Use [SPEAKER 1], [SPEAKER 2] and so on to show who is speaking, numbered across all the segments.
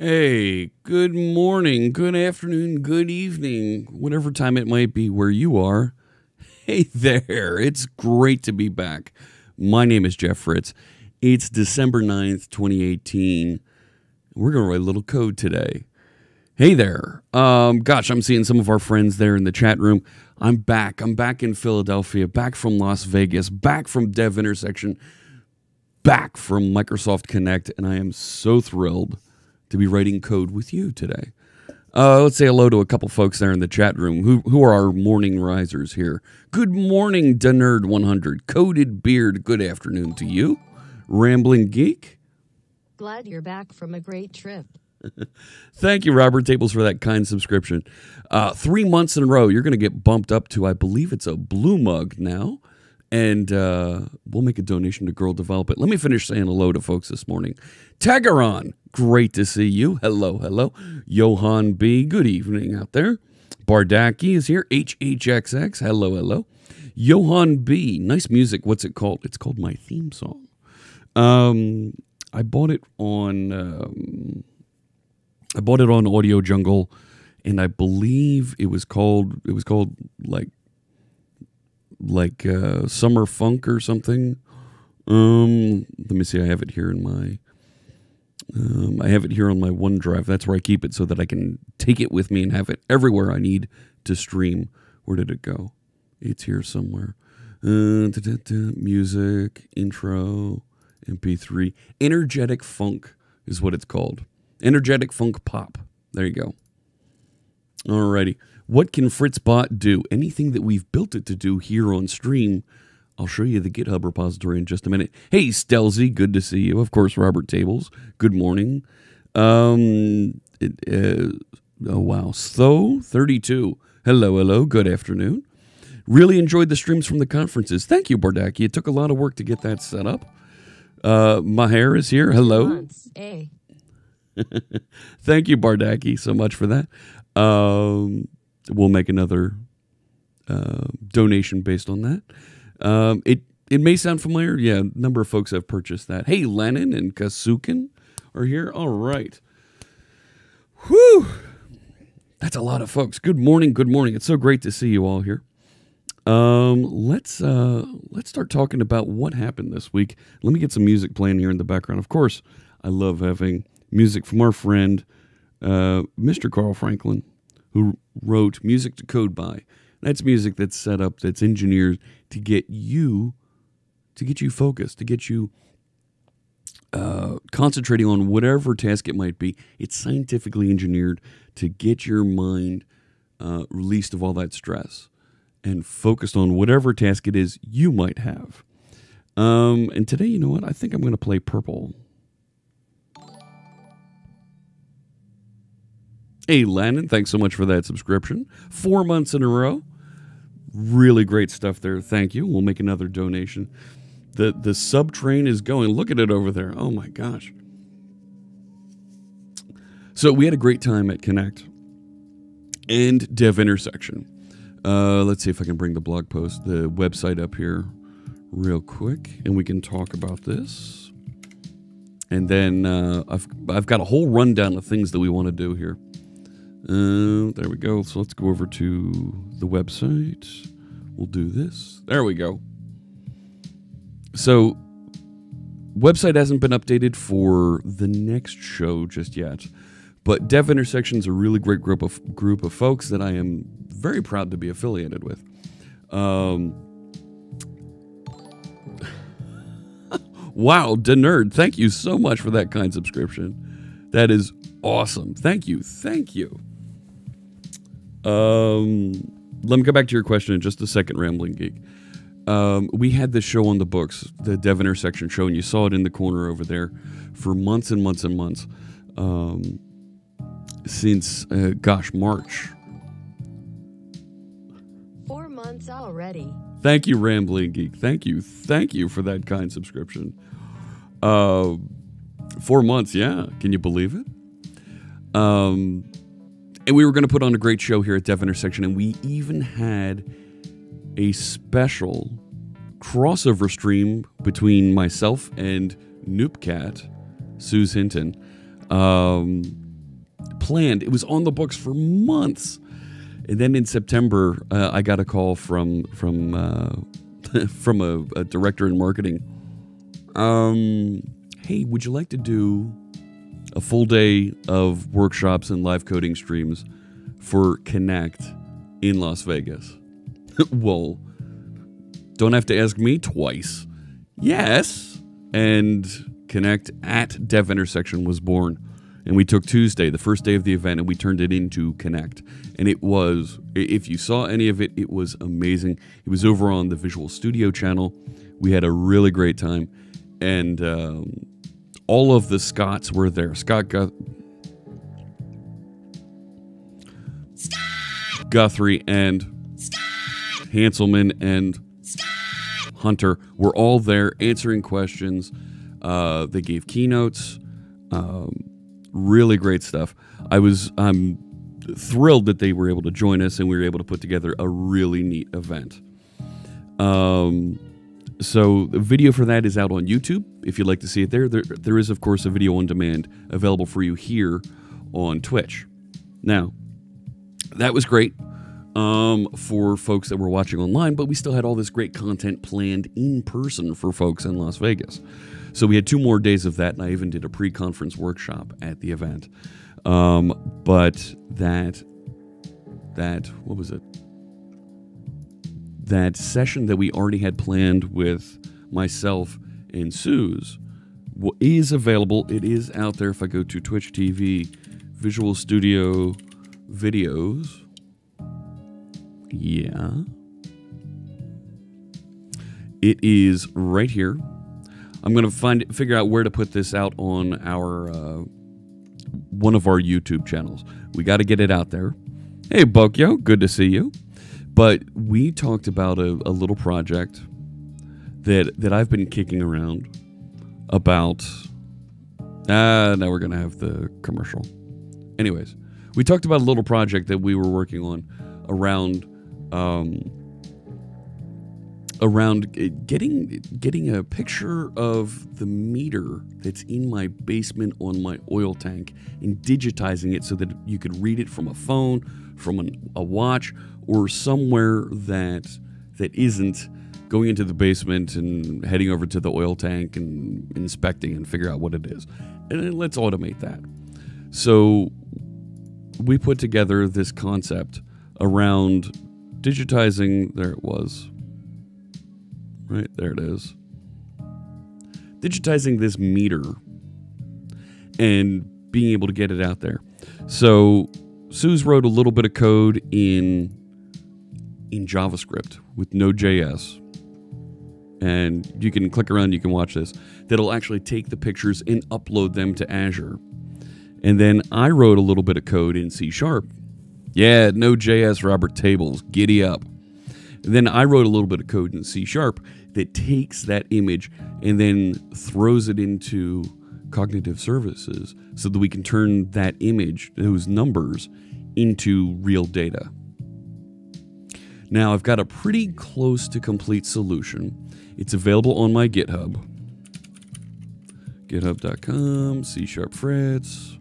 [SPEAKER 1] Hey, good morning, good afternoon, good evening, whatever time it might be where you are. Hey there, it's great to be back. My name is Jeff Fritz. It's December 9th, 2018. We're going to write a little code today. Hey there. Gosh, I'm seeing some of our friends there in the chat room. I'm back. I'm back in Philadelphia, back from Las Vegas, back from Dev Intersection, back from Microsoft Connect, and I am so thrilled to be writing code with you today. Let's say hello to a couple folks there in the chat room who are our morning risers here. Good morning, DaNerd100. Coded Beard, good afternoon to you. Rambling Geek.
[SPEAKER 2] Glad you're back from a great trip.
[SPEAKER 1] Thank you, Robert Tables, for that kind subscription. 3 months in a row, you're going to get bumped up to, I believe it's a blue mug now. And we'll make a donation to Girl Develop It. Let me finish saying hello to folks this morning. Tagaron, great to see you. Hello, hello. Johan B, good evening out there. Bardaki is here. HHXX, hello, hello. Johan B, nice music. What's it called? It's called my theme song. I bought it on Audio Jungle, and I believe it was called like Summer Funk or something. Let me see. I have it here in my I have it here on my OneDrive. That's where I keep it so that I can take it with me and have it everywhere I need to stream. Where did it go? It's here somewhere. Music, intro, MP3. Energetic Funk is what it's called. Energetic Funk Pop. There you go. Alrighty. What can Fritzbot do? Anything that we've built it to do here on stream. I'll show you the GitHub repository in just a minute. Hey, Stelzy, good to see you. Of course, Robert Tables, good morning. Oh, wow. Stho32, hello, good afternoon. Really enjoyed the streams from the conferences. Thank you, Bardaki. It took a lot of work to get that set up. Maher is here. Hello.
[SPEAKER 2] Hey.
[SPEAKER 1] Thank you, Bardaki, so much for that. We'll make another donation based on that. It may sound familiar. Yeah, a number of folks have purchased that. Hey, Lennon and Kasukin are here. All right. Whew. That's a lot of folks. Good morning. Good morning. It's so great to see you all here. Let's start talking about what happened this week. Let me get some music playing here in the background. Of course, I love having music from our friend, Mr. Carl Franklin, who wrote Music to Code By. That's music that's set up, that's engineered to get you focused, to get you concentrating on whatever task it might be. It's scientifically engineered to get your mind released of all that stress and focused on whatever task it is you might have. And today, you know what? I think I'm going to play Purple. Hey, Landon, thanks so much for that subscription. 4 months in a row. Really great stuff there. Thank you. We'll make another donation. The sub train is going. Look at it over there. Oh, my gosh. So we had a great time at Connect and Dev Intersection. Let's see if I can bring the blog post, the website up here real quick, and we can talk about this. And then I've got a whole rundown of things that we want to do here. There we go. So let's go over to the website. We'll do this. There we go. So, website hasn't been updated for the next show just yet, but Dev Intersection's a really great group of folks that I am very proud to be affiliated with. Wow, DaNerd, thank you so much for that kind subscription. That is awesome. Thank you. Thank you. Let me go back to your question in just a second, Rambling Geek. We had this show on the books, the Dev Intersection show, and you saw it in the corner over there for months and months and months. Since, March.
[SPEAKER 2] 4 months already.
[SPEAKER 1] Thank you, Rambling Geek. Thank you. Thank you for that kind subscription. 4 months, yeah. Can you believe it? And we were going to put on a great show here at Dev Intersection, and we even had a special crossover stream between myself and Noopcat, Suze Hinton. planned. It was on the books for months. And then in September, I got a call from a director in marketing. Hey, would you like to do a full day of workshops and live coding streams for Connect in Las Vegas? Well, don't have to ask me twice. Yes. And Connect at Dev Intersection was born. And we took Tuesday, the first day of the event, and we turned it into Connect. And it was, if you saw any of it, it was amazing. It was over on the Visual Studio channel. We had a really great time. And all of the Scotts were there. Scott Guthrie and Scott Hanselman and Scott Hunter were all there answering questions. They gave keynotes. Really great stuff. I'm thrilled that they were able to join us and we were able to put together a really neat event. So the video for that is out on YouTube. If you'd like to see it there is, of course, a video on demand available for you here on Twitch. Now, that was great for folks that were watching online, but we still had all this great content planned in person for folks in Las Vegas. So we had 2 more days of that, and I even did a pre-conference workshop at the event. But that what was it? That session that we already had planned with myself and Suze is available. It is out there. If I go to Twitch TV, Visual Studio videos. Yeah. It is right here. I'm going to figure out where to put this out on our one of our YouTube channels. We got to get it out there. Hey, Bokyo, good to see you. But we talked about a little project that I've been kicking around about. Now we're going to have the commercial. Anyways, we talked about a little project that we were working on around getting a picture of the meter that's in my basement on my oil tank and digitizing it so that you could read it from a phone, from a watch, or somewhere that isn't going into the basement and heading over to the oil tank and inspecting and figure out what it is. And then let's automate that. So we put together this concept around digitizing, there it was. Right, there it is. Digitizing this meter and being able to get it out there. So Suze wrote a little bit of code in JavaScript with Node.js. And you can click around, you can watch this. That'll actually take the pictures and upload them to Azure. And then I wrote a little bit of code in C#. Yeah, Node.js, Robert Tables, giddy up. And then I wrote a little bit of code in C# that takes that image and then throws it into Cognitive Services so that we can turn that image, those numbers, into real data. Now, I've got a pretty close to complete solution. It's available on my GitHub. GitHub.com, C# Fritz.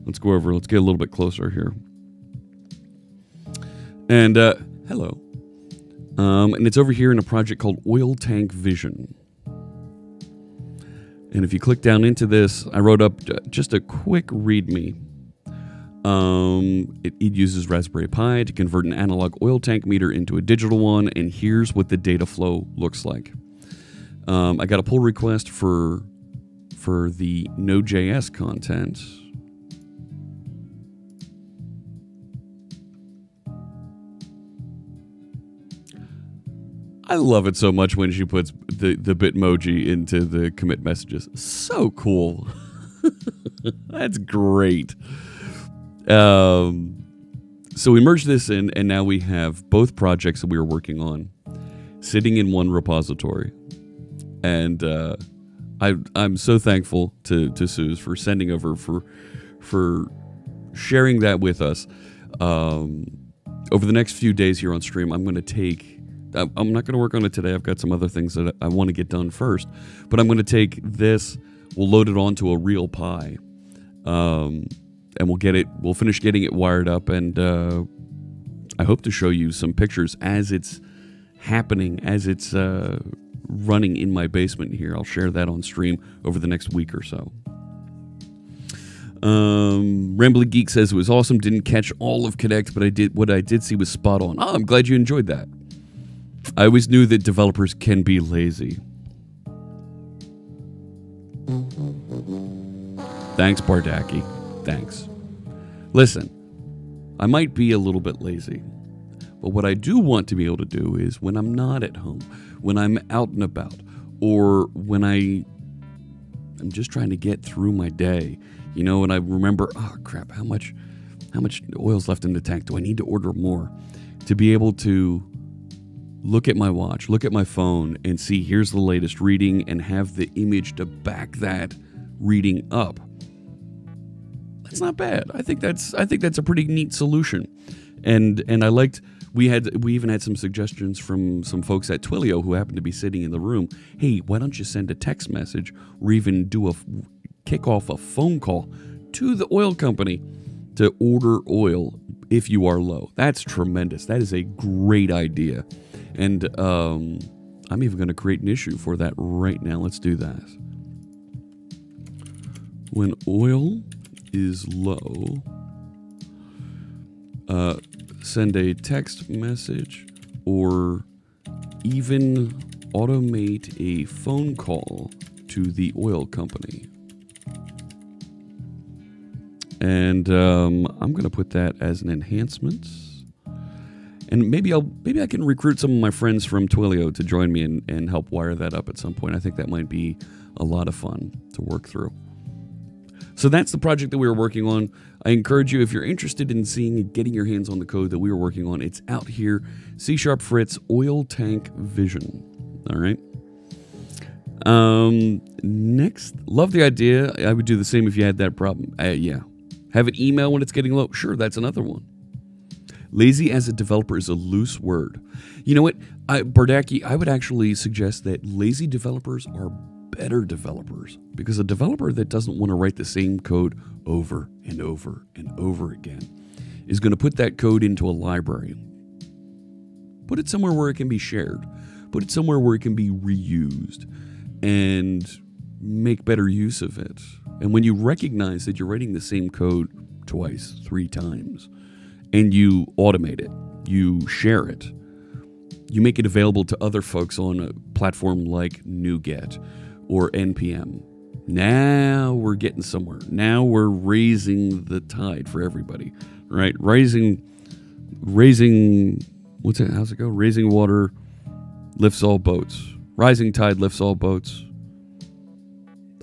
[SPEAKER 1] Let's go over, let's get a little bit closer here. And, hello. And it's over here in a project called Oil Tank Vision. And if you click down into this, I wrote up just a quick README. It uses Raspberry Pi to convert an analog oil tank meter into a digital one, and here's what the data flow looks like. I got a pull request for the Node.js content. I love it so much when she puts the Bitmoji into the commit messages. So cool. That's great. So we merged this in, and now we have both projects that we were working on sitting in one repository. And I'm so thankful to Suze for sending over, for sharing that with us. Over the next few days here on stream, I'm not going to work on it today. I've got some other things that I want to get done first. But I'm going to take this, we'll load it onto a real Pi. and we'll finish getting it wired up, and I hope to show you some pictures as it's happening, as it's running in my basement here. I'll share that on stream over the next week or so. Rambling Geek says it was awesome. Didn't catch all of Connect, but what I did see was spot on. Oh, I'm glad you enjoyed that. I always knew that developers can be lazy. Thanks, Bardaki. Thanks. Listen, I might be a little bit lazy, but what I do want to be able to do is when I'm not at home, when I'm out and about, or when I'm just trying to get through my day, you know, and I remember, oh crap, how much oil's left in the tank? Do I need to order more? To be able to look at my watch, look at my phone, and see here's the latest reading, and have the image to back that reading up. That's not bad. I think that's a pretty neat solution, and I liked. We even had some suggestions from some folks at Twilio who happened to be sitting in the room. Hey, why don't you send a text message or even kick off a phone call to the oil company to order oil if you are low? That's tremendous. That is a great idea. And I'm even going to create an issue for that right now. Let's do that. When oil is low, send a text message or even automate a phone call to the oil company. And I'm going to put that as an enhancement. And maybe I can recruit some of my friends from Twilio to join me and help wire that up at some point. I think that might be a lot of fun to work through. So that's the project that we were working on. I encourage you, if you're interested in seeing and getting your hands on the code that we were working on, it's out here. C# Fritz Oil Tank Vision. All right. Next, love the idea. I would do the same if you had that problem. Yeah. Have an email when it's getting low. Sure, that's another one. Lazy as a developer is a loose word. You know what, Bardaki, I would actually suggest that lazy developers are better developers, because a developer that doesn't want to write the same code over and over and over again is going to put that code into a library. Put it somewhere where it can be shared. Put it somewhere where it can be reused and make better use of it. And when you recognize that you're writing the same code twice, 3 times, and you automate it, you share it, you make it available to other folks on a platform like NuGet or NPM. Now we're getting somewhere. Now we're raising the tide for everybody, right? Raising, what's it, how's it go? Raising water lifts all boats. Rising tide lifts all boats.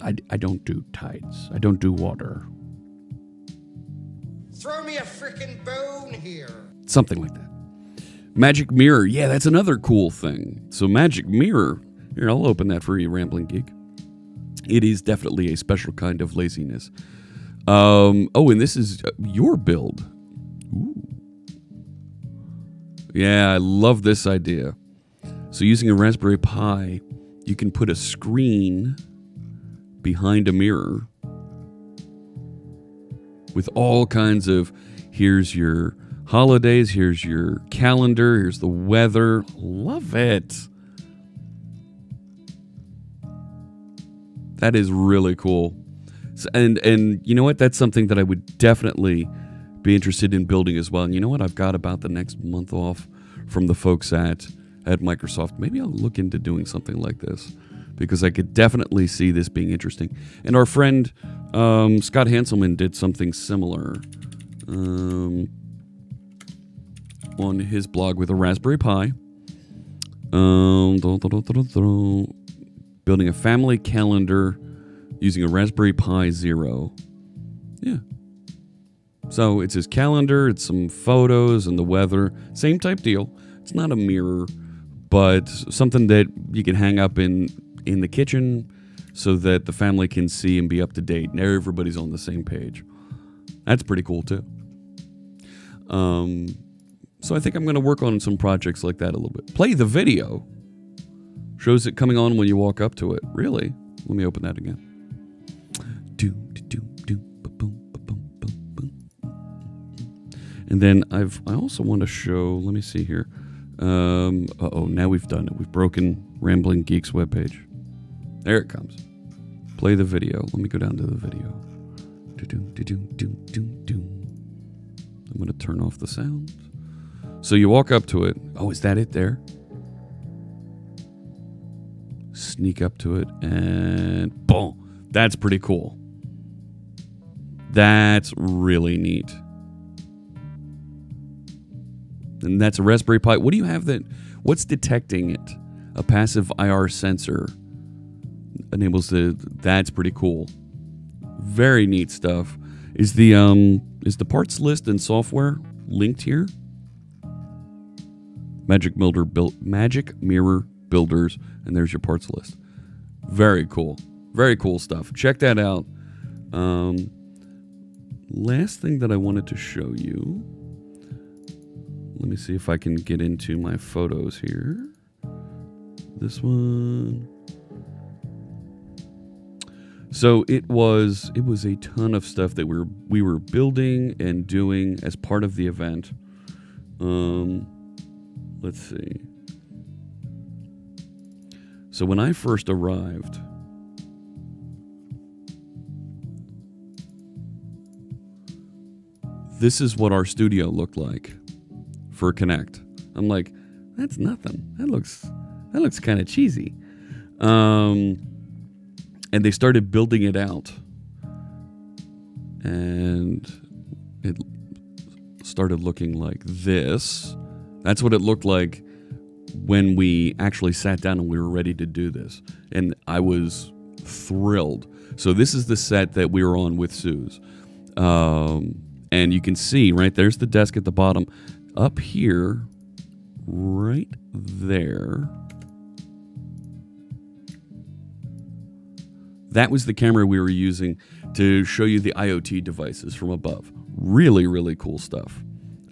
[SPEAKER 1] I don't do tides. I don't do water.
[SPEAKER 3] Throw me a frickin' bone here.
[SPEAKER 1] Something like that. Magic Mirror. Yeah, that's another cool thing. So Magic Mirror, here, I'll open that for you, Rambling Geek. It is definitely a special kind of laziness. Oh, and this is your build. Ooh. Yeah, I love this idea. So using a Raspberry Pi, you can put a screen behind a mirror with all kinds of, here's your holidays, here's your calendar, here's the weather. Love it. That is really cool. So, and you know what? That's something that I would definitely be interested in building as well. And you know what? I've got about the next month off from the folks at Microsoft. Maybe I'll look into doing something like this, because I could definitely see this being interesting. And our friend Scott Hanselman did something similar on his blog with a Raspberry Pi. Building a family calendar using a Raspberry Pi Zero. Yeah. So it's his calendar, it's some photos and the weather. Same type deal. It's not a mirror, but something that you can hang up in the kitchen so that the family can see and be up to date and everybody's on the same page. That's pretty cool too. So I think I'm going to work on some projects like that a little bit. Play the video. Shows it coming on when you walk up to it. Really? Let me open that again. And then I also want to show, let me see here. Now we've done it. We've broken Rambling Geeks webpage. There it comes. Play the video. Let me go down to the video. I'm going to turn off the sound. So you walk up to it. Oh, is that it there? Sneak up to it and boom. That's pretty cool. That's really neat. And that's a Raspberry Pi. What do you have what's detecting it? A passive IR sensor enables that's pretty cool. Very neat stuff. Is the parts list and software linked here? Magic Mirror Builders, and there's your parts list. Very cool. Very cool stuff. Check that out. Last thing that I wanted to show you. Let me see if I can get into my photos here. This one. So it was a ton of stuff that we were building and doing as part of the event. Let's see. So when I first arrived, this is what our studio looked like for Connect. I'm like, that's nothing. That looks kind of cheesy. And they started building it out, and it started looking like this. That's what it looked like when we actually sat down and we were ready to do this. And I was thrilled. So this is the set that we were on with Suze. And you can see, right, there's the desk at the bottom. Up here, right there, that was the camera we were using to show you the IoT devices from above. Really, really cool stuff.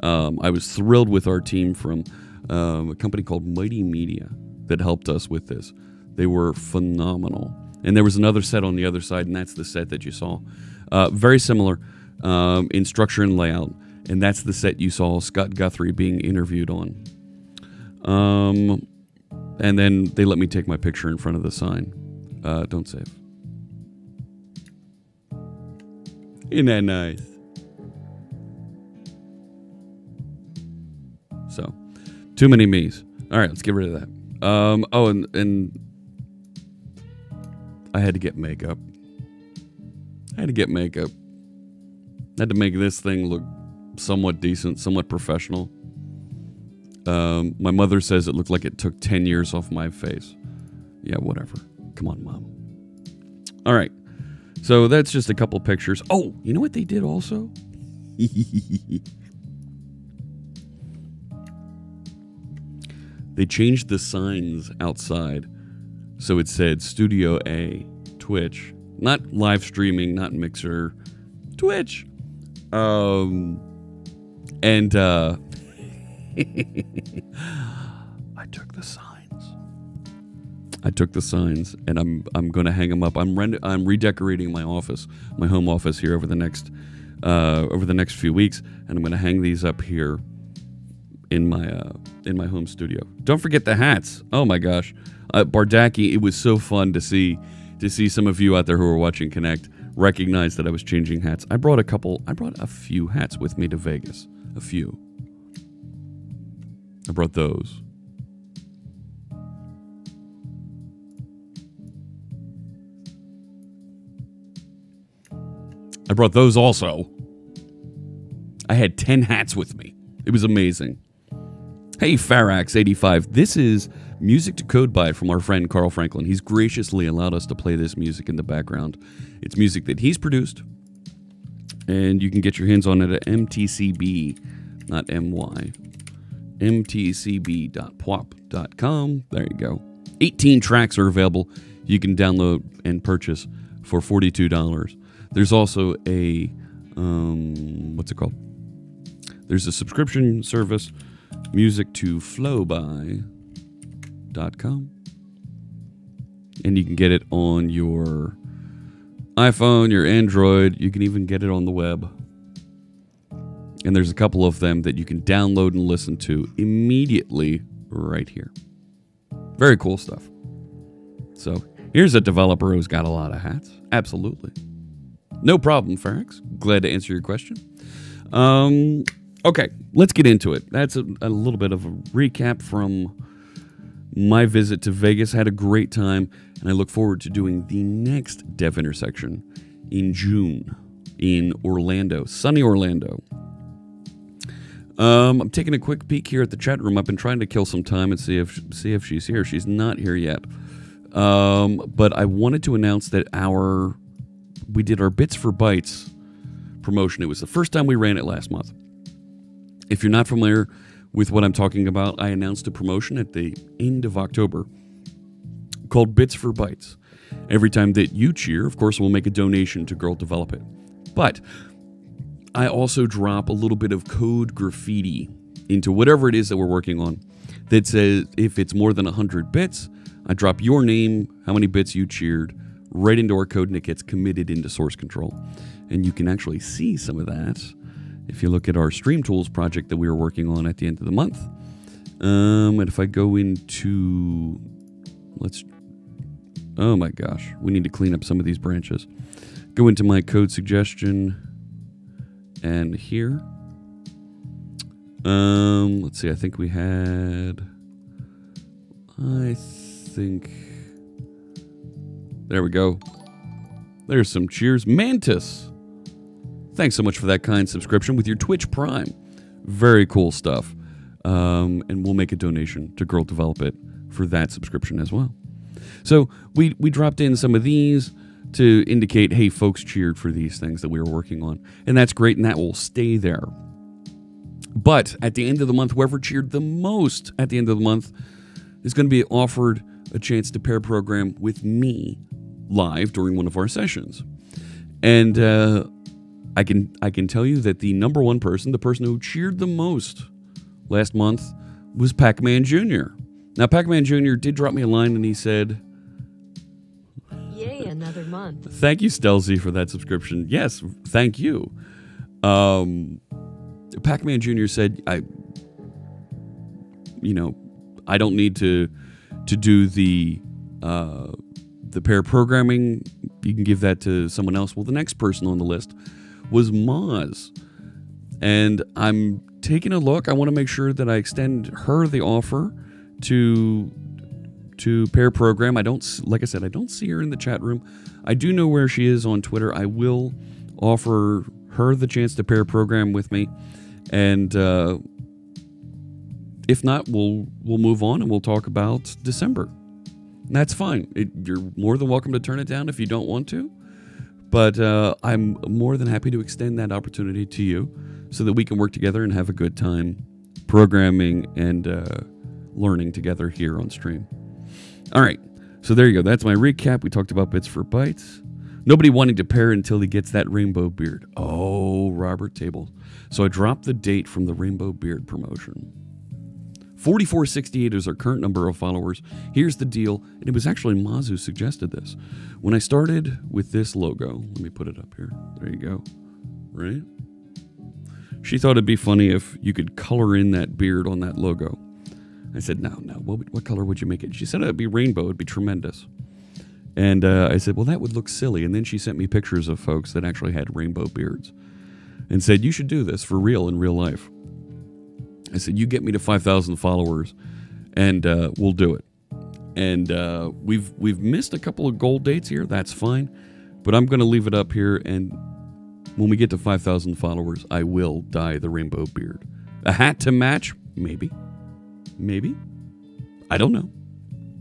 [SPEAKER 1] I was thrilled with our team from a company called Mighty Media that helped us with this. They were phenomenal. And there was another set on the other side, and that's the set that you saw. Very similar in structure and layout. And that's the set you saw Scott Guthrie being interviewed on. And then they let me take my picture in front of the sign. Don't save. Isn't that nice? So, too many me's. All right, let's get rid of that. And I had to get makeup. I had to make this thing look somewhat decent, somewhat professional. My mother says it looked like it took 10 years off my face. Yeah, whatever. Come on, Mom. All right. So that's just a couple pictures. Oh, you know what they did also? They changed the signs outside. So it said Studio A, Twitch. Not live streaming, not Mixer. Twitch. I took the signs, and I'm going to hang them up. I'm redecorating my office, my home office here over the next few weeks, and I'm going to hang these up here in my home studio. Don't forget the hats. Oh my gosh, Bardaki! It was so fun to see some of you out there who are watching Connect recognize that I was changing hats. I brought a few hats with me to Vegas. A few. I brought those. I brought those also. I had 10 hats with me. It was amazing. Hey, Farax85. This is music to code by from our friend Carl Franklin. He's graciously allowed us to play this music in the background. It's music that he's produced. And you can get your hands on it at MTCB, not MY. mtcb.pwop.com. There you go. 18 tracks are available. You can download and purchase for $42. There's also a, what's it called? There's a subscription service, musictoflowby.com. And you can get it on your iPhone, your Android. You can even get it on the web. And there's a couple of them that you can download and listen to immediately right here. Very cool stuff. So here's a developer who's got a lot of hats. Absolutely. No problem, Ferex. Glad to answer your question. Okay, let's get into it. That's a little bit of a recap from my visit to Vegas. I had a great time, and I look forward to doing the next Dev Intersection in June in Orlando, sunny Orlando. I'm taking a quick peek here at the chat room. I've been trying to kill some time and see if she's here. She's not here yet. But I wanted to announce that we did our Bits for Bytes promotion. It was the first time we ran it last month. If you're not familiar with what I'm talking about, I announced a promotion at the end of October called Bits for Bytes. Every time that you cheer, of course, we'll make a donation to Girl Develop It. But I also drop a little bit of code graffiti into whatever it is that we're working on that says if it's more than 100 bits, I drop your name, how many bits you cheered, right into our code, and it gets committed into source control. And you can actually see some of that if you look at our Stream Tools project that we were working on at the end of the month. And if I go into, oh my gosh, we need to clean up some of these branches. Go into my code suggestion, and here, let's see, I think there we go. There's some cheers. Mantis, thanks so much for that kind subscription with your Twitch Prime. Very cool stuff. And we'll make a donation to Girl Develop It for that subscription as well. So we dropped in some of these to indicate, hey, folks cheered for these things that we were working on. And that's great, and that will stay there. But at the end of the month, whoever cheered the most at the end of the month is going to be offered a chance to pair program with me live during one of our sessions. And I can tell you that the number one person, the person who cheered the most last month, was Pac-Man Jr. Now, Pac-Man Jr. did drop me a line, and he said,
[SPEAKER 2] Yay, another month.
[SPEAKER 1] thank you, Stelzy, for that subscription. Yes, thank you. Pac-Man Jr. said, I don't need to do the pair programming. You can give that to someone else. Well, the next person on the list was Moz. And I'm taking a look. I want to make sure that I extend her the offer to pair program. Like I said, I don't see her in the chat room. I do know where she is on Twitter. I will offer her the chance to pair program with me. And if not, we'll move on and we'll talk about December. And that's fine. You're more than welcome to turn it down if you don't want to. But I'm more than happy to extend that opportunity to you so that we can work together and have a good time programming and learning together here on stream. All right. So there you go. That's my recap. We talked about Bits for Bytes. Nobody wanting to pair until he gets that rainbow beard. Oh, Robert Table. So I dropped the date from the rainbow beard promotion. 4468 is our current number of followers. Here's the deal, and it was actually Maz who suggested this. When I started with this logo, let me put it up here. There you go. Right? She thought it'd be funny if you could color in that beard on that logo. I said, no. What color would you make it? She said it'd be rainbow. It'd be tremendous. And I said, well, that would look silly. And then she sent me pictures of folks that actually had rainbow beards and said, you should do this for real in real life. I said, you get me to 5,000 followers and we'll do it. And we've missed a couple of gold dates here. That's fine. But I'm going to leave it up here. And when we get to 5,000 followers, I will dye the rainbow beard. A hat to match? Maybe. I don't know.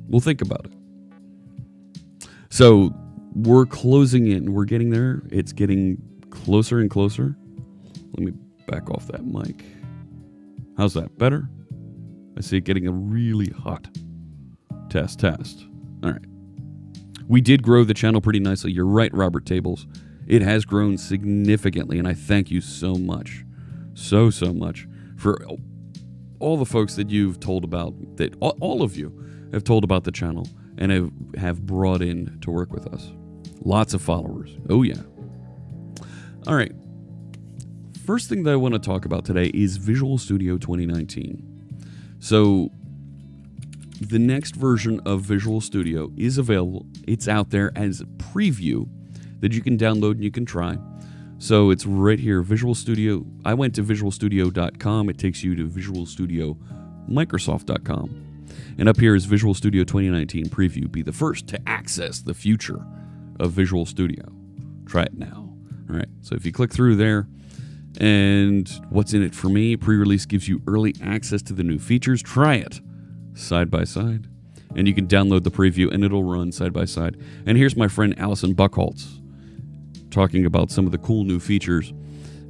[SPEAKER 1] We'll think about it. So we're closing in. We're getting there. It's getting closer and closer. Let me back off that mic. How's that? Better? I see it getting a really hot. Test. All right. We did grow the channel pretty nicely. You're right, Robert Tables. It has grown significantly, and I thank you so much. So much for all the folks that you've told about, that all of you have told about the channel and have brought in to work with us. Lots of followers. Oh, yeah. All right. first thing that I want to talk about today is Visual Studio 2019. So the next version of Visual Studio is available. It's out there as a preview that you can download and you can try. So it's right here, Visual Studio. I went to visualstudio.com. It takes you to visualstudiomicrosoft.com. And up here is Visual Studio 2019 preview. Be the first to access the future of Visual Studio. Try it now. All right, so if you click through there, and what's in it for me, pre-release gives you early access to the new features. Try it side by side. And you can download the preview and it'll run side by side. And here's my friend Allison Buchholz talking about some of the cool new features.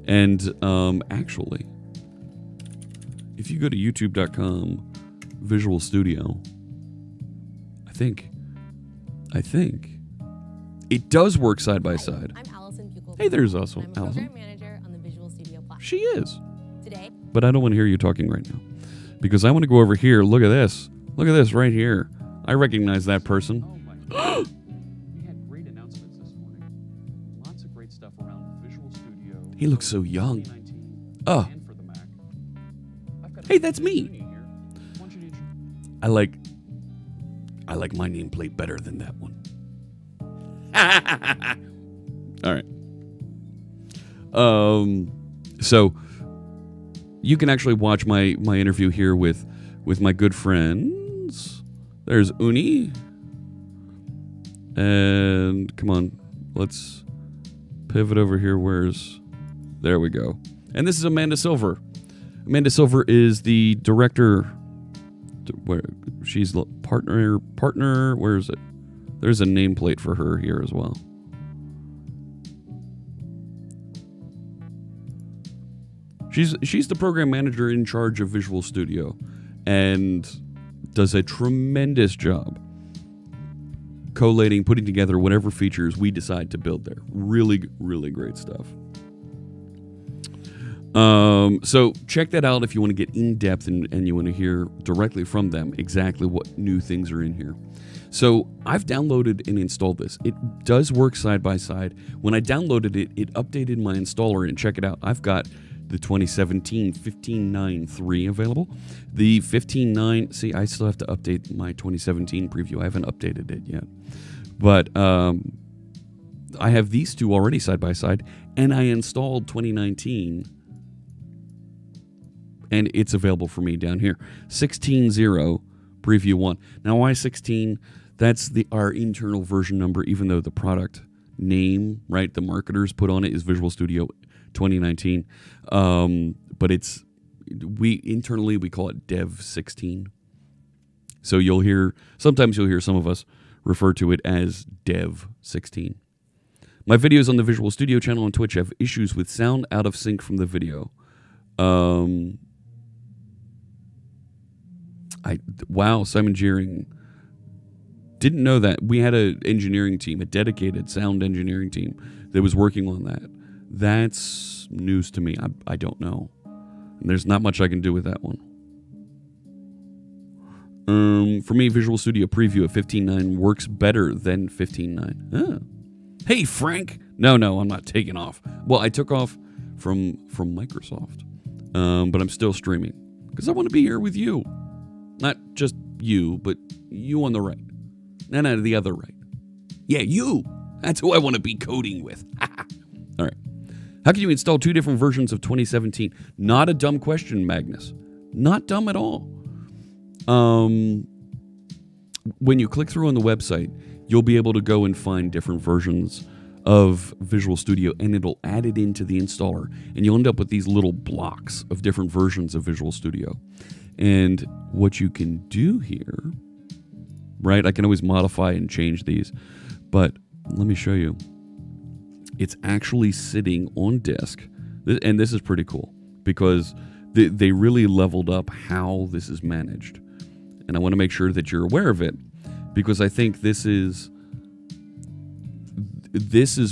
[SPEAKER 1] And actually, if you go to youtube.com Visual Studio, I think it does work side by side.
[SPEAKER 4] I'm Allison Buchholz.
[SPEAKER 1] Hey, there's also
[SPEAKER 4] I'm a
[SPEAKER 1] Allison.
[SPEAKER 4] program manager on the Visual Studio platform.
[SPEAKER 1] She is.
[SPEAKER 4] Today,
[SPEAKER 1] But I don't want to hear you talking right now. Because I want to go over here. Look at this. Look at this right here. I recognize that person. Oh my God. We had great announcements this morning. Lots of great stuff around Visual Studio. He looks so young. Oh. Hey, that's me. I like my nameplate better than that one. All right. So you can actually watch my interview here with my good friends. There's Uni. And come on, let's pivot over here. There we go. And this is Amanda Silver. Amanda Silver is the director. Where she's partner. Where is it? There's a nameplate for her here as well. She's the program manager in charge of Visual Studio and does a tremendous job collating, putting together whatever features we decide to build there. Really, really great stuff. So check that out if you want to get in depth and you want to hear directly from them exactly what new things are in here. So I've downloaded and installed this. It does work side by side. When I downloaded it, it updated my installer, and check it out. I've got the 2017 15.9.3 available. The 15.9, see, I still have to update my 2017 preview. I haven't updated it yet. But I have these two already side by side, and I installed 2019, and it's available for me down here. 16.0 preview 1. Now, why 16? That's our internal version number, even though the product name, right, the marketers put on it is Visual Studio 2019. But internally we call it Dev 16. So sometimes you'll hear some of us refer to it as Dev 16. My videos on the Visual Studio channel on Twitch have issues with sound out of sync from the video. Wow, Simon Jeering. Didn't know that. We had a dedicated sound engineering team that was working on that. That's news to me. I don't know. And there's not much I can do with that one. For me, Visual Studio Preview at 15.9 works better than 15.9. Ah. Hey, Frank. No, I'm not taking off. Well, I took off from Microsoft, but I'm still streaming because I want to be here with you. Not just you, but you on the right. No, the other right. Yeah, you. That's who I want to be coding with. All right. How can you install two different versions of 2017? Not a dumb question, Magnus. Not dumb at all. When you click through on the website, you'll be able to go and find different versions of Visual Studio, and it'll add it into the installer. And you'll end up with these little blocks of different versions of Visual Studio. And what you can do here, right? I can always modify and change these, but let me show you. It's actually sitting on disk, and this is pretty cool because they really leveled up how this is managed. And I want to make sure that you're aware of it because I think this is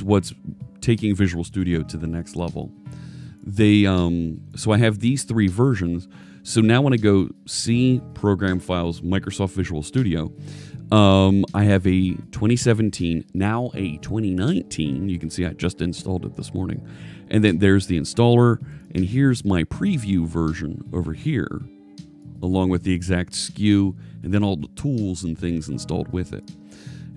[SPEAKER 1] what's taking Visual Studio to the next level. So I have these three versions. So now when I go see Program Files, Microsoft Visual Studio, I have a 2017, now a 2019. You can see I just installed it this morning. And then there's the installer, and here's my preview version over here, along with the exact SKU, and then all the tools and things installed with it.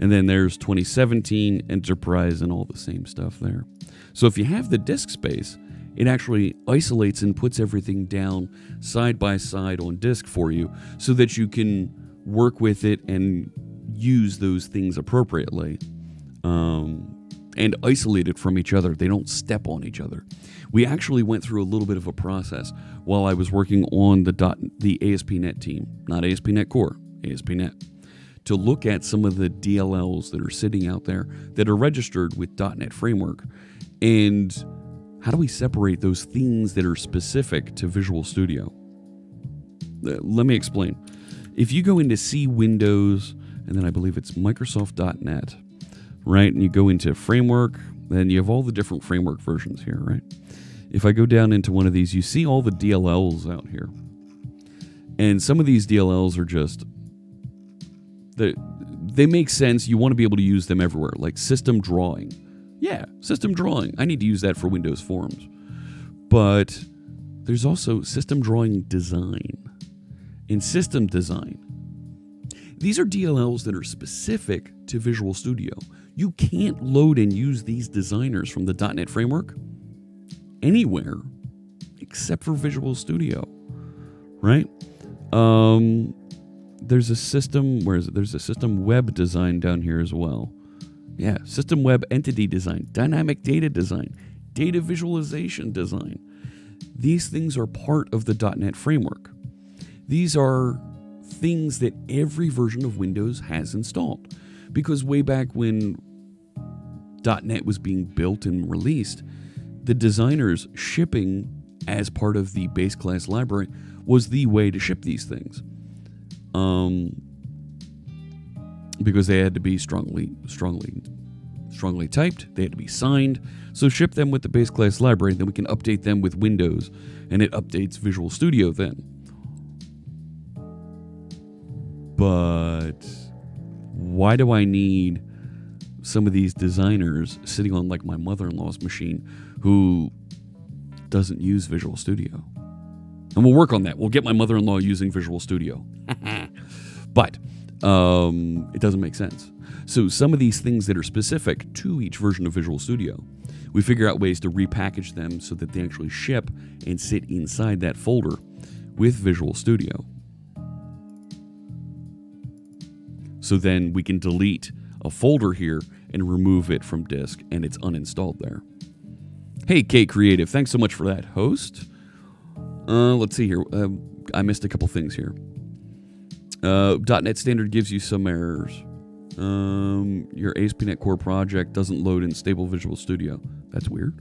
[SPEAKER 1] And then there's 2017 Enterprise and all the same stuff there. So if you have the disk space, it actually isolates and puts everything down side by side on disk for you so that you can work with it and use those things appropriately and isolate it from each other. They don't step on each other. We actually went through a little bit of a process while I was working on the ASP.NET team, not ASP.NET Core, ASP.NET, to look at some of the DLLs that are sitting out there that are registered with .NET Framework. And how do we separate those things that are specific to Visual Studio? Let me explain. If you go into C Windows, and then I believe it's Microsoft.NET, right? And you go into Framework, then you have all the different framework versions here, right? If I go down into one of these, you see all the DLLs out here. And some of these DLLs are just, they make sense. You want to be able to use them everywhere, like System Drawing. Yeah, System Drawing. I need to use that for Windows Forms. But there's also System Drawing Design and System Design. These are DLLs that are specific to Visual Studio. You can't load and use these designers from the .NET Framework anywhere except for Visual Studio, right? There's a system, where is it? There's a System Web Design down here as well. Yeah, System Web Entity Design, Dynamic Data Design, Data Visualization Design. These things are part of the .NET Framework. These are things that every version of Windows has installed. Because way back when .NET was being built and released, the designers shipping as part of the base class library was the way to ship these things. Because they had to be strongly typed, they had to be signed. So ship them with the base class library, then we can update them with Windows, and it updates Visual Studio then. But why do I need some of these designers sitting on like my mother-in-law's machine who doesn't use Visual Studio? And we'll work on that. We'll get my mother-in-law using Visual Studio. But it doesn't make sense. So some of these things that are specific to each version of Visual Studio, we figure out ways to repackage them so that they actually ship and sit inside that folder with Visual Studio. So then we can delete a folder here and remove it from disk, and it's uninstalled there. Hey, K Creative, thanks so much for that, host. Let's see here. I missed a couple things here. .NET Standard gives you some errors. Your ASP.NET Core project doesn't load in stable Visual Studio. That's weird.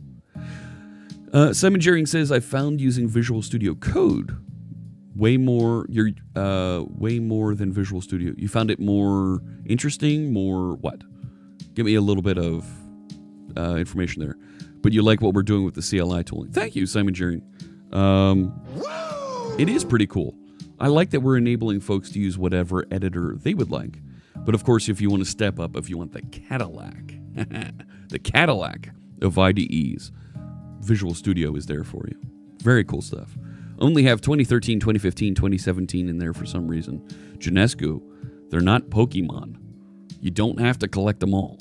[SPEAKER 1] Simon Jering says, I found using Visual Studio Code way more than Visual Studio. You found it more interesting, more what? Give me a little bit of information there. But you like what we're doing with the CLI tooling. Thank you, Simon Jering. It is pretty cool. I like that we're enabling folks to use whatever editor they would like. But of course, if you want to step up, if you want the Cadillac, the Cadillac of IDEs, Visual Studio is there for you. Very cool stuff. Only have 2013, 2015, 2017 in there for some reason. Genesco, they're not Pokemon. You don't have to collect them all.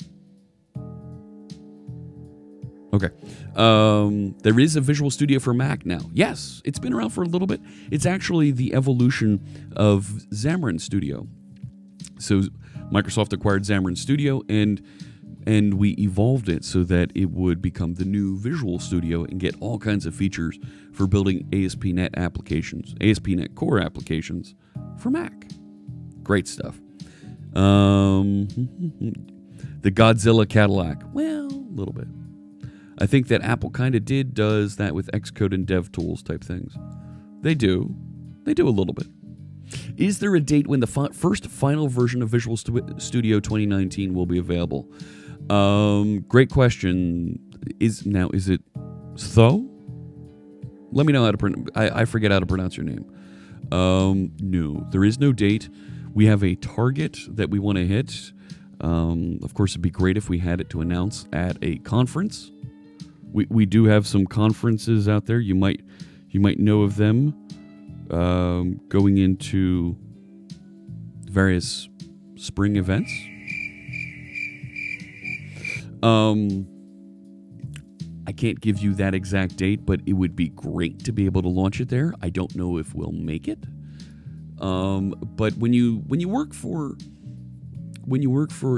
[SPEAKER 1] Okay. There is a Visual Studio for Mac now. Yes, it's been around for a little bit. It's actually the evolution of Xamarin Studio. So Microsoft acquired Xamarin Studio, and we evolved it so that it would become the new Visual Studio and get all kinds of features for building ASP.NET applications, ASP.NET Core applications for Mac. Great stuff. The Godzilla Cadillac. Well, a little bit. I think that Apple kind of does that with Xcode and DevTools type things. They do. They do a little bit. Is there a date when the first final version of Visual Studio 2019 will be available? Great question. Is it Tho? Let me know how to pronounce. I forget how to pronounce your name. No, there is no date. We have a target that we want to hit. Of course, it'd be great if we had it to announce at a conference. We do have some conferences out there. You might know of them, going into various spring events. I can't give you that exact date, but it would be great to be able to launch it there. I don't know if we'll make it. But when you work for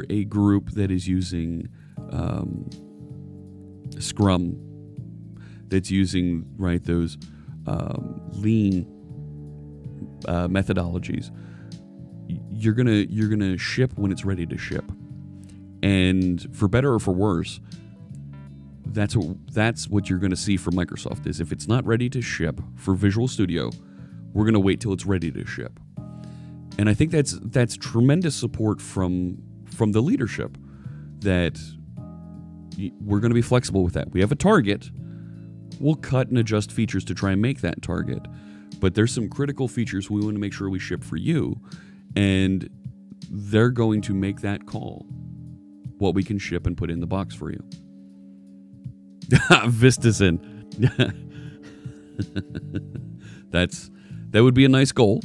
[SPEAKER 1] a group that is using Scrum, that's using those lean methodologies, you're gonna ship when it's ready to ship, and for better or for worse, that's what you're gonna see from Microsoft. Is if it's not ready to ship for Visual Studio, we're gonna wait till it's ready to ship. And I think that's tremendous support from the leadership, that we're going to be flexible with that. We have a target. We'll cut and adjust features to try and make that target. But there's some critical features we want to make sure we ship for you, and they're going to make that call, what we can ship and put in the box for you. Vistazen. That would be a nice goal.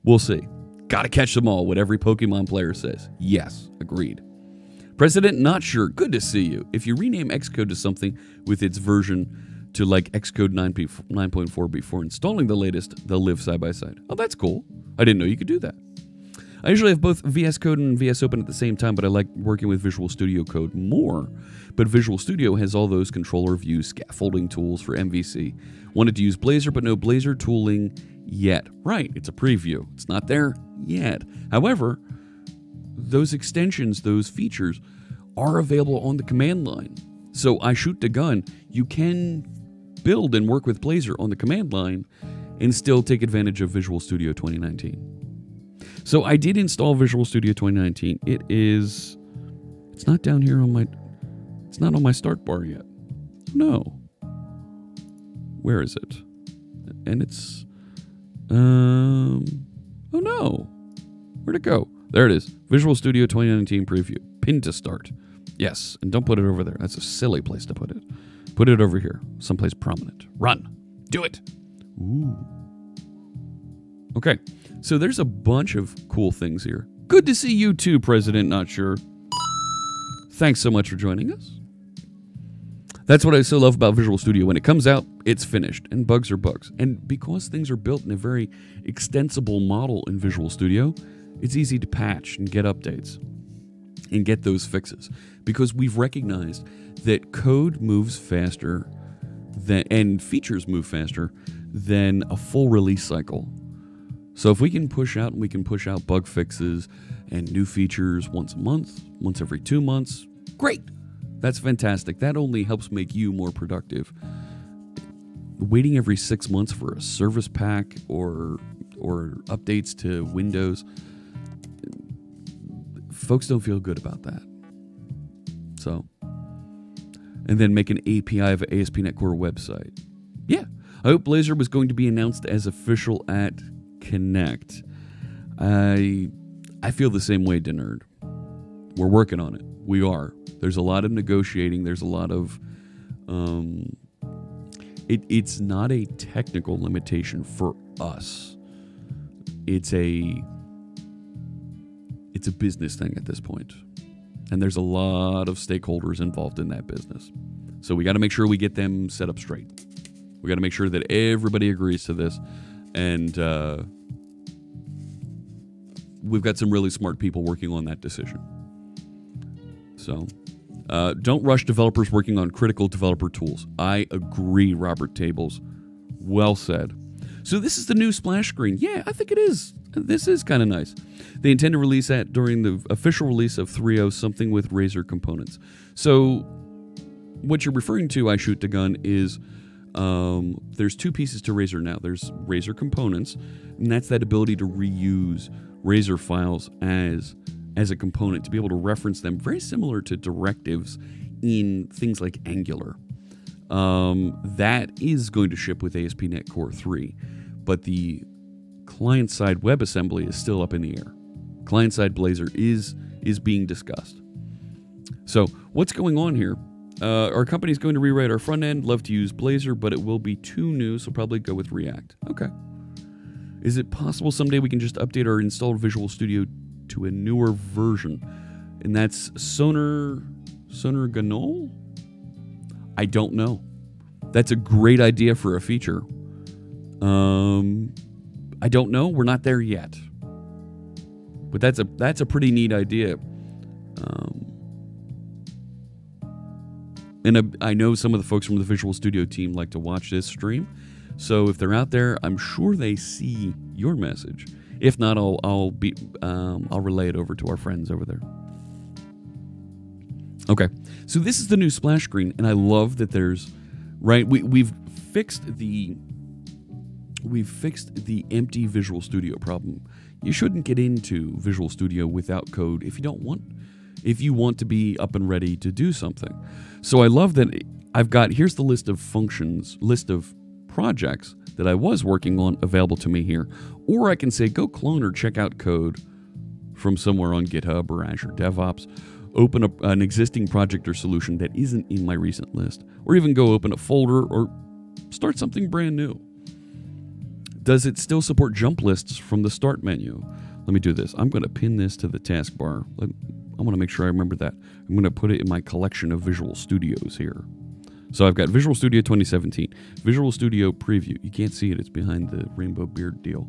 [SPEAKER 1] We'll see. Gotta catch them all, what every Pokemon player says. Yes, agreed. President Not Sure, good to see you. If you rename Xcode to something with its version to like Xcode 9.4 before installing the latest, they'll live side by side. Oh, that's cool. I didn't know you could do that. I usually have both VS Code and VS Open at the same time, but I like working with Visual Studio Code more. But Visual Studio has all those controller view scaffolding tools for MVC. Wanted to use Blazor, but no Blazor tooling yet. Right, it's a preview. It's not there yet. However, those extensions, those features are available on the command line. So I shoot the gun. You can build and work with Blazor on the command line and still take advantage of Visual Studio 2019. So I did install Visual Studio 2019. It's not down here it's not on my start bar yet. No. Where is it? And it's, oh no. Where'd it go? There it is. Visual Studio 2019 preview. Pin to start. Yes, and don't put it over there. That's a silly place to put it. Put it over here. Someplace prominent. Run. Do it. Ooh. Okay, so there's a bunch of cool things here. Good to see you too, President Not Sure. Thanks so much for joining us. That's what I so love about Visual Studio. When it comes out, it's finished, and bugs are bugs. And because things are built in a very extensible model in Visual Studio, it's easy to patch and get updates and get those fixes, because we've recognized that code moves faster and features move faster than a full release cycle. So if we can push out bug fixes and new features once a month, once every 2 months, great. That's fantastic. That only helps make you more productive. Waiting every 6 months for a service pack or updates to Windows, folks don't feel good about that. So, and then make an API of an ASP.NET Core website. Yeah, I hope Blazor was going to be announced as official at Connect. I feel the same way, Denerd. We're working on it. We are. There's a lot of negotiating. There's a lot of... It's not a technical limitation for us. It's a business thing at this point. And there's a lot of stakeholders involved in that business. So we got to make sure we get them set up straight. We got to make sure that everybody agrees to this. And we've got some really smart people working on that decision. So don't rush developers working on critical developer tools. I agree, Robert Tables. Well said. So this is the new splash screen. Yeah, I think it is. This is kind of nice. They intend to release that during the official release of 3.0, something with Razor components. So what you're referring to, I shoot the gun, is there's two pieces to Razor now. There's Razor components, and that's that ability to reuse Razor files as a component, to be able to reference them, very similar to directives in things like Angular. That is going to ship with ASP.NET Core 3, but the client-side WebAssembly is still up in the air. Client-side Blazor is being discussed. So what's going on here? Our company's going to rewrite our front end. Love to use Blazor, but it will be too new, so probably go with React. Okay. Is it possible someday we can just update our installed Visual Studio to a newer version? And that's Sonar Ganol? I don't know. That's a great idea for a feature. I don't know. We're not there yet. But that's a pretty neat idea. And I know some of the folks from the Visual Studio team like to watch this stream. So if they're out there, I'm sure they see your message. If not, I'll relay it over to our friends over there. Okay, so this is the new splash screen, and I love that there's we've fixed the empty Visual Studio problem. You shouldn't get into Visual Studio without code if you want to be up and ready to do something. So I love that here's the list of functions, list of projects that I was working on available to me here. Or I can say go clone or check out code from somewhere on GitHub or Azure DevOps. Open up an existing project or solution that isn't in my recent list. Or even go open a folder or start something brand new. Does it still support jump lists from the start menu? Let me do this. I'm going to pin this to the taskbar. I want to make sure I remember that. I'm going to put it in my collection of Visual Studios here. So I've got Visual Studio 2017, Visual Studio Preview. You can't see it. It's behind the rainbow beard deal.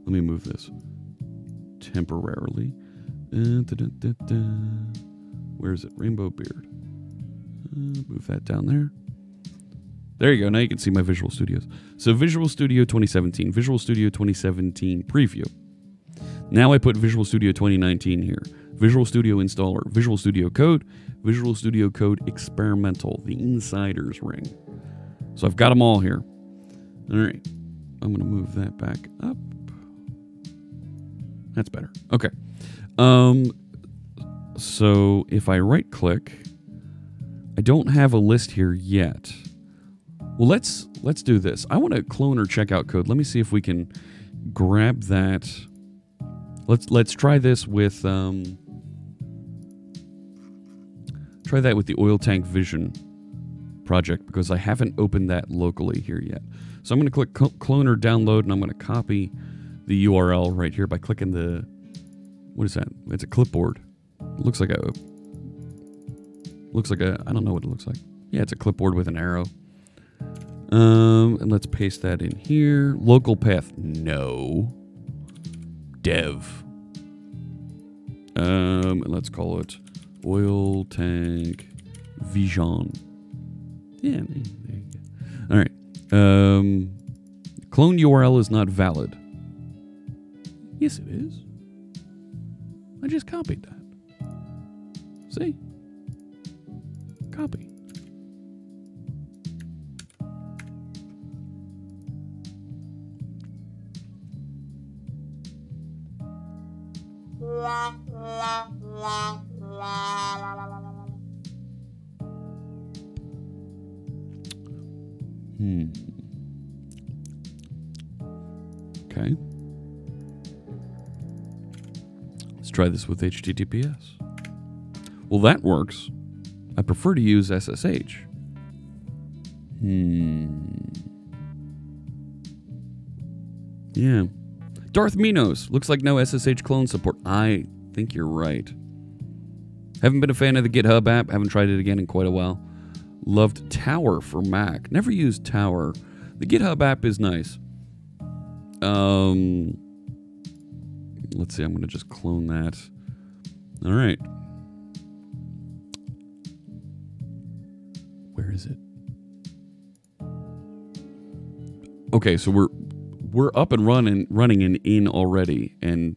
[SPEAKER 1] Let me move this temporarily. Where is it? Rainbow beard. Move that down there. There you go. Now you can see my Visual Studios. So Visual Studio 2017, Visual Studio 2017 Preview. Now I put Visual Studio 2019 here. Visual Studio Installer, Visual Studio Code, Visual Studio Code Experimental, the Insider's Ring. So I've got them all here. All right. I'm going to move that back up. That's better. Okay. So if I right click, I don't have a list here yet. Well, let's do this. I want to clone or check out code. Let me see if we can grab that. Let's try this with try that with the Oil Tank Vision project because I haven't opened that locally here yet. So I'm going to click clone or download, and I'm going to copy the URL right here by clicking the, what is that? It's a clipboard. It looks like a, I don't know what it looks like. Yeah, it's a clipboard with an arrow. And let's paste that in here. Local path, no. Dev. And let's call it Oil Tank Vision. Yeah, there you go. All right. Clone URL is not valid. Yes, it is. I just copied that. See? Copy. Okay. Let's try this with HTTPS. Well, that works. I prefer to use SSH. Yeah. Darth Minos. Looks like no SSH clone support. I think you're right. Haven't been a fan of the GitHub app. Haven't tried it again in quite a while. Loved Tower for Mac. Never used Tower. The GitHub app is nice. Let's see. I'm going to just clone that. All right. Where is it? Okay, so we're up and running and in already, and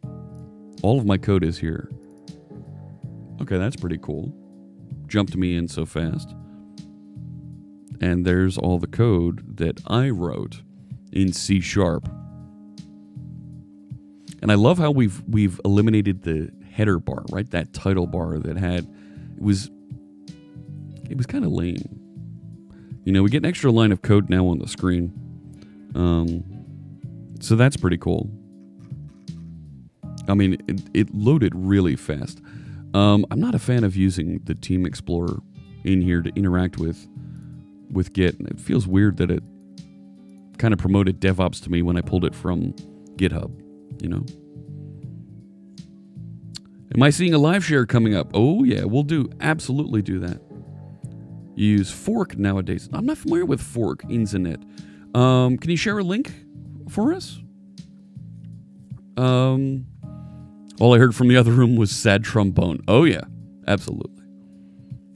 [SPEAKER 1] all of my code is here. Okay, that's pretty cool. Jumped me in so fast. And there's all the code that I wrote in C#. And I love how we've eliminated the header bar, right? That title bar that it was kind of lame. You know, we get an extra line of code now on the screen. So that's pretty cool. I mean, it loaded really fast. I'm not a fan of using the Team Explorer in here to interact with Git. And it feels weird that it kind of promoted DevOps to me when I pulled it from GitHub, you know? Am I seeing a live share coming up? Oh, yeah, we'll absolutely do that. You use Fork nowadays. I'm not familiar with Fork, Inzanet. Can you share a link for us? All I heard from the other room was sad trombone. Oh, yeah, absolutely.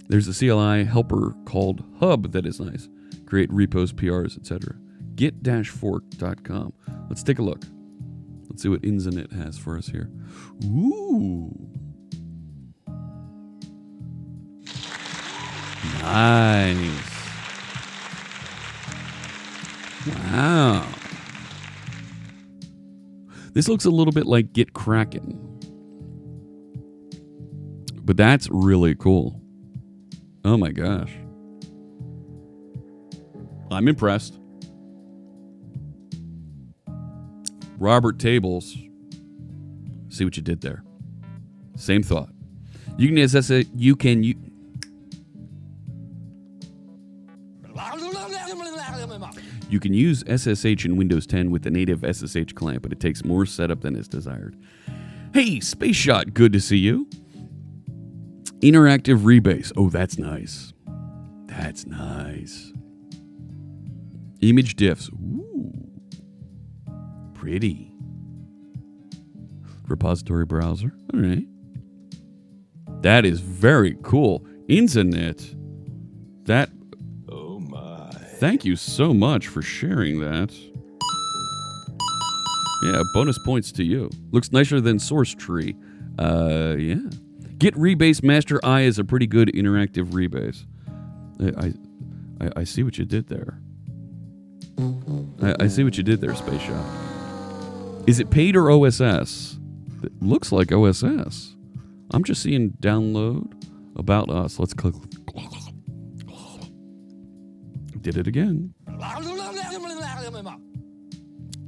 [SPEAKER 1] There's a CLI helper called Hub that is nice. Create repos, PRs, etc. Git-fork.com. Let's take a look. Let's see what Inzanet has for us here. Ooh. Nice. Wow. This looks a little bit like Git Kraken. But that's really cool. Oh my gosh. I'm impressed. Robert Tables. See what you did there. Same thought. You can use SSH. You can use SSH in Windows 10 with the native SSH client, but it takes more setup than is desired. Hey, Space Shot, good to see you. Interactive rebase. Oh, that's nice. That's nice. Image diffs. Ooh. Pretty. Repository browser. All right. That is very cool. Inzanet. That. Oh my. Thank you so much for sharing that. Yeah, bonus points to you. Looks nicer than Source Tree. Yeah. Git Rebase Master I is a pretty good interactive rebase. I see what you did there. I see what you did there, Space Shop. Is it paid or OSS? It looks like OSS. I'm just seeing download about us. Let's click. Did it again.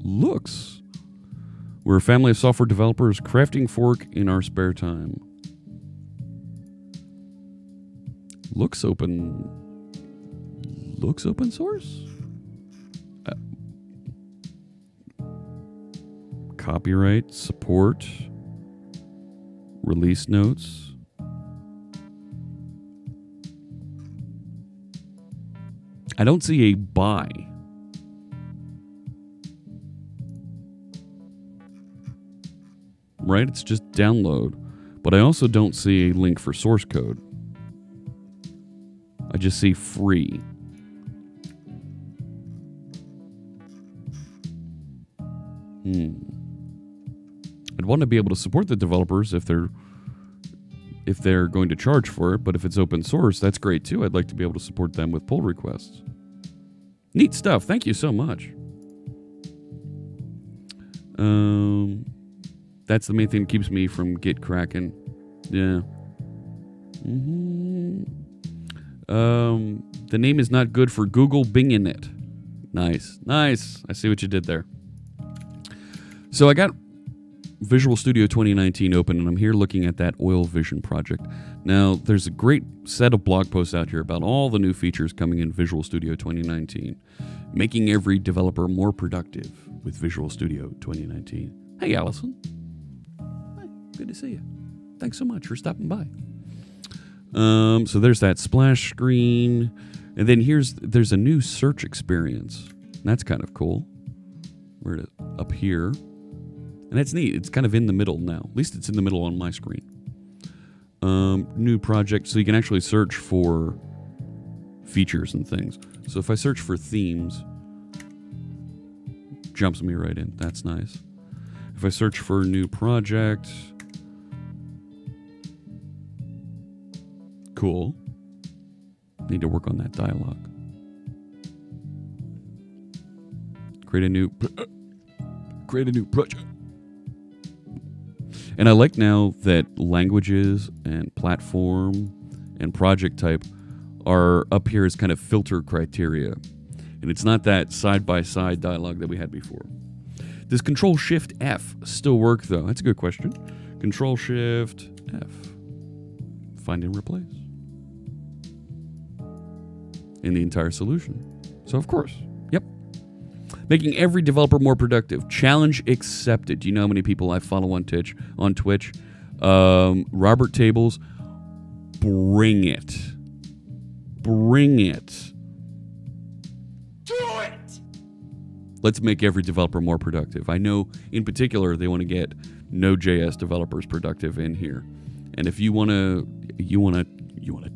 [SPEAKER 1] Looks. We're a family of software developers crafting Fork in our spare time. Looks open. Looks open source? Copyright, support, release notes. I don't see a buy. Right? It's just download. But I also don't see a link for source code. I just see free. I'd want to be able to support the developers if they're going to charge for it, but if it's open source, that's great too. I'd like to be able to support them with pull requests. Neat stuff. Thank you so much. That's the main thing that keeps me from Git Kraken. Yeah. The name is not good for Google Binging it. Nice. Nice. I see what you did there. So I got Visual Studio 2019 open, and I'm here looking at that Oil Vision project. Now, there's a great set of blog posts out here about all the new features coming in Visual Studio 2019, making every developer more productive with Visual Studio 2019. Hey, Allison. Hi, good to see you. Thanks so much for stopping by. So there's that splash screen, and then there's a new search experience. That's kind of cool. We're up here. And that's neat. It's kind of in the middle now. At least it's in the middle on my screen. New project, so you can actually search for features and things. So if I search for themes, jumps me right in. That's nice. If I search for a new project, cool. Need to work on that dialogue. Create a new project. And I like now that languages and platform and project type are up here as kind of filter criteria. And it's not that side-by-side dialogue that we had before. Does Control Shift F still work though? That's a good question. Control Shift F. Find and replace. In the entire solution. So of course, yep. Making every developer more productive. Challenge accepted. Do you know how many people I follow on Twitch? Robert Tables, bring it. Bring it.
[SPEAKER 3] Do it!
[SPEAKER 1] Let's make every developer more productive. I know in particular they want to get Node.js developers productive in here. And if you want to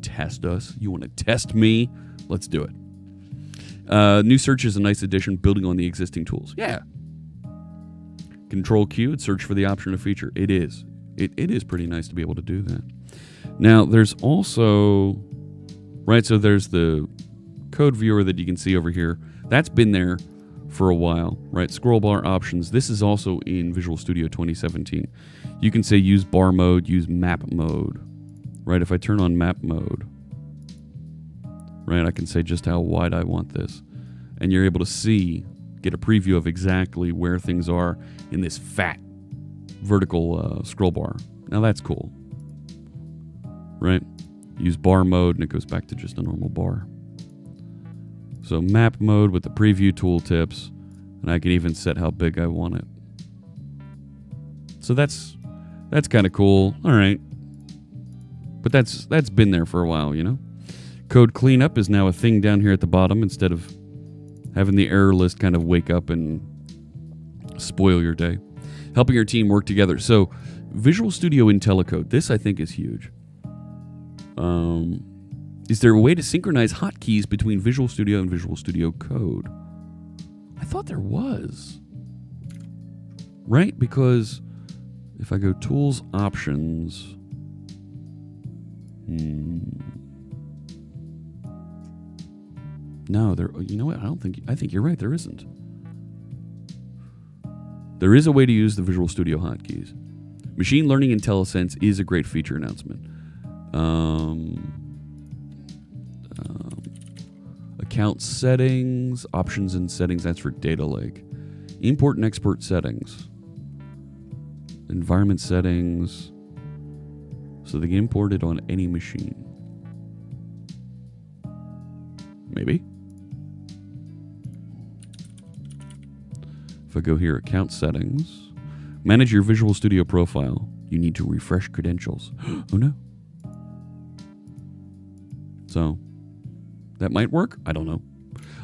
[SPEAKER 1] test us, you want to test me, let's do it. New search is a nice addition, building on the existing tools. Yeah. Control Q, it's search for the option or feature. It is. It is pretty nice to be able to do that. Now, there's also, right, so there's the code viewer that you can see over here. That's been there for a while, right? Scroll bar options. This is also in Visual Studio 2017. You can say use bar mode, use map mode, right? If I turn on map mode, right, I can say just how wide I want this. And you're able to see, get a preview of exactly where things are in this fat vertical scroll bar. Now that's cool, right? Use bar mode and it goes back to just a normal bar. So map mode with the preview tooltips, and I can even set how big I want it. So that's kind of cool. All right. But that's been there for a while, you know? Code cleanup is now a thing down here at the bottom instead of having the error list kind of wake up and spoil your day. Helping your team work together. So Visual Studio IntelliCode, this I think is huge. Is there a way to synchronize hotkeys between Visual Studio and Visual Studio Code? I thought there was. Right? Because if I go Tools, Options... No, there. You know what? I think you're right. There isn't. There is a way to use the Visual Studio hotkeys. Machine Learning IntelliSense is a great feature announcement. Account settings, options and settings. That's for Data Lake. Import and export settings. Environment settings. So they can import it on any machine. Maybe. If I go here, account settings, manage your Visual Studio profile, you need to refresh credentials. Oh no. So, that might work? I don't know.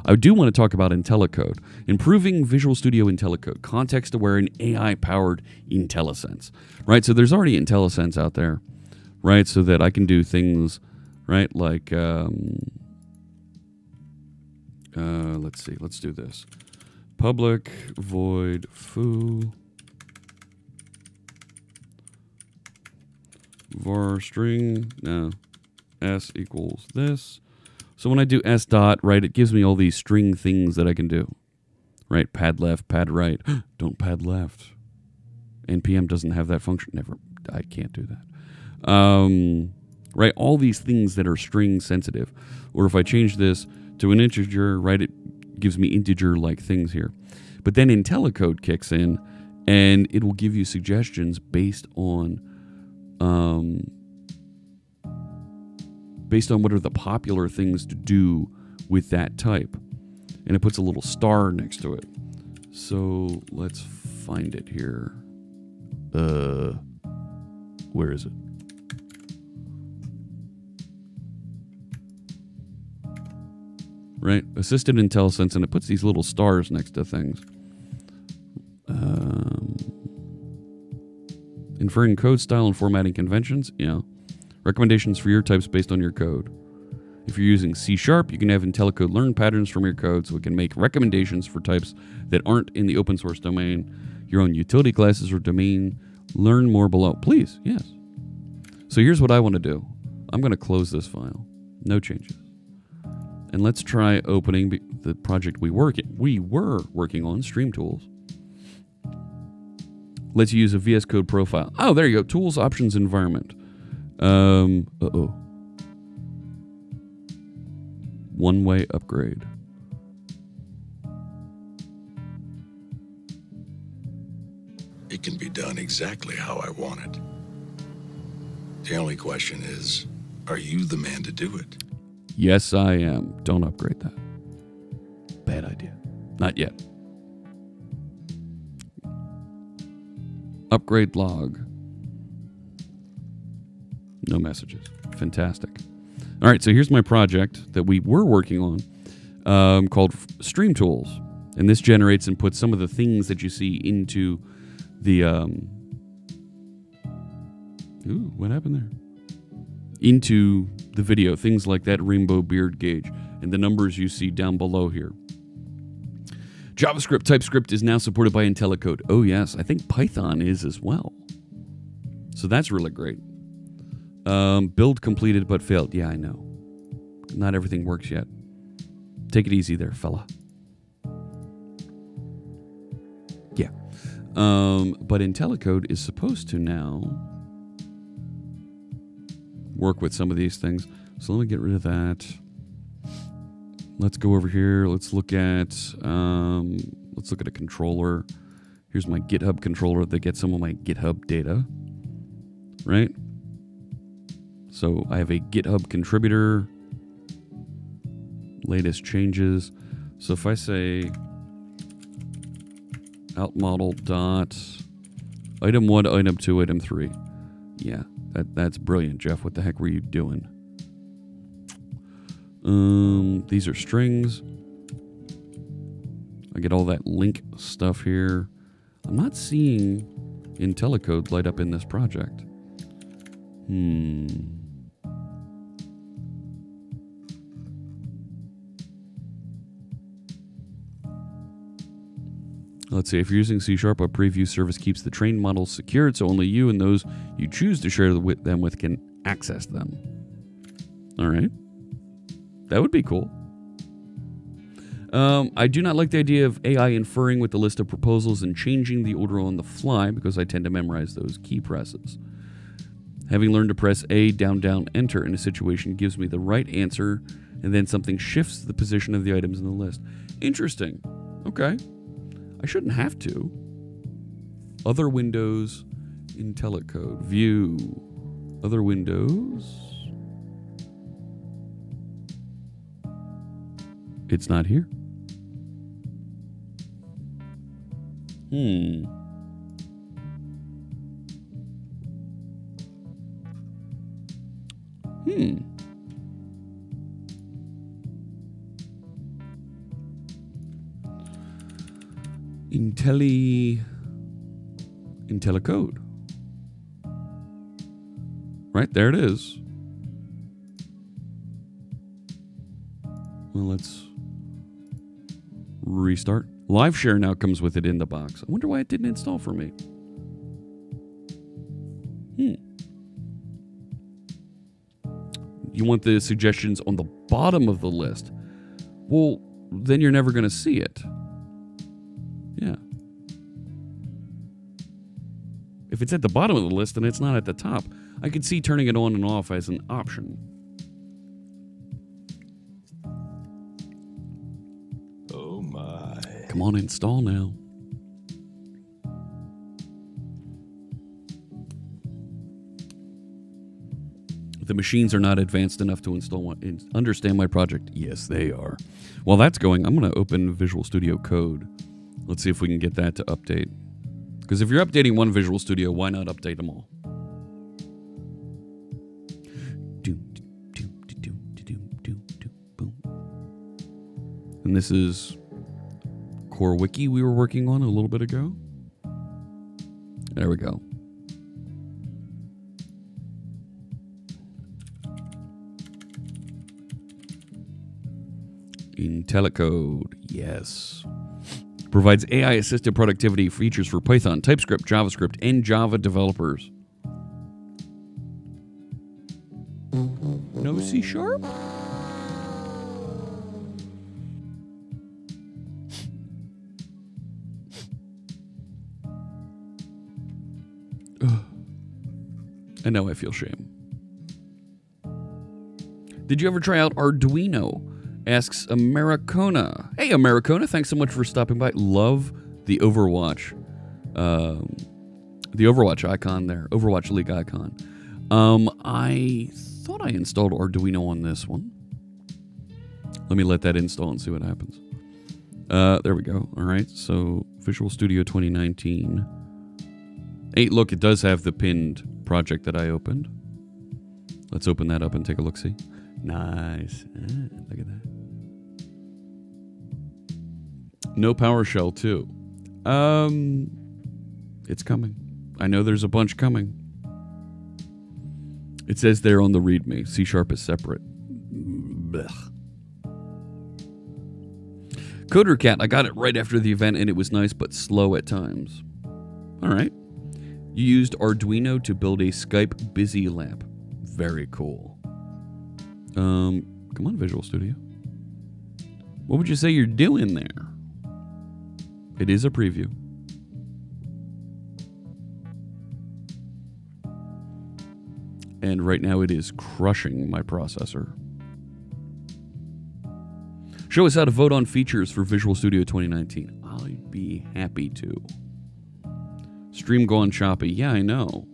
[SPEAKER 1] I do want to talk about IntelliCode. Improving Visual Studio IntelliCode, context-aware and AI-powered IntelliSense. Right, so there's already IntelliSense out there, right, so that I can do things, right, like, let's see, let's do this. Public void foo var string, no, s equals this. So when I do s dot, right, it gives me all these string things that I can do. Right, pad left, pad right. Don't pad left. NPM doesn't have that function. Never, I can't do that. Right, all these things that are string sensitive. Or if I change this to an integer, right, it gives me integer-like things here. But then IntelliCode kicks in, and it will give you suggestions based on what are the popular things to do with that type. And it puts a little star next to it. So let's find it here. Where is it? Right, assisted IntelliSense, and it puts these little stars next to things. Inferring code style and formatting conventions, yeah. Recommendations for your types based on your code. If you're using C#, you can have IntelliCode learn patterns from your code so it can make recommendations for types that aren't in the open source domain, your own utility classes or domain. Learn more below. Please, yes. So here's what I want to do. I'm going to close this file. No changes. And let's try opening the project we were working on, Stream Tools. Let's use a VS Code profile. Oh, there you go. Tools, options, environment. One-way upgrade.
[SPEAKER 5] can be done exactly how I want it. The only question is, are you the man to do it?
[SPEAKER 1] Yes, I am. Don't upgrade that. Bad idea. Not yet. Upgrade log. No messages. Fantastic. All right, so here's my project that we were working on called Stream Tools. And this generates and puts some of the things that you see into the... Ooh, what happened there? Into the video. Things like that rainbow beard gauge and the numbers you see down below here. JavaScript TypeScript is now supported by IntelliCode. Oh, yes. I think Python is as well. So that's really great. Build completed but failed. Yeah, I know. Not everything works yet. Take it easy there, fella. Yeah. But IntelliCode is supposed to now work with some of these things. So let me get rid of that. Let's go over here. Let's look at a controller. Here's my GitHub controller that gets some of my GitHub data. Right? So I have a GitHub contributor. Latest changes. So if I say outmodel dot item 1, item 2, item 3. Yeah, that's brilliant, Jeff. What the heck were you doing? These are strings. I get all that link stuff here. I'm not seeing IntelliCode light up in this project. Let's see, if you're using C#, a preview service keeps the trained models secured, so only you and those you choose to share them with can access them. All right. That would be cool. I do not like the idea of AI inferring with the list of proposals and changing the order on the fly because I tend to memorize those key presses. Having learned to press A, down, down, enter in a situation gives me the right answer, and then something shifts the position of the items in the list. Interesting. Okay. I shouldn't have to. Other windows, IntelliCode, view, other windows. It's not here. IntelliCode. Right, there it is. Well, let's restart. LiveShare now comes with it in the box. I wonder why it didn't install for me. You want the suggestions on the bottom of the list. Well, then you're never going to see it. Yeah. If it's at the bottom of the list, then it's not at the top. I could see turning it on and off as an option.
[SPEAKER 5] Oh my.
[SPEAKER 1] Come on, install now. The machines are not advanced enough to understand my project. Yes, they are. While that's going, I'm going to open Visual Studio Code. Let's see if we can get that to update. Because if you're updating one Visual Studio, why not update them all? And this is Core Wiki we were working on a little bit ago. There we go. IntelliCode, yes. Provides AI-assisted productivity features for Python, TypeScript, JavaScript, and Java developers. No C#? And now I feel shame. Did you ever try out Arduino? Asks Americona. Hey, Americona, thanks so much for stopping by. Love the Overwatch The Overwatch icon there. Overwatch League icon. I thought I installed Arduino on this one. Let me let that install and see what happens. There we go. All right. So Visual Studio 2019. Hey, look, it does have the pinned project that I opened. Let's open that up and take a look-see. Nice. Look at that. No PowerShell, too. It's coming. I know there's a bunch coming. It says there on the README, C# is separate. Blech. CoderCat, I got it right after the event, and it was nice but slow at times. All right. You used Arduino to build a Skype busy lamp. Very cool. Come on, Visual Studio. What would you say you're doing there? It is a preview. And right now it is crushing my processor. Show us how to vote on features for Visual Studio 2019. I'd be happy to. Stream gone choppy. Yeah, I know.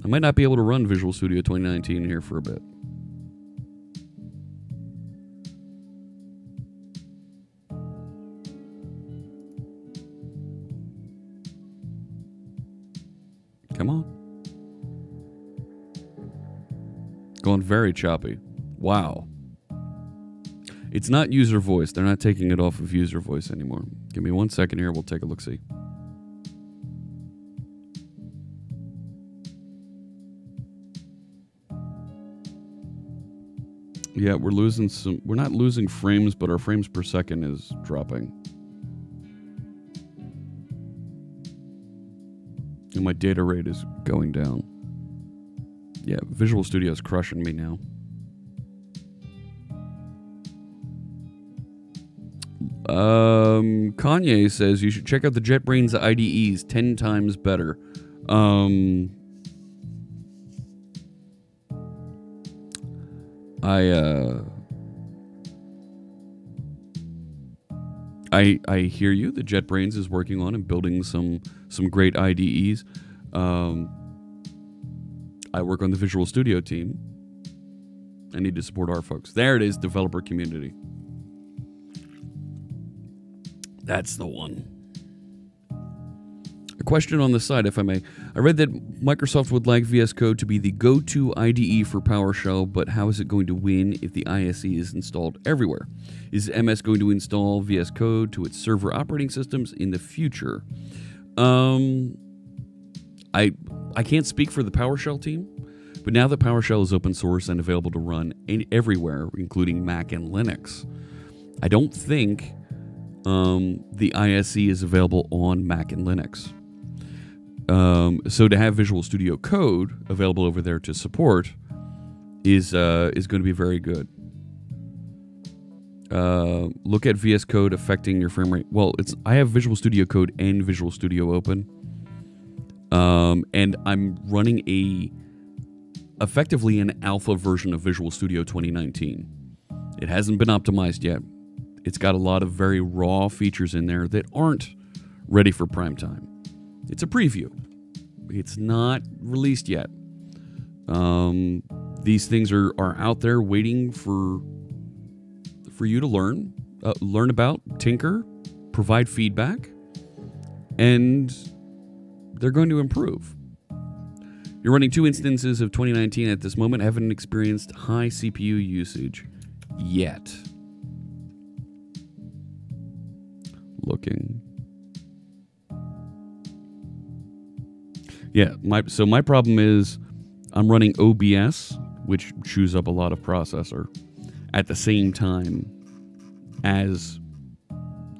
[SPEAKER 1] I might not be able to run Visual Studio 2019 here for a bit. Come on. Going very choppy. Wow. It's not user voice. They're not taking it off of user voice anymore. Give me 1 second here. We'll take a look-see. Yeah, we're losing some. We're not losing frames, but our frames per second is dropping. And my data rate is going down. Yeah, Visual Studio is crushing me now. Kanye says you should check out the JetBrains IDEs, 10 times better. I hear you. The JetBrains is working on and building some great IDEs. I work on the Visual Studio team. I need to support our folks. There it is, developer community. That's the one. A question on the side, if I may. I read that Microsoft would like VS Code to be the go-to IDE for PowerShell, but how is it going to win if the ISE is installed everywhere? Is MS going to install VS Code to its server operating systems in the future? I can't speak for the PowerShell team, but now that PowerShell is open source and available to run everywhere, including Mac and Linux, I don't think the ISE is available on Mac and Linux. So to have Visual Studio Code available over there to support is going to be very good. Look at VS Code affecting your frame rate. Well, I have Visual Studio Code and Visual Studio Open, and I'm running effectively an alpha version of Visual Studio 2019. It hasn't been optimized yet. It's got a lot of very raw features in there that aren't ready for prime time. It's a preview. It's not released yet. These things are out there waiting for you to learn about, tinker, provide feedback, and they're going to improve. You're running 2 instances of 2019 at this moment. Haven't experienced high CPU usage yet. Looking. Yeah, my problem is I'm running OBS, which chews up a lot of processor, at the same time as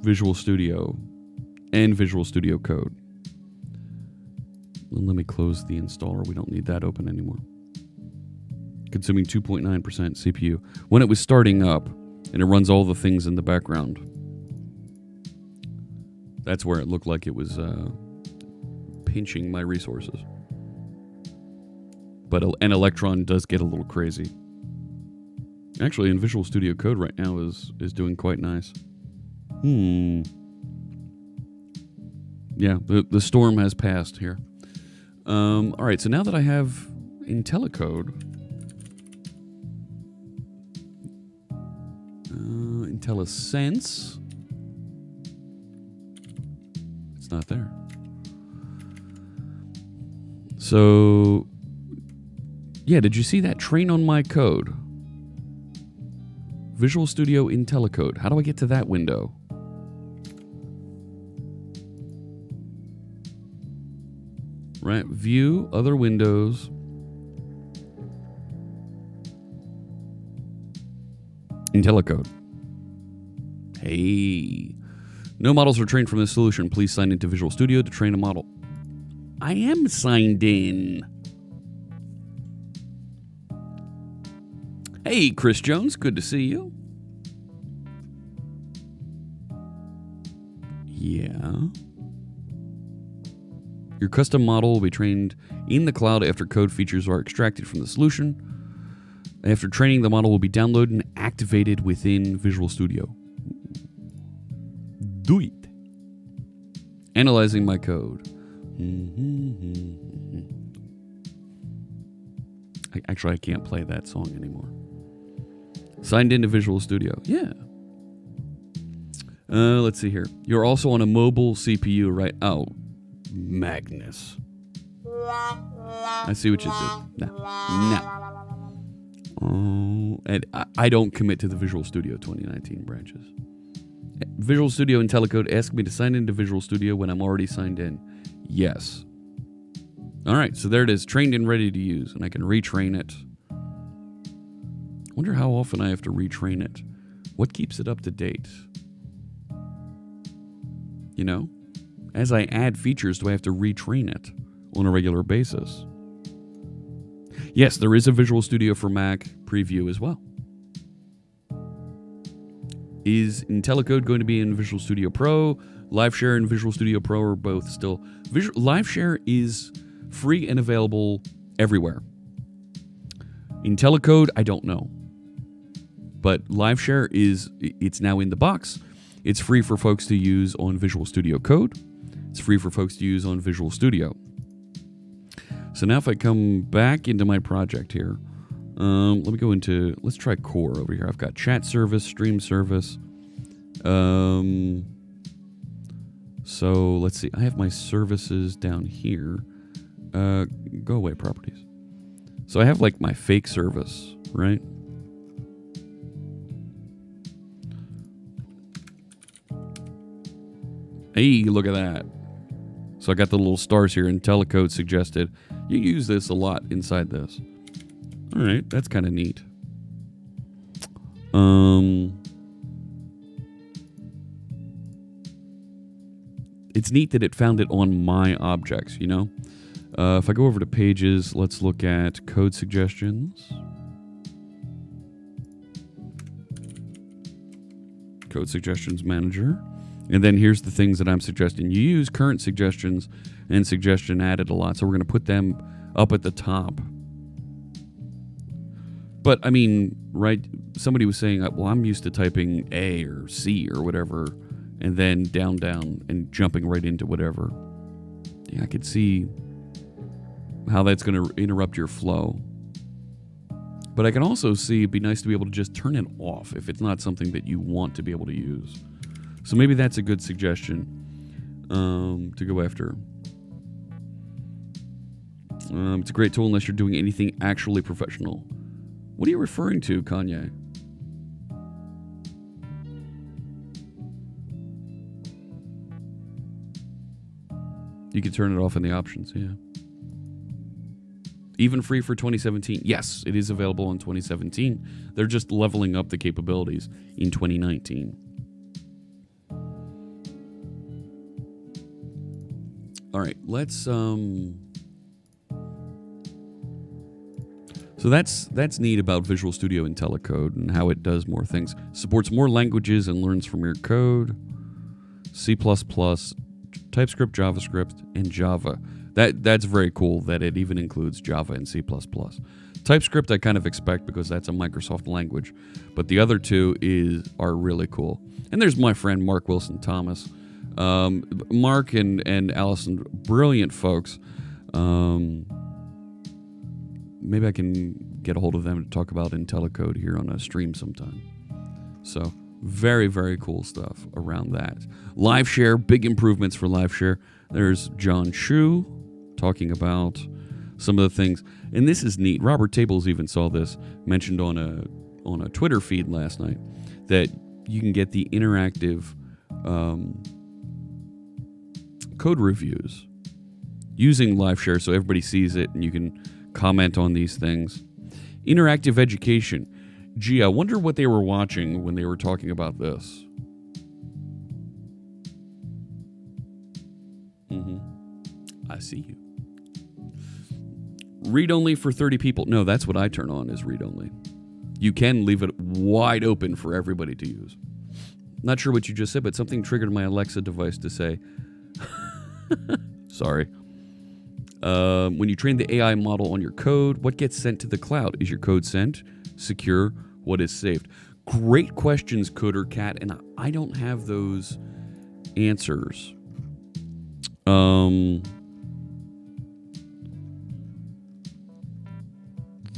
[SPEAKER 1] Visual Studio and Visual Studio Code. Let me close the installer. We don't need that open anymore. Consuming 2.9% CPU. When it was starting up, and it runs all the things in the background, that's where it looked like it was pinching my resources. But an Electron does get a little crazy. Actually, in Visual Studio Code right now is doing quite nice. Yeah, the storm has passed here. All right, so now that I have IntelliCode, IntelliSense, it's not there. So, yeah, did you see that? Train on my code. Visual Studio IntelliCode. How do I get to that window? Right, view, other windows. IntelliCode. Hey. No models are trained from this solution. Please sign into Visual Studio to train a model. I am signed in. Hey, Chris Jones, good to see you. Yeah. Your custom model will be trained in the cloud after code features are extracted from the solution. After training, the model will be downloaded and activated within Visual Studio. Do it. Analyzing my code. Actually, I can't play that song anymore. Signed into Visual Studio. Yeah. Let's see here. You're also on a mobile CPU, right? Oh, Magnus. I see what you did. No. Oh, and I don't commit to the Visual Studio 2019 branches. Visual Studio IntelliCode asked me to sign into Visual Studio when I'm already signed in. Yes. All right, so there it is, trained and ready to use, and I can retrain it. I wonder how often I have to retrain it. What keeps it up to date? You know? As I add features, do I have to retrain it on a regular basis? Yes, there is a Visual Studio for Mac preview as well. Is IntelliCode going to be in Visual Studio Pro? LiveShare and Visual Studio Pro are both still... LiveShare is free and available everywhere. IntelliCode, I don't know. But LiveShare it's now in the box. It's free for folks to use on Visual Studio Code. It's free for folks to use on Visual Studio. So now if I come back into my project here, let me go into, let's try Core over here. I've got chat service, stream service. So let's see, I have my services down here. Go away, properties. So I have like my fake service, right? Hey, look at that. So I got the little stars here, and IntelliCode suggested you use this a lot inside this. All right, that's kind of neat. It's neat that it found it on my objects, you know? If I go over to pages, let's look at code suggestions. Code suggestions manager. And then here's the things that I'm suggesting. You use current suggestions and suggestion added a lot. So we're going to put them up at the top. But, I mean, right, somebody was saying, well, I'm used to typing A or C or whatever, and then down, and jumping right into whatever. Yeah, I could see how that's going to interrupt your flow. But I can also see it'd be nice to be able to just turn it off if it's not something that you want to be able to use. So maybe that's a good suggestion to go after. It's a great tool unless you're doing anything actually professional. What are you referring to, Kanye? You can turn it off in the options, yeah. Even free for 2017. Yes, it is available in 2017. They're just leveling up the capabilities in 2019. All right, let's so that's neat about Visual Studio IntelliCode and how it does more things. Supports more languages and learns from your code. C++, TypeScript, JavaScript, and Java. That's very cool that it even includes Java and C++. TypeScript I kind of expect because that's a Microsoft language, but the other two are really cool. And there's my friend Mark Wilson Thomas Mark and Allison, brilliant folks. Maybe I can get a hold of them to talk about IntelliCode here on a stream sometime. So very, very cool stuff around that. LiveShare, big improvements for LiveShare. There's John Chu talking about some of the things, and this is neat. Robert Tables even saw this mentioned on a Twitter feed last night, that you can get the interactive code reviews using LiveShare, so everybody sees it and you can comment on these things. Interactive education. Gee, I wonder what they were watching when they were talking about this. I see you. Read only for 30 people. No, that's what I turn on, is read only. You can leave it wide open for everybody to use. Not sure what you just said, but something triggered my Alexa device to say, sorry. When you train the AI model on your code, what gets sent to the cloud? Is your code sent? Secure? What is saved? Great questions, Coder Cat, and I don't have those answers.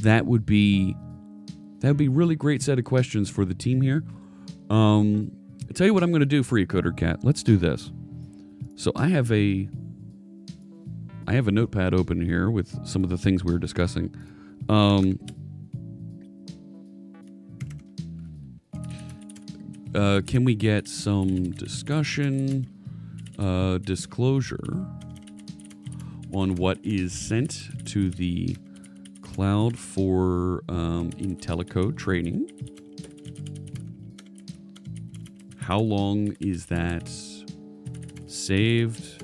[SPEAKER 1] That would be really great set of questions for the team here. I'll tell you what I'm going to do for you, Coder Cat. Let's do this. So I have a notepad open here with some of the things we were discussing. Can we get some discussion, disclosure on what is sent to the cloud for IntelliCode training? How long is that saved?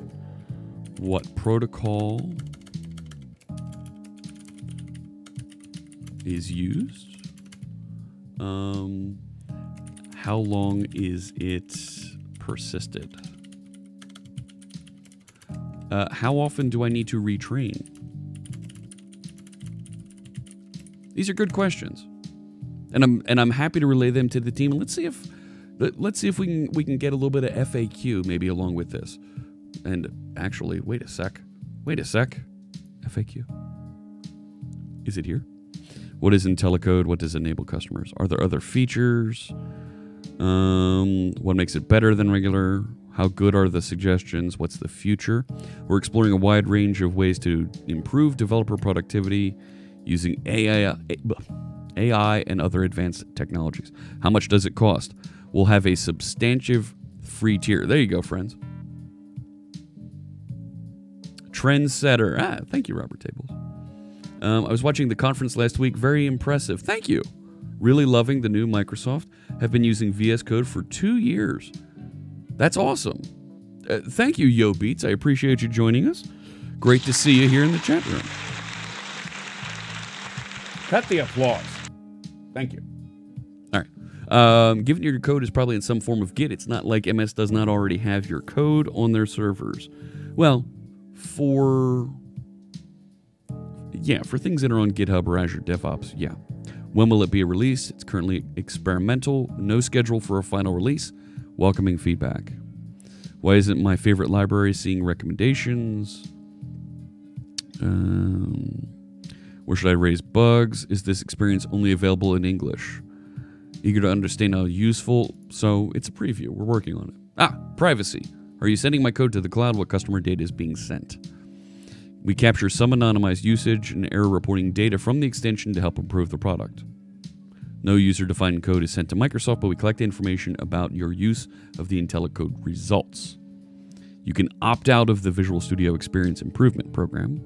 [SPEAKER 1] What protocol is used? How long is it persisted? How often do I need to retrain? These are good questions, and I'm happy to relay them to the team. And let's see if we can get a little bit of FAQ maybe along with this. And actually, wait a sec. FAQ. Is it here? What is IntelliCode? What does it enable customers? Are there other features? What makes it better than regular? How good are the suggestions? What's the future? We're exploring a wide range of ways to improve developer productivity using AI and other advanced technologies. How much does it cost? We'll have a substantive free tier. There you go, friends. Trendsetter. Thank you, Robert Tables. I was watching the conference last week. Very impressive. Thank you. Really loving the new Microsoft. Have been using VS Code for 2 years. That's awesome. Thank you, Yo Beats. I appreciate you joining us. Great to see you here in the chat room.
[SPEAKER 6] Cut the applause. Thank you.
[SPEAKER 1] All right. Given your code is probably in some form of Git, it's not like MS does not already have your code on their servers. Well, for things that are on GitHub or Azure DevOps, yeah. When will it be released? It's currently experimental. No schedule for a final release. Welcoming feedback. Why isn't my favorite library seeing recommendations? Where should I raise bugs? Is this experience only available in English? Eager to understand how useful. So it's a preview. We're working on it. Privacy. Are you sending my code to the cloud? What customer data is being sent? We capture some anonymized usage and error reporting data from the extension to help improve the product. No user-defined code is sent to Microsoft, but we collect information about your use of the IntelliCode results. You can opt out of the Visual Studio Experience Improvement Program.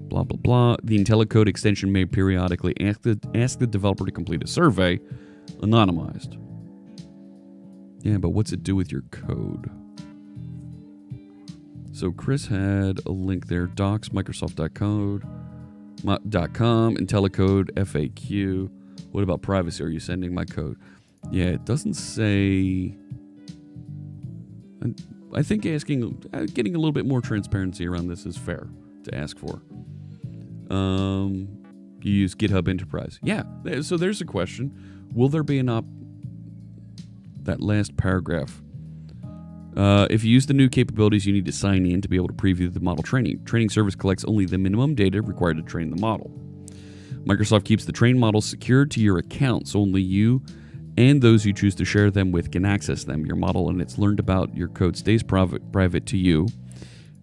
[SPEAKER 1] Blah, blah, blah. The IntelliCode extension may periodically ask the developer to complete a survey, anonymized. Yeah, but what's it do with your code? So Chris had a link there, docs, Microsoft.com, IntelliCode, FAQ. What about privacy? Are you sending my code? Yeah, it doesn't say. I think getting a little bit more transparency around this is fair to ask for. You use GitHub Enterprise. Yeah, so there's a question. Will there be that last paragraph? If you use the new capabilities, you need to sign in to be able to preview the model training. Training service collects only the minimum data required to train the model. Microsoft keeps the trained models secured to your account, so only you and those you choose to share them with can access them. Your model and its learned about your code stays private to you.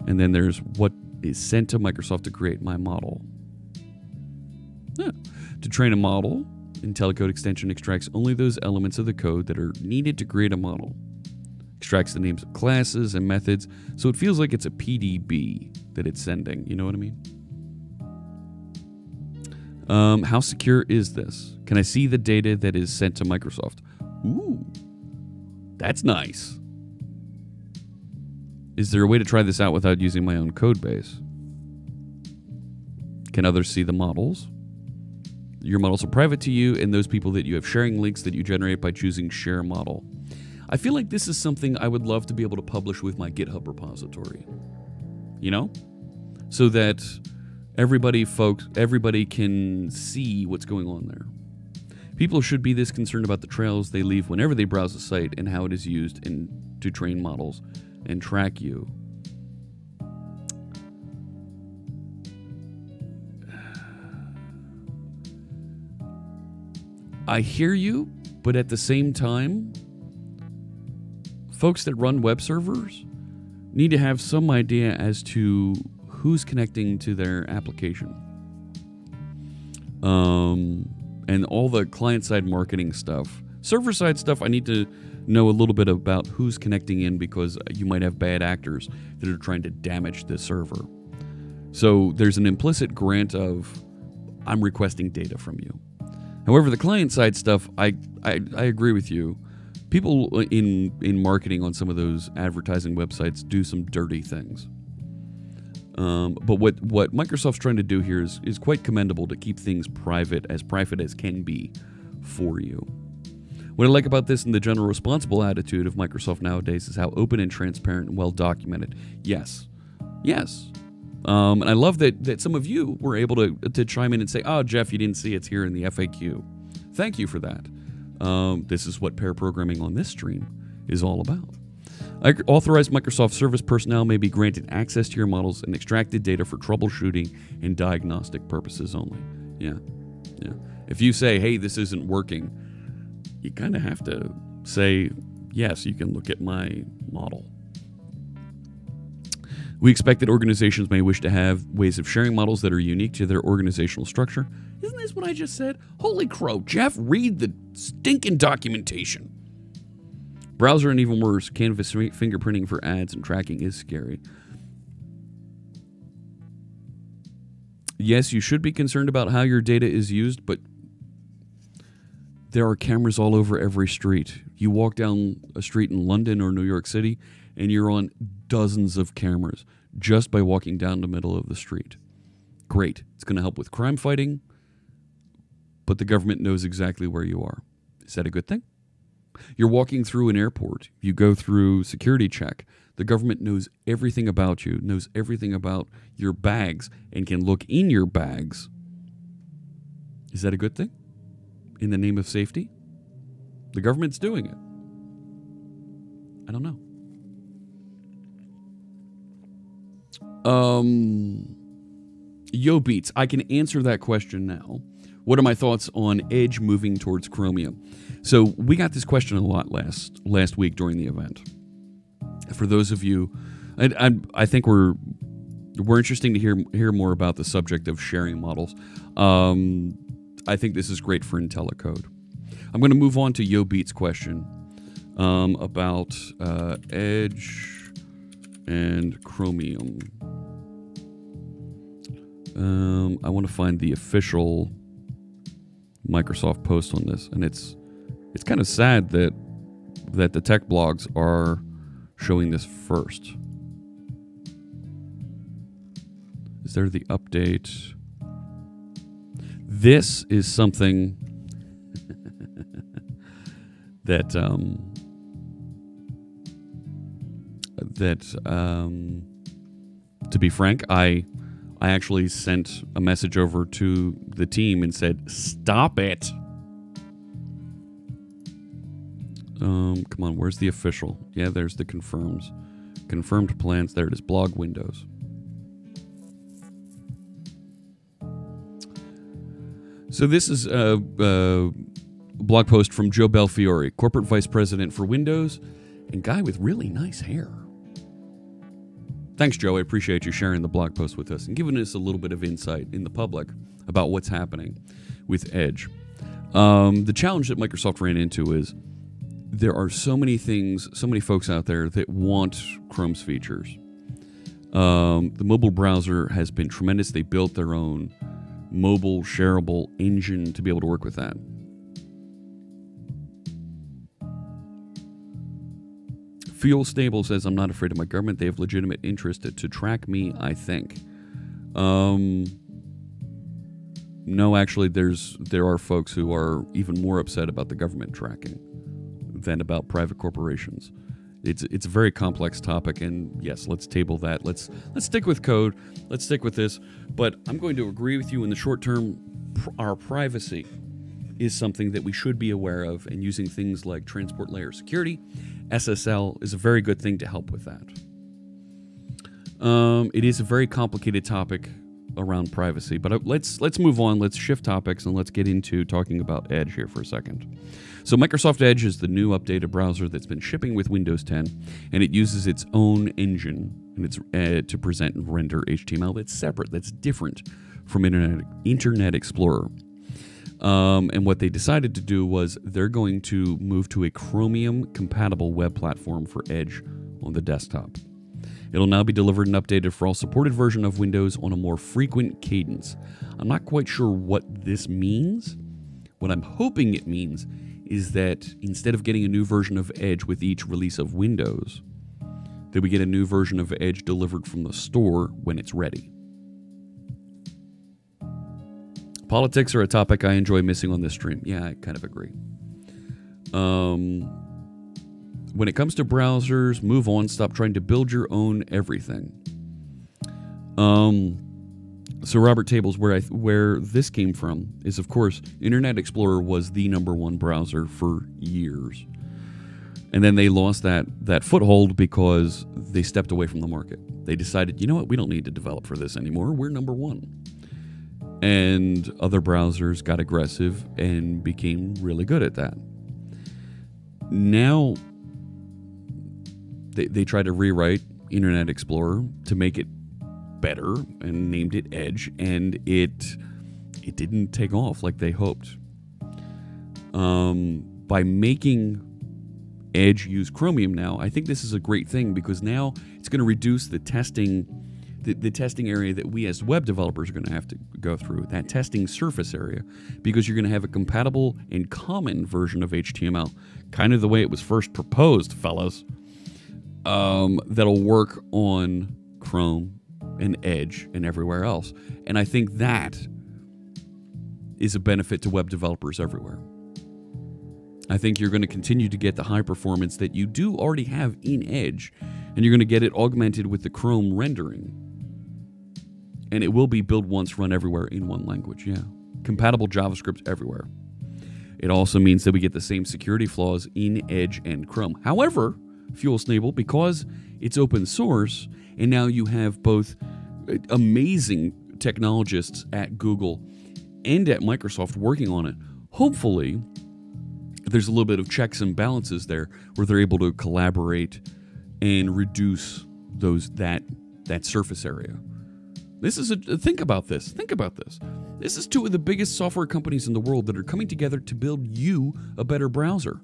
[SPEAKER 1] And then there's what is sent to Microsoft to create my model. To train a model, IntelliCode extension extracts only those elements of the code that are needed to create a model. Extracts the names of classes and methods, so it feels like it's a PDB that it's sending. You know what I mean? How secure is this? Can I see the data that is sent to Microsoft? Ooh, that's nice. Is there a way to try this out without using my own code base? Can others see the models? Your models are private to you and those people that you have sharing links that you generate by choosing Share Model. I feel like this is something I would love to be able to publish with my GitHub repository. You know? So that everybody can see what's going on there. People should be this concerned about the trails they leave whenever they browse a site and how it is used to train models and track you. I hear you, but at the same time, folks that run web servers need to have some idea as to who's connecting to their application. And all the client-side marketing stuff. Server-side stuff, I need to know a little bit about who's connecting in because you might have bad actors that are trying to damage the server. So there's an implicit grant of, I'm requesting data from you. However, the client-side stuff, I agree with you. People in marketing on some of those advertising websites do some dirty things. But what Microsoft's trying to do here is quite commendable, to keep things private as can be for you. What I like about this and the general responsible attitude of Microsoft nowadays is how open and transparent and well documented. Yes. And I love that some of you were able to chime in and say, "Oh, Jeff, you didn't see it's here in the FAQ." Thank you for that. This is what pair programming on this stream is all about. Authorized Microsoft service personnel may be granted access to your models and extracted data for troubleshooting and diagnostic purposes only. Yeah. If you say, "Hey, this isn't working," you kind of have to say, "Yes, you can look at my model." We expect that organizations may wish to have ways of sharing models that are unique to their organizational structure. Isn't this what I just said? Holy crow, Jeff, read the stinking documentation. Browser and even worse, canvas fingerprinting for ads and tracking is scary. Yes, you should be concerned about how your data is used, but there are cameras all over every street. You walk down a street in London or New York City, and you're on dozens of cameras just by walking down the middle of the street. Great. It's going to help with crime fighting, but the government knows exactly where you are. Is that a good thing? You're walking through an airport. You go through security check. The government knows everything about you, knows everything about your bags, and can look in your bags. Is that a good thing? In the name of safety? The government's doing it. I don't know. Yo Beats, I can answer that question now. What are my thoughts on Edge moving towards Chromium? So we got this question a lot last week during the event. For those of you, I think we're interesting to hear more about the subject of sharing models. I think this is great for IntelliCode. I'm going to move on to Yo Beats' question about Edge and Chromium. I want to find the official Microsoft post on this, and it's kind of sad that the tech blogs are showing this first. Is there the update? This is something that to be frank, I actually sent a message over to the team and said, "Stop it." Come on, where's the official? Yeah, there's the confirms. Confirmed plans. There it is. Blog Windows. So this is a blog post from Joe Belfiore, corporate vice president for Windows, and guy with really nice hair. Thanks, Joe. I appreciate you sharing the blog post with us and giving us a little bit of insight in the public about what's happening with Edge. The challenge that Microsoft ran into is there are so many things, so many folks out there that want Chrome's features. The mobile browser has been tremendous. They built their own mobile shareable engine to be able to work with that. Fuel Stable says, I'm not afraid of my government. They have legitimate interest to track me, I think. No, actually, there are folks who are even more upset about the government tracking than about private corporations. It's a very complex topic, and yes, let's table that. Let's stick with code. Let's stick with this. But I'm going to agree with you in the short term. Our privacy is something that we should be aware of, and using things like transport layer security, SSL, is a very good thing to help with that. It is a very complicated topic around privacy, but let's move on. Let's shift topics and let's get into talking about Edge here for a second. So Microsoft Edge is the new updated browser that's been shipping with Windows 10, and it uses its own engine and it's to present and render HTML that's separate, that's different from Internet Explorer. And what they decided to do was they're going to move to a Chromium-compatible web platform for Edge on the desktop. It'll now be delivered and updated for all supported version of Windows on a more frequent cadence. I'm not quite sure what this means. What I'm hoping it means is that instead of getting a new version of Edge with each release of Windows, that we get a new version of Edge delivered from the store when it's ready. Politics are a topic I enjoy missing on this stream. Yeah, I kind of agree. When it comes to browsers, move on. Stop trying to build your own everything. So Robert Tables, where this came from is, of course, Internet Explorer was the #1 browser for years. And then they lost that foothold because they stepped away from the market. They decided, you know what, we don't need to develop for this anymore. We're #1. And other browsers got aggressive and became really good at that. Now, they tried to rewrite Internet Explorer to make it better and named it Edge, and it didn't take off like they hoped. By making Edge use Chromium now, I think this is a great thing because now it's going to reduce the testing area that we as web developers are going to have to go through, that testing surface area, because you're going to have a compatible and common version of HTML, kind of the way it was first proposed, fellas, that'll work on Chrome and Edge and everywhere else. And I think that is a benefit to web developers everywhere. I think you're going to continue to get the high performance that you do already have in Edge, and you're going to get it augmented with the Chrome rendering. And it will be build once, run everywhere in one language, yeah. Compatible JavaScript everywhere. It also means that we get the same security flaws in Edge and Chrome. However, Fuel Stable, because it's open source, and now you have both amazing technologists at Google and at Microsoft working on it, hopefully there's a little bit of checks and balances there where they're able to collaborate and reduce that surface area. This is think about this. Think about this. This is two of the biggest software companies in the world that are coming together to build you a better browser.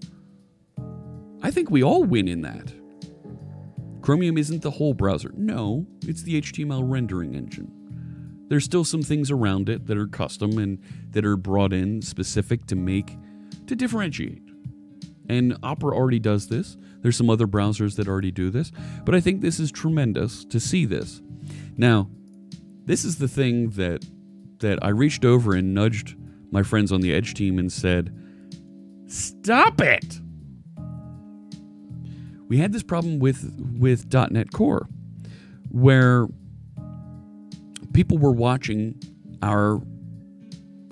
[SPEAKER 1] I think we all win in that. Chromium isn't the whole browser. No, it's the HTML rendering engine. There's still some things around it that are custom and that are brought in specific to differentiate. And Opera already does this. There's some other browsers that already do this. But I think this is tremendous to see this. Now, this is the thing that I reached over and nudged my friends on the Edge team and said, stop it! We had this problem with .NET Core, where people were watching our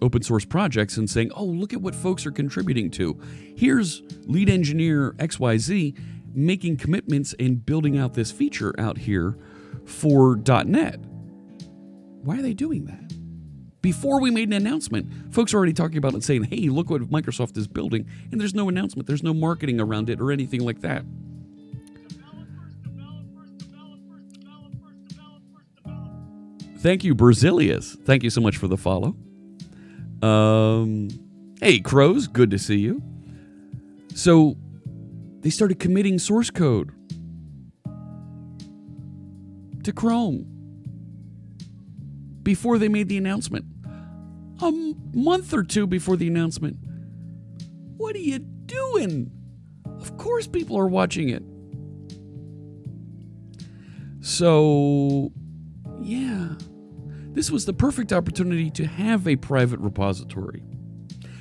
[SPEAKER 1] open source projects and saying, oh, look at what folks are contributing to. Here's lead engineer XYZ making commitments and building out this feature out here for .NET. Why are they doing that? Before we made an announcement, folks are already talking about it, saying, hey, look what Microsoft is building, and there's no announcement, there's no marketing around it or anything like that. Thank you, Berzilius. Thank you so much for the follow. Hey, Crows, good to see you. So, they started committing source code to Chrome before they made the announcement. A month or two before the announcement. What are you doing? Of course people are watching it. So, yeah. This was the perfect opportunity to have a private repository.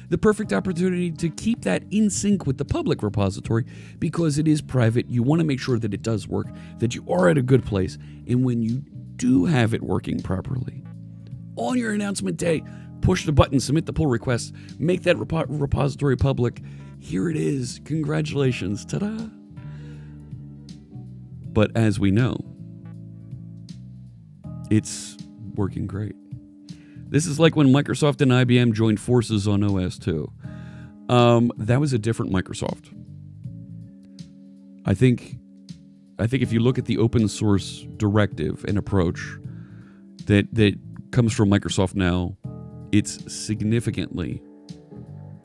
[SPEAKER 1] The perfect opportunity to keep that in sync with the public repository because it is private. You want to make sure that it does work, that you are at a good place. And when you do have it working properly, on your announcement day, push the button, submit the pull request, make that repository public. Here it is. Congratulations. Ta-da. But as we know, it's working great. This is like when Microsoft and IBM joined forces on OS 2. That was a different Microsoft. I think if you look at the open source directive and approach that comes from Microsoft now, it's significantly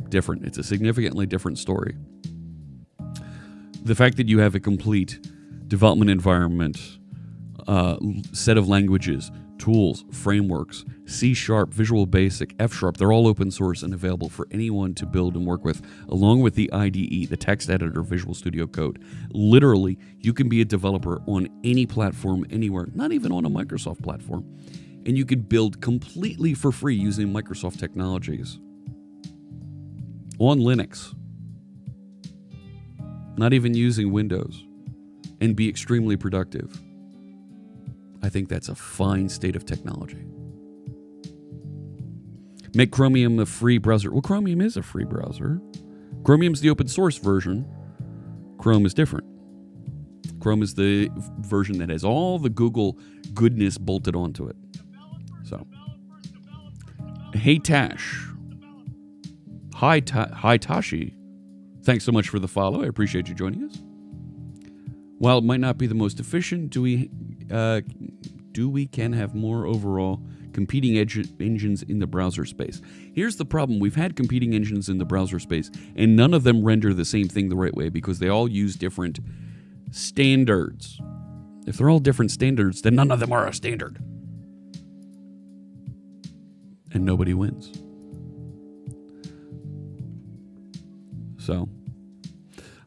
[SPEAKER 1] different. It's a significantly different story. The fact that you have a complete development environment, set of languages, tools, frameworks, C#, Visual Basic, F#, they're all open source and available for anyone to build and work with, along with the IDE, the text editor, Visual Studio Code. Literally, you can be a developer on any platform, anywhere, not even on a Microsoft platform, and you can build completely for free using Microsoft technologies on Linux, not even using Windows, and be extremely productive. I think that's a fine state of technology. Make Chromium a free browser. Well, Chromium is a free browser. Chromium's the open source version. Chrome is different. Chrome is the version that has all the Google goodness bolted onto it. So, hey Tash. Hi Tashi. Thanks so much for the follow. I appreciate you joining us. While it might not be the most efficient, do we can have more overall competing engines in the browser space? Here's the problem. We've had competing engines in the browser space, and none of them render the same thing the right way because they all use different standards. If they're all different standards, then none of them are a standard. And nobody wins. So,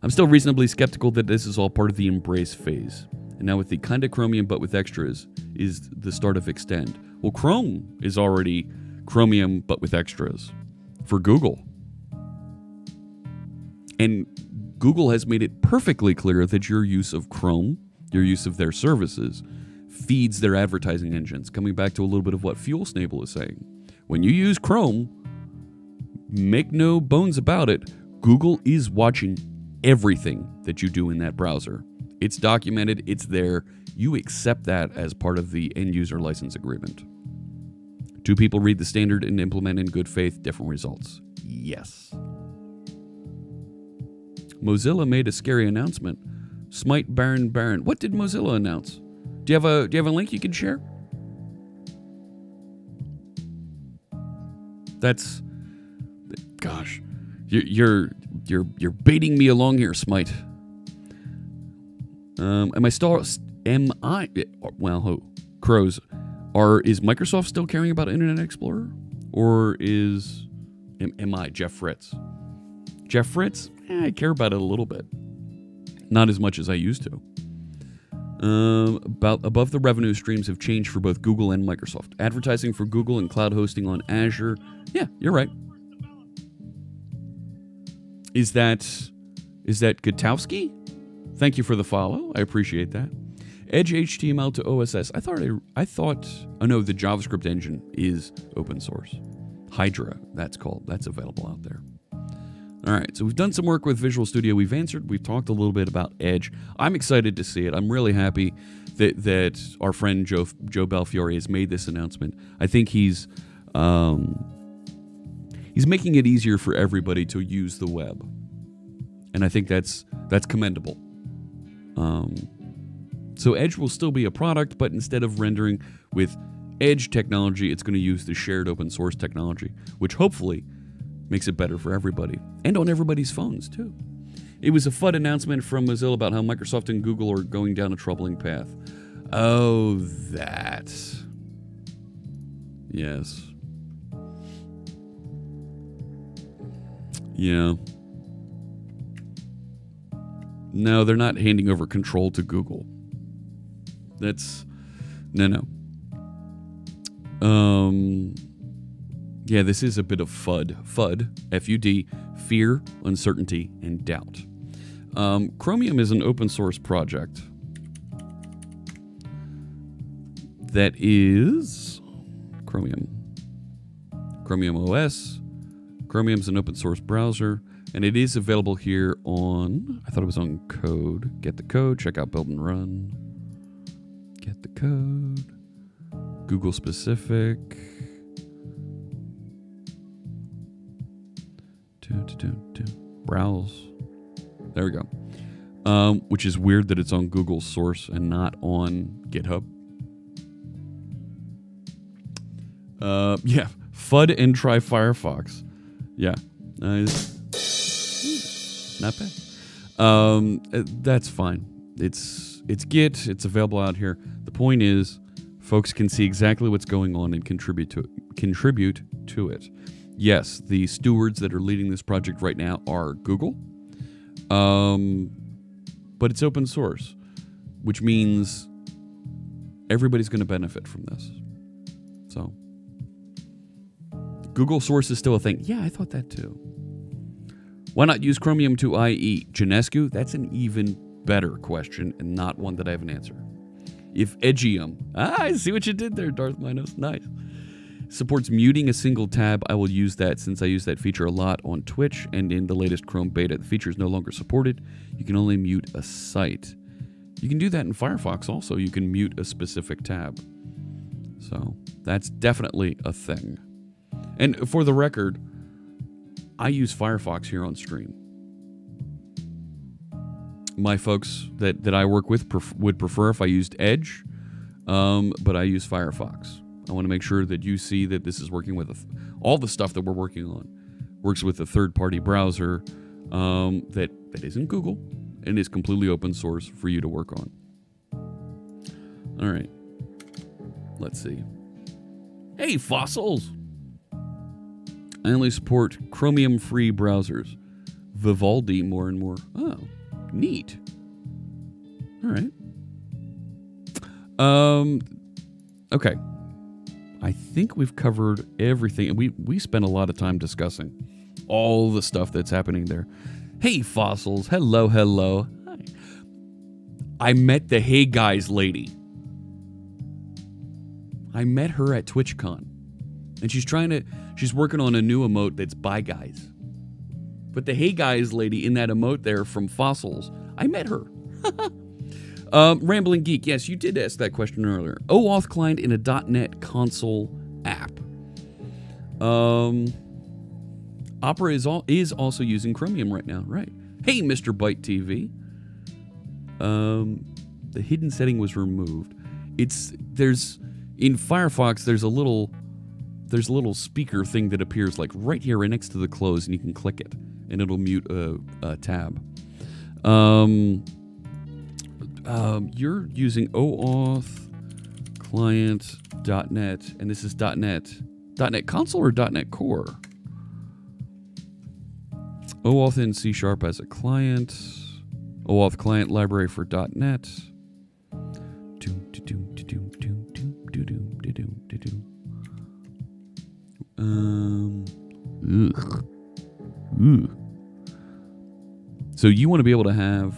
[SPEAKER 1] I'm still reasonably skeptical that this is all part of the embrace phase. And now with the kind of Chromium but with extras is the start of Extend. Well, Chrome is already Chromium but with extras for Google. And Google has made it perfectly clear that your use of Chrome, your use of their services, feeds their advertising engines. Coming back to a little bit of what Fuel Snable is saying. When you use Chrome, make no bones about it, Google is watching everything that you do in that browser. It's documented, it's there. You accept that as part of the end user license agreement. Do people read the standard and implement in good faith? Different results. Yes. Mozilla made a scary announcement. Smite Baron. What did Mozilla announce? Do you have a link you can share? That's, gosh, you're baiting me along here, Smite. Crows, is Microsoft still caring about Internet Explorer? Or am I, Jeff Fritz? Jeff Fritz? I care about it a little bit. Not as much as I used to. Above the revenue streams have changed for both Google and Microsoft. Advertising for Google and cloud hosting on Azure. Yeah, you're right. Is that Gutowski? Thank you for the follow. I appreciate that. Edge HTML to OSS. I thought. Oh no, the JavaScript engine is open source. Hydra, that's called. That's available out there. All right, so we've done some work with Visual Studio. We've talked a little bit about Edge. I'm excited to see it. I'm really happy that our friend Joe Belfiore has made this announcement. I think he's making it easier for everybody to use the web, and I think that's commendable. So Edge will still be a product, but instead of rendering with Edge technology, it's going to use the shared open source technology, which hopefully makes it better for everybody and on everybody's phones too. It was a FUD announcement from Mozilla about how Microsoft and Google are going down a troubling path. Oh, that. Yes. Yeah. No, they're not handing over control to Google. That's... No. Yeah, this is a bit of FUD. FUD, F-U-D, fear, uncertainty, and doubt. Chromium is an open source project that is Chromium OS. Chromium's an open source browser, and it is available here on, I thought it was on Code. Get the Code, check out Build and Run. Get the Code. Google specific. Browse. There we go. Which is weird that it's on Google source and not on GitHub. Yeah. FUD and try Firefox. Yeah. Not bad. That's fine. It's Git. It's available out here. The point is, folks can see exactly what's going on and contribute to it. Yes, the stewards that are leading this project right now are Google. But it's open source, which means everybody's going to benefit from this. So, Google source is still a thing. Yeah, I thought that too. Why not use Chromium to IE? Genescu, that's an even better question and not one that I have an answer. If Edgium, I see what you did there, Darth Minos, nice. Supports muting a single tab, I will use that since I use that feature a lot on Twitch and in the latest Chrome beta. The feature is no longer supported. You can only mute a site. You can do that in Firefox also. You can mute a specific tab. So that's definitely a thing. And for the record, I use Firefox here on stream. My folks that I work with would prefer if I used Edge, but I use Firefox. I want to make sure that you see that this is working with all the stuff that we're working on. Works with a third-party browser that isn't Google and is completely open source for you to work on. All right. Let's see. Hey, fossils! I only support Chromium-free browsers. Vivaldi more and more. Oh, neat. All right. Okay. I think we've covered everything. And we spent a lot of time discussing all the stuff that's happening there. Hey, fossils. Hello, hello. Hi. I met the Hey Guys lady. I met her at TwitchCon. And she's working on a new emote that's Bye Guys. But the Hey Guys lady in that emote there from Fossils, I met her. Rambling Geek, yes, you did ask that question earlier. OAuth client in a .NET console app. Opera is also using Chromium right now, right? Hey, Mr. Byte TV. The hidden setting was removed. In Firefox there's a little speaker thing that appears like right here right next to the close, and you can click it and it'll mute a tab. You're using OAuth client.net, and this is .NET console or .NET core? OAuth in C# as a client. OAuth client library for .NET. So you want to be able to have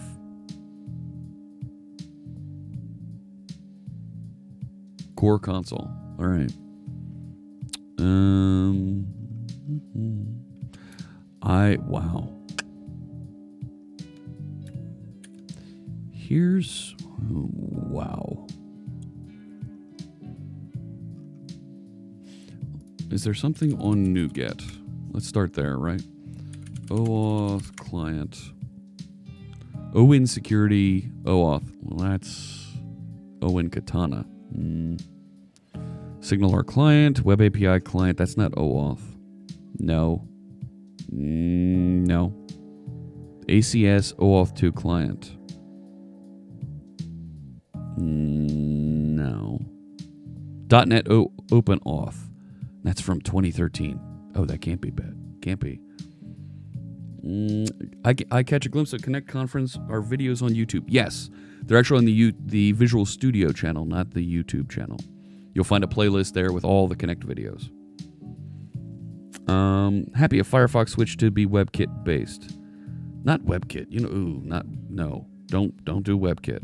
[SPEAKER 1] core console. All right. Wow. Here's, wow. Is there something on NuGet? Let's start there, right? OAuth client. OWIN security, OAuth. Well, that's OWIN Katana. SignalR client, Web API client. That's not OAuth. No. No. ACS OAuth 2 client. No. .NET OpenAuth. That's from 2013. Oh, that can't be bad. Can't be. I catch a glimpse of Connect Conference. Our videos on YouTube. Yes, they're actually on the Visual Studio channel, not the YouTube channel. You'll find a playlist there with all the Connect videos. Happy a Firefox switched to be WebKit based. Not WebKit. You know, no. Don't do WebKit.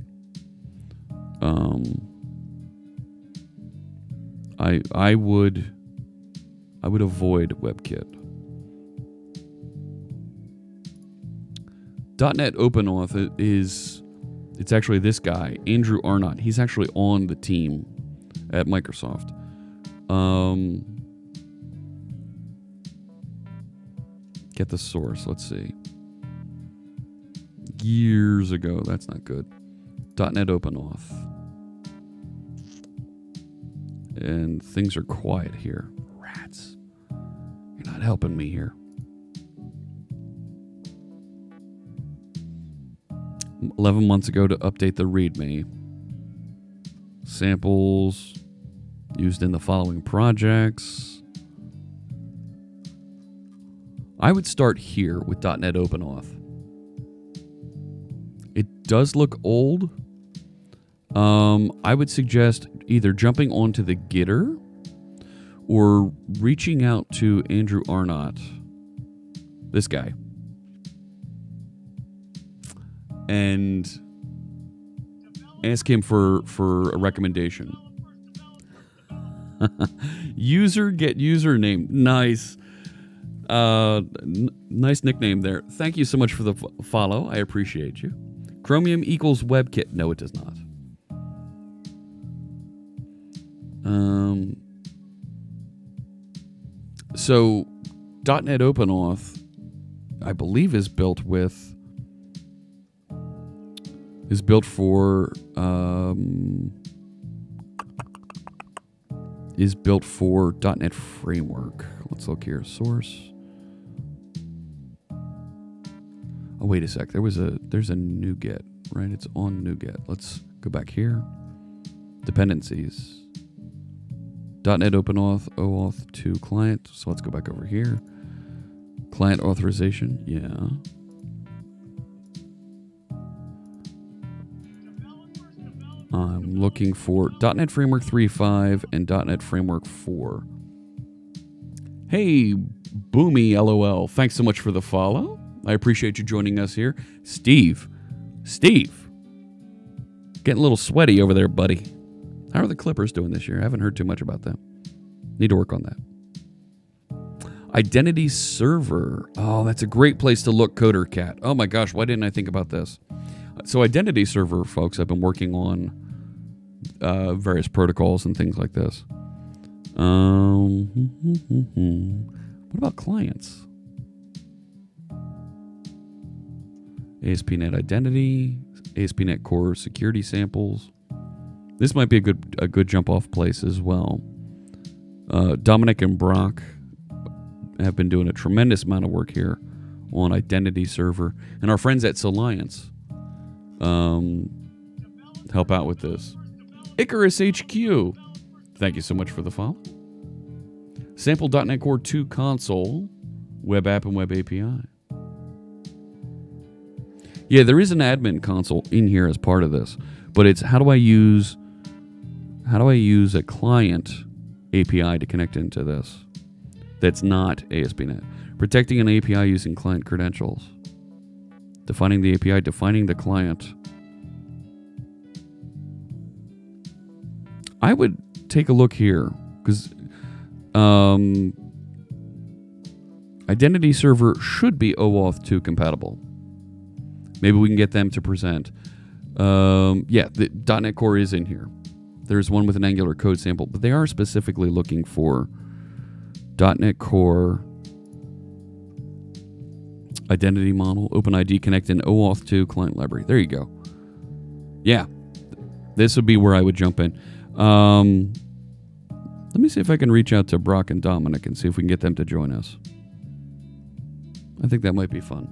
[SPEAKER 1] I would avoid WebKit. .NET OpenAuth it's actually this guy, Andrew Arnott. He's actually on the team at Microsoft. Get the source. Let's see. Years ago. That's not good. .NET OpenAuth. And things are quiet here. Rats. You're not helping me here. 11 months ago to update the README. Samples used in the following projects. I would start here with .NET OpenAuth. It does look old. I would suggest either jumping onto the Gitter or reaching out to Andrew Arnott, this guy, and ask him for a recommendation. User get username. Nice. Nice nickname there. Thank you so much for the follow. I appreciate you. Chromium equals WebKit. No, it does not. So .NET OpenAuth, I believe, is built for .NET Framework. Let's look here. Source. Oh, wait a sec. There's a NuGet, right? It's on NuGet. Let's go back here. Dependencies. .NET OpenAuth, OAuth 2 client. So let's go back over here. Client authorization. Yeah. I'm looking for .NET Framework 3.5 and .NET Framework 4. Hey, Boomy LOL. Thanks so much for the follow. I appreciate you joining us here. Steve. Getting a little sweaty over there, buddy. How are the Clippers doing this year? I haven't heard too much about them. Need to work on that. Identity Server. Oh, that's a great place to look, CoderCat. Oh my gosh, why didn't I think about this? So Identity Server, folks, I've been working on various protocols and things like this. What about clients? ASP.NET Identity, ASP.NET Core Security Samples. This might be a good jump off place as well. Dominic and Brock have been doing a tremendous amount of work here on Identity Server, and our friends at Soliance help out with this. Icarus HQ, thank you so much for the follow. Sample.NET Core 2 console, web app and web API. Yeah, there is an admin console in here as part of this, but it's how do I use a client API to connect into this that's not ASP.NET. Protecting an API using client credentials. Defining the API, defining the client. I would take a look here because I Identity server should be OAuth 2 compatible. Maybe we can get them to present. Yeah, the .NET Core is in here. There's one with an Angular code sample, but they are specifically looking for .NET Core identity model, OpenID Connect, and OAuth 2 client library. There you go. Yeah, this would be where I would jump in. Let me see if I can reach out to Brock and Dominic and see if we can get them to join us. I think that might be fun.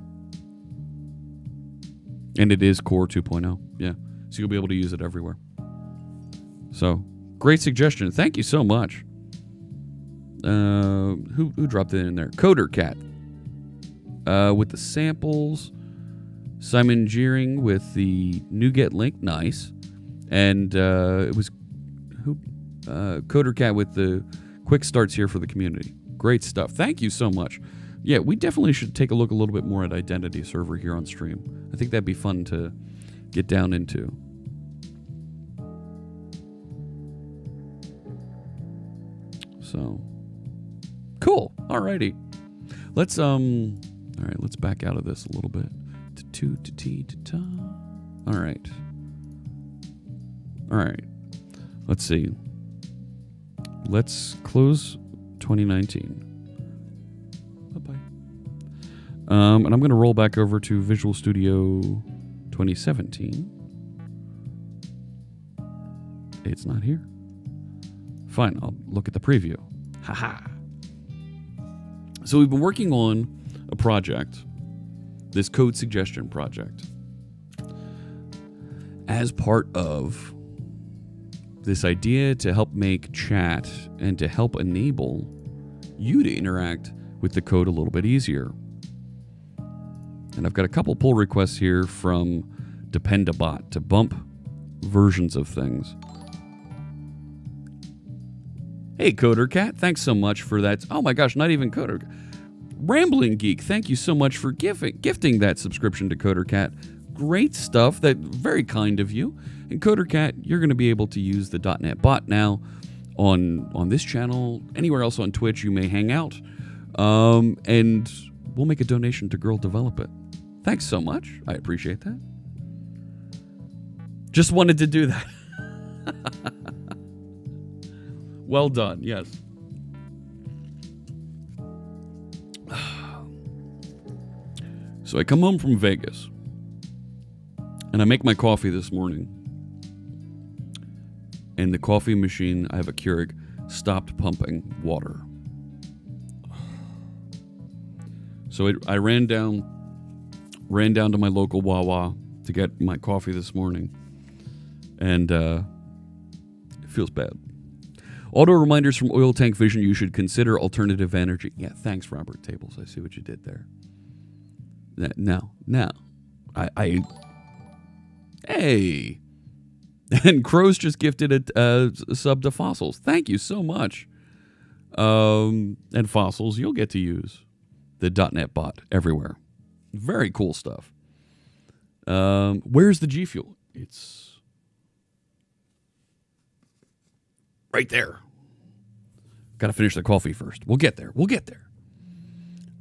[SPEAKER 1] And it is Core 2.0. Yeah, so you'll be able to use it everywhere. So, great suggestion. Thank you so much. Who dropped it in there? CoderCat. With the samples. Simon Jeering with the NuGet link. Nice. And it was CoderCat with the quick starts here for the community. Great stuff. Thank you so much. Yeah, we definitely should take a look a little bit more at Identity Server here on stream. I think that'd be fun to get down into. So, cool. Alrighty. Let's all right, let's back out of this a little bit. All right. All right. Let's see. Let's close 2019. Bye-bye. And I'm going to roll back over to Visual Studio 2017. It's not here. Fine, I'll look at the preview. Haha. So we've been working on a project, this code suggestion project, as part of this idea to help make chat and to help enable you to interact with the code a little bit easier. And I've got a couple pull requests here from Dependabot to bump versions of things. Hey, CoderCat, thanks so much for that. Oh my gosh, not even Coder. Rambling Geek, thank you so much for gifting that subscription to CoderCat. Great stuff. That very kind of you. And CoderCat, you're going to be able to use the .NET bot now on this channel. Anywhere else on Twitch you may hang out. And we'll make a donation to Girl Develop It. Thanks so much. I appreciate that. Just wanted to do that. Well done, yes. So I come home from Vegas, and I make my coffee this morning. And the coffee machine, I have a Keurig, stopped pumping water. So I ran down to my local Wawa to get my coffee this morning. And it feels bad. Auto reminders from Oil Tank Vision, you should consider alternative energy. Yeah, thanks, Robert Tables. I see what you did there. Now, hey. And Crow's just gifted a sub to Fossils. Thank you so much. And Fossils, you'll get to use the .NET bot everywhere. Very cool stuff. Where's the G Fuel? It's right there. Got to finish the coffee first. We'll get there.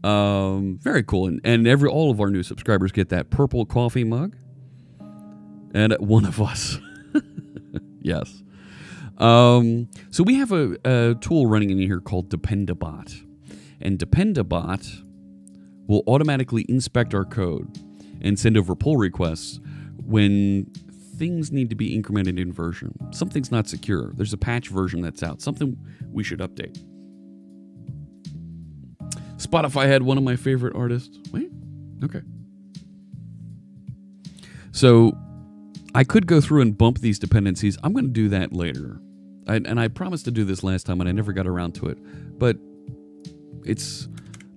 [SPEAKER 1] Very cool. And all of our new subscribers get that purple coffee mug. And one of us. Yes. So we have a tool running in here called Dependabot. And Dependabot will automatically inspect our code and send over pull requests when things need to be incremented in version. Something's not secure. There's a patch version that's out. Something we should update. Spotify had one of my favorite artists. Wait, okay. So I could go through and bump these dependencies. I'm going to do that later. And I promised to do this last time, and I never got around to it. But it's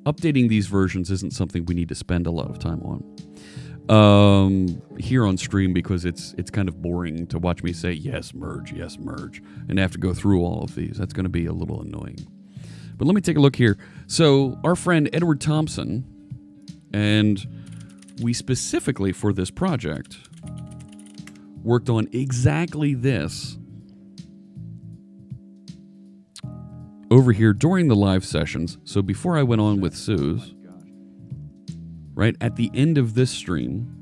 [SPEAKER 1] updating these versions isn't something we need to spend a lot of time on here on stream, because it's kind of boring to watch me say yes merge, and have to go through all of these. That's going to be a little annoying. But let me take a look here. So our friend Edward Thompson, and we specifically for this project worked on exactly this over here during the live sessions. So before I went on with Suze, right at the end of this stream,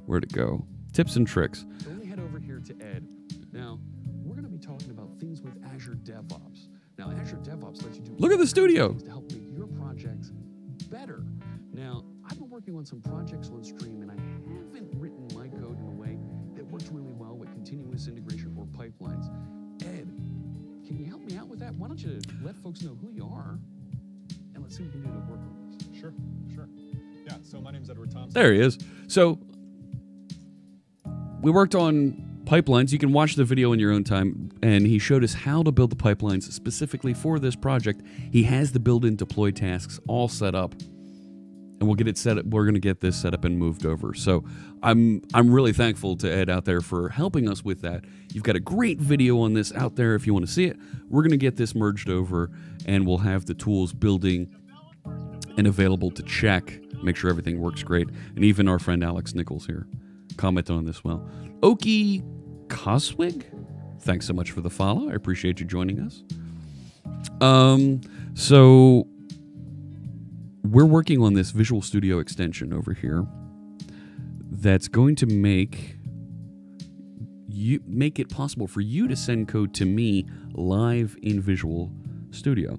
[SPEAKER 1] where'd it go? Tips and tricks. So we head over here to Ed. Now, we're going to be talking about things with Azure DevOps. Now, Azure DevOps lets you do... Look at the studio! ...to help make your projects better. Now, I've been working on some projects on stream, and I haven't written my code in a way that works really well with continuous integration or pipelines. Ed, can you help me out with that? Why don't you let folks know who you are, and let's see what we can do to work on this.
[SPEAKER 7] Sure. Yeah, so my name's Edward Thompson.
[SPEAKER 1] There he is. So, we worked on pipelines. You can watch the video in your own time, and he showed us how to build the pipelines specifically for this project. He has the build-in deploy tasks all set up, and we'll get it set up. We're going to get this set up and moved over. So I'm really thankful to Ed out there for helping us with that. You've got a great video on this out there if you want to see it. We're going to get this merged over, and we'll have the tools building and available to check, make sure everything works great. And even our friend Alex Nichols here commented on this as well. Oki Coswig, thanks so much for the follow. I appreciate you joining us. So we're working on this Visual Studio extension over here that's going to make it possible for you to send code to me live in Visual Studio.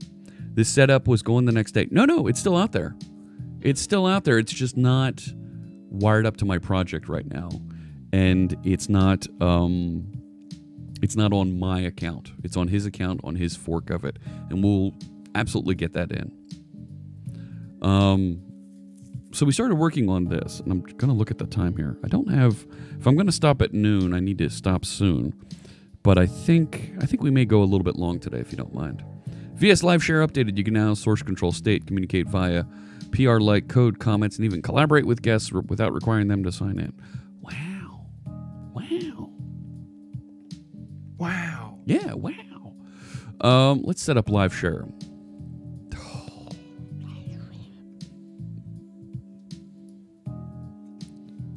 [SPEAKER 1] This setup was going the next day. No, it's still out there. It's still out there. It's just not wired up to my project right now, and it's not on my account. It's on his account, on his fork of it, and we'll absolutely get that in. So we started working on this, and I'm gonna look at the time here. I don't have. If I'm gonna stop at noon, I need to stop soon. But I think we may go a little bit long today, if you don't mind. VS Live Share updated. You can now source control state, communicate via PR-like code, comments, and even collaborate with guests without requiring them to sign in. Wow. Yeah, wow. Let's set up Live Share.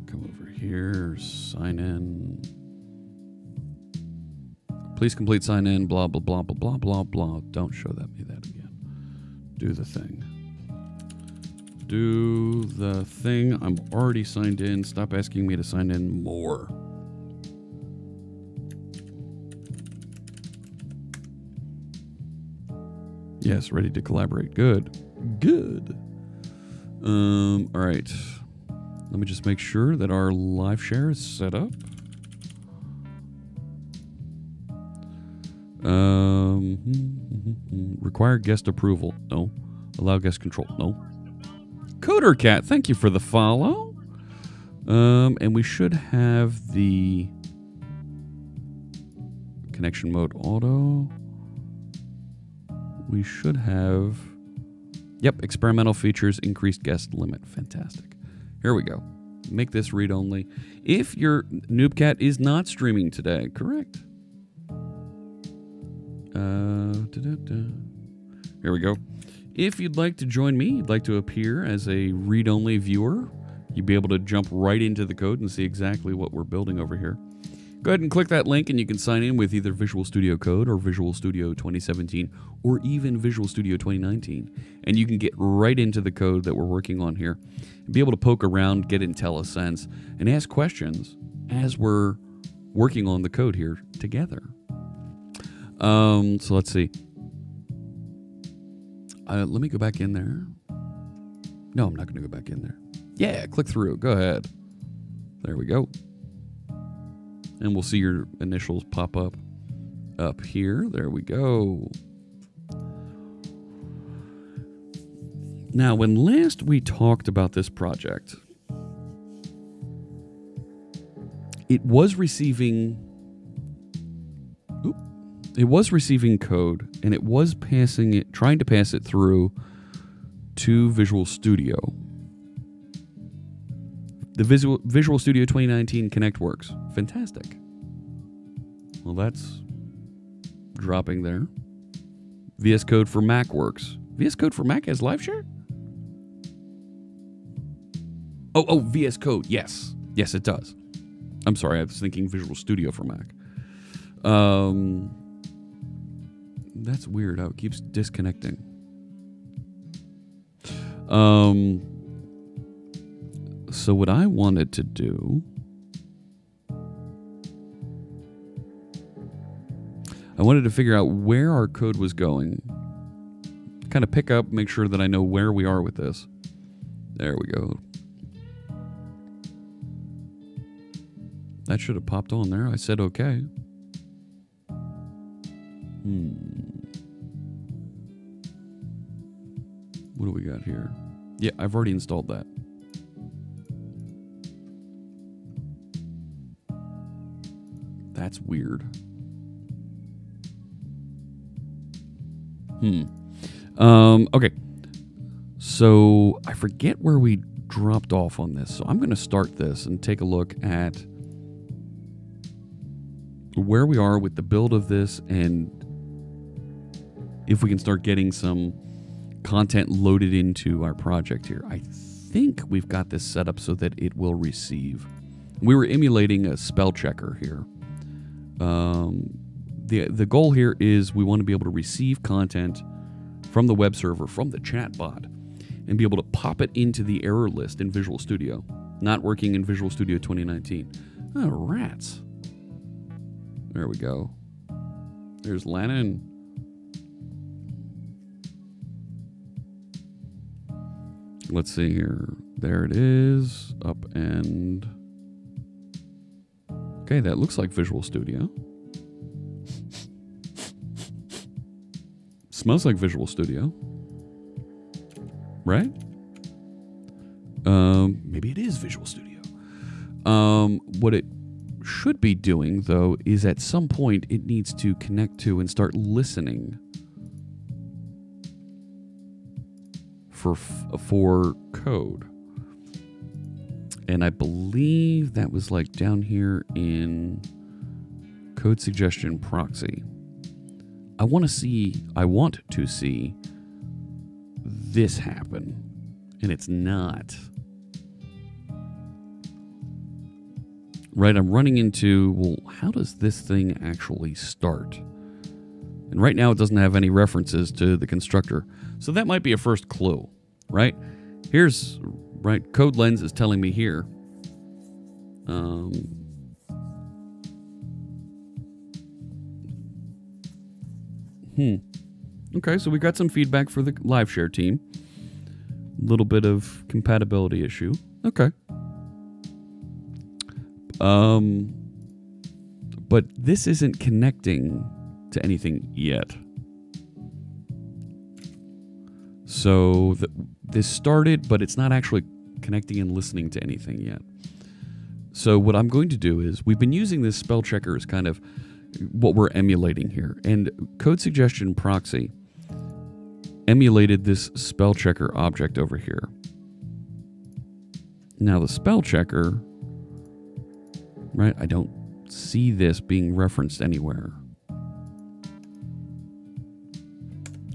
[SPEAKER 1] Come over here, sign in. Please complete sign in, blah, blah, blah, blah, blah, blah, blah. Don't show me that again. Do the thing. Do the thing. I'm already signed in. Stop asking me to sign in more. Yes, ready to collaborate. Good. All right. Let me just make sure that our live share is set up. Require guest approval. No. Allow guest control. No. CoderCat, thank you for the follow. And we should have the connection mode auto. We should have, yep, experimental features, increased guest limit. Fantastic. Here we go. Make this read only. If your Noobcat is not streaming today, correct? Here we go. If you'd like to join me, you'd like to appear as a read-only viewer, you'd be able to jump right into the code and see exactly what we're building over here. Go ahead and click that link and you can sign in with either Visual Studio Code or Visual Studio 2017 or even Visual Studio 2019. And you can get right into the code that we're working on here and be able to poke around, get IntelliSense, and ask questions as we're working on the code here together. So let's see. Let me go back in there. No, I'm not going to go back in there. Yeah, click through. Go ahead. There we go. And we'll see your initials pop up here. There we go. Now, when last we talked about this project, it was receiving code, and it was trying to pass it through to Visual Studio. The Visual Studio 2019 Connect works. Fantastic. Well, that's dropping there. VS Code for Mac works. VS Code for Mac has live share? Oh, VS Code. Yes. Yes, it does. I'm sorry. I was thinking Visual Studio for Mac. That's weird how it keeps disconnecting. So what I wanted to do, I wanted to figure out where our code was going. Kind of pick up, make sure that I know where we are with this. There we go. That should have popped on there. I said okay. What do we got here? Yeah, I've already installed that. That's weird. Okay. So I forget where we dropped off on this. So I'm going to start this and take a look at where we are with the build of this and if we can start getting some content loaded into our project here. I think we've got this set up so that it will receive. We were emulating a spell checker here. The goal here is we want to be able to receive content from the web server, from the chat bot, and be able to pop it into the error list in Visual Studio. Not working in Visual Studio 2019. Oh, rats. There we go. There's Lannan. Let's see here. There it is. Up and... Okay, that looks like Visual Studio. Smells like Visual Studio. Right? Maybe it is Visual Studio. What it should be doing, though, is at some point it needs to connect to and start listening for code. And I believe that was like down here in Code Suggestion Proxy. I want to see this happen, and it's not. Right, I'm running into, well, how does this thing actually start? And right now it doesn't have any references to the constructor. So that might be a first clue, right? Here's, right, CodeLens is telling me here. Okay, so we got some feedback for the live share team. A little bit of compatibility issue. Okay. But this isn't connecting to anything yet. So this started, but it's not actually connecting and listening to anything yet. So what I'm going to do is, we've been using this spell checker as kind of what we're emulating here. And Code Suggestion Proxy emulated this spell checker object over here. Now the spell checker, right, I don't see this being referenced anywhere.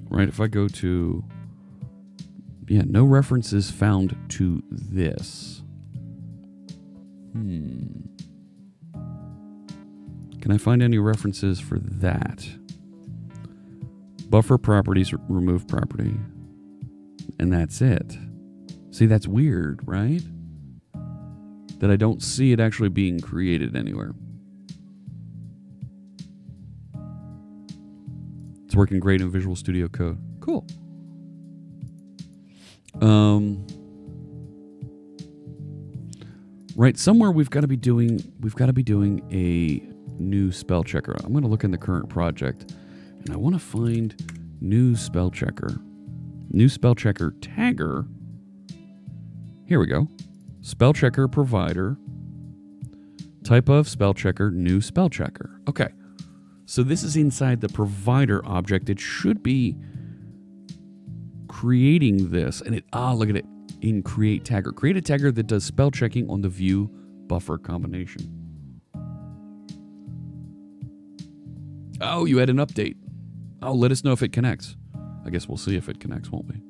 [SPEAKER 1] Right, if I go to, yeah, no references found to this. Can I find any references for that? Buffer properties, remove property. And that's it. See, that's weird, right? That I don't see it actually being created anywhere. It's working great in Visual Studio Code. Cool. Right, somewhere we've got to be doing a new spell checker. I'm going to look in the current project, and I want to find new spell checker. New spell checker tagger. Here we go. Spell checker provider. Type of spell checker, new spell checker. Okay. So this is inside the provider object. It should be creating this, and look at it. In create tagger. Create a tagger that does spell checking on the view buffer combination. Oh, you had an update. Oh, let us know if it connects. I guess we'll see if it connects, won't we?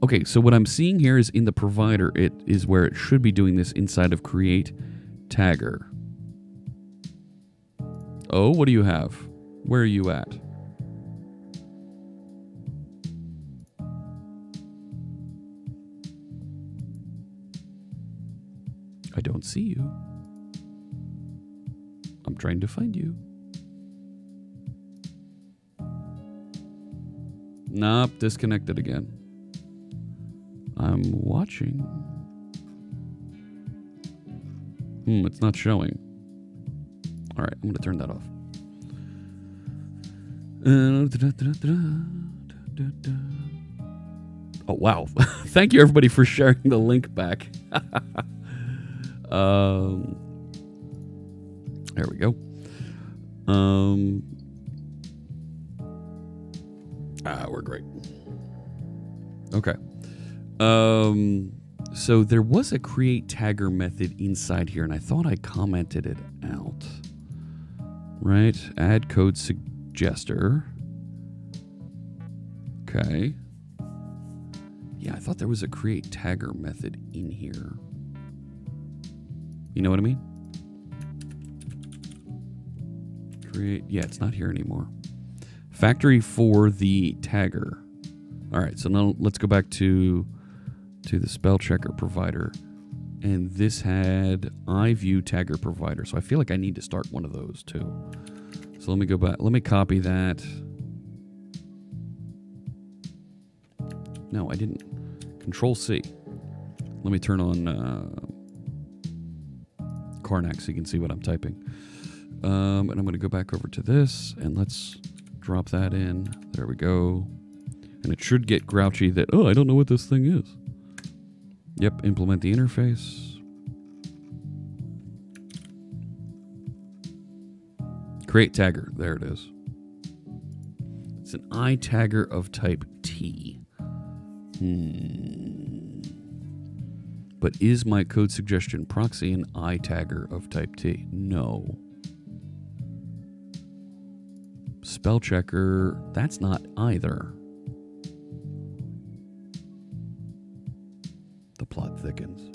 [SPEAKER 1] Okay, so what I'm seeing here is in the provider, it is where it should be doing this inside of create tagger. Oh, what do you have? Where are you at? I don't see you. I'm trying to find you. Nope, disconnected again. I'm watching. It's not showing. All right, I'm going to turn that off. Oh, wow. Thank you, everybody, for sharing the link back. There we go. We're great. Okay. So there was a create tagger method inside here, and I thought I commented it out. Right? Add code suggester. Okay. Yeah, I thought there was a create tagger method in here. You know what I mean? Create. Yeah, it's not here anymore. Factory for the tagger. All right, so now let's go back to the spell checker provider. And this had iView tagger provider. So I feel like I need to start one of those too. So let me go back. Let me copy that. No, I didn't. Control C. Let me turn on Karnak so you can see what I'm typing. And I'm going to go back over to this and let's drop that in. There we go. And it should get grouchy that, oh, I don't know what this thing is. Yep, implement the interface. Create tagger. There it is. It's an iTagger of type T. But is my code suggestion proxy an iTagger of type T? No. Spell checker, that's not either. The plot thickens.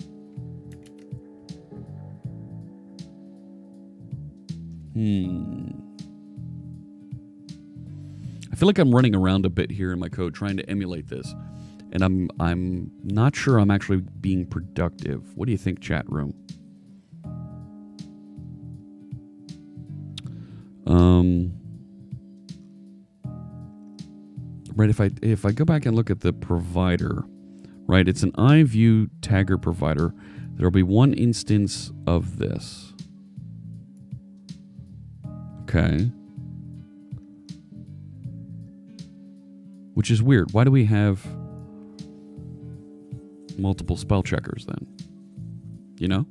[SPEAKER 1] I feel like I'm running around a bit here in my code trying to emulate this. And I'm not sure I'm actually being productive. What do you think, chat room? Right, if I go back and look at the provider, right, it's an iView tagger provider. There'll be one instance of this. Okay. Which is weird. Why do we have multiple spell checkers then? You know?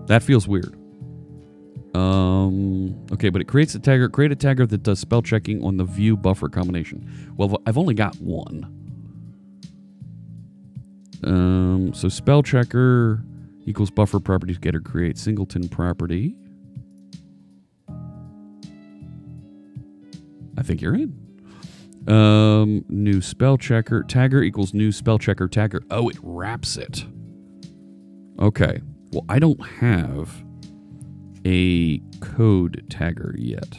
[SPEAKER 1] That feels weird. Okay, but it creates a tagger. Create a tagger that does spell checking on the view buffer combination. Well, I've only got one. So spell checker equals buffer properties getter create singleton property. I think you're in. New spell checker tagger equals new spell checker tagger. Oh, it wraps it. Okay. Well, I don't have a code tagger yet.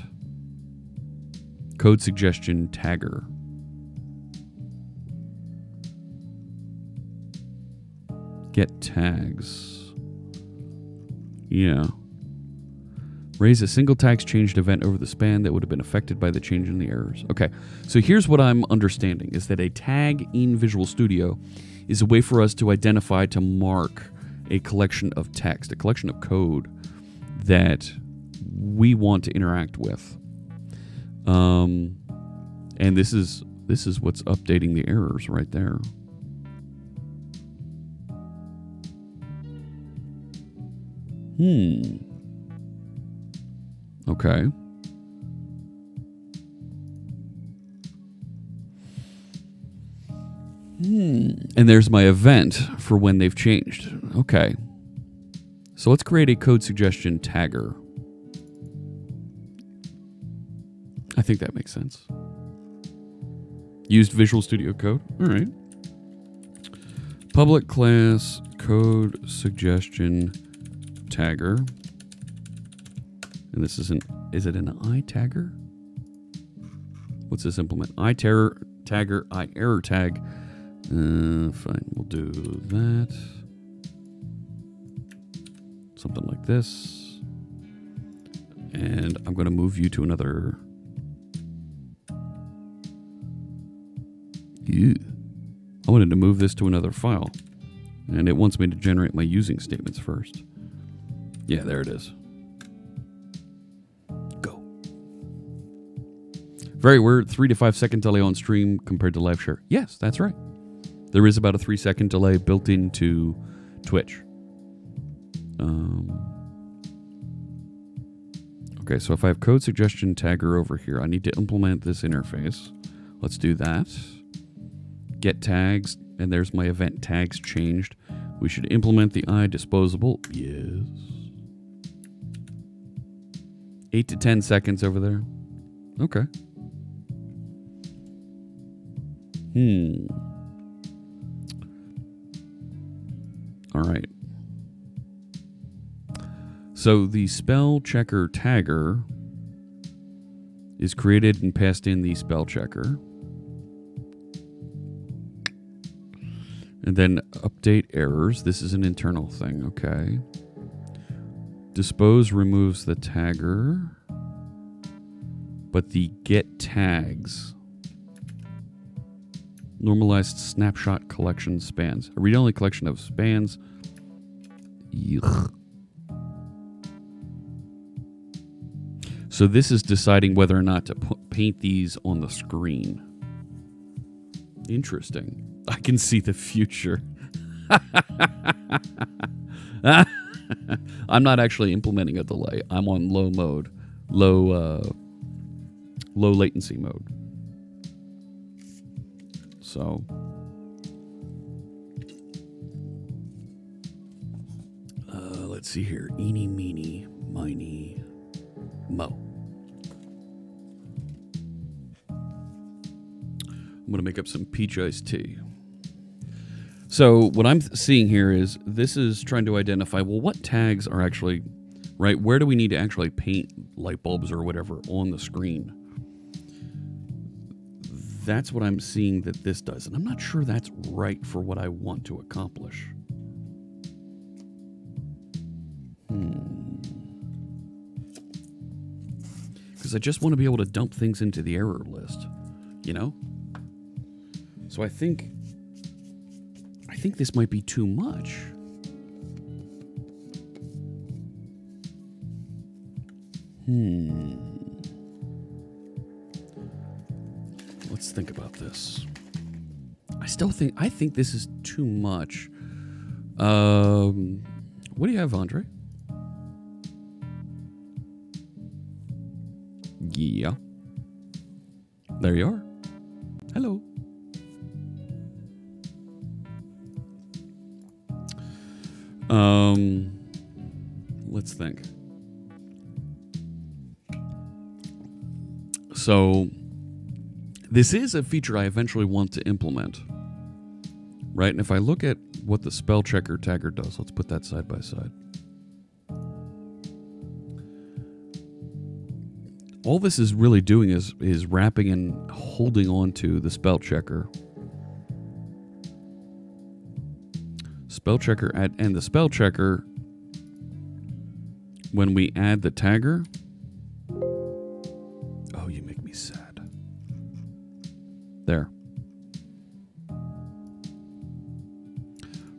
[SPEAKER 1] Code suggestion tagger. Get tags. Yeah. Raise a single tags changed event over the span that would have been affected by the change in the errors. Okay, so here's what I'm understanding, is that a tag in Visual Studio is a way for us to identify, to mark a collection of text, a collection of code that we want to interact with. And this is what's updating the errors right there. Okay. And there's my event for when they've changed. Okay. So let's create a code suggestion tagger. I think that makes sense. Used Visual Studio Code. All right. Public class code suggestion tagger. And this is it an iTagger? What's this implement? iTagger, iError tag. Fine, we'll do that. Something like this. And I'm going to move you to another. Ew. I wanted to move this to another file. And it wants me to generate my using statements first. Yeah, there it is. Go. Very weird. 3 to 5 second delay on stream compared to live share. Yes, that's right. There is about a 3 second delay built into Twitch. Okay, so if I have code suggestion tagger over here, I need to implement this interface. Let's do that. Get tags, and there's my event tags changed. We should implement the iDisposable. Yes. 8 to 10 seconds over there. Okay. All right. So the spell checker tagger is created and passed in the spell checker. And then update errors. This is an internal thing, okay. Dispose removes the tagger, but the get tags. Normalized snapshot collection spans. A read-only collection of spans. Yuck. So this is deciding whether or not to paint these on the screen. Interesting. I can see the future. I'm not actually implementing a delay. I'm on low mode. Low latency mode. So let's see here. Eeny, meeny, miny, mo. I'm going to make up some peach iced tea. So what I'm seeing here is this is trying to identify, well, what tags are actually, right? Where do we need to actually paint light bulbs or whatever on the screen? That's what I'm seeing that this does. And I'm not sure that's right for what I want to accomplish. Because I just want to be able to dump things into the error list, you know? So I think this might be too much. Let's think about this. I think this is too much. What do you have, Andre? Yeah. There you are. Hello. Let's think. So this is a feature I eventually want to implement, right? And if I look at what the spell checker tagger does, let's put that side by side. All this is really doing is wrapping and holding on to the spell checker. Spell checker and the spell checker, when we add the tagger, oh, you make me sad. There.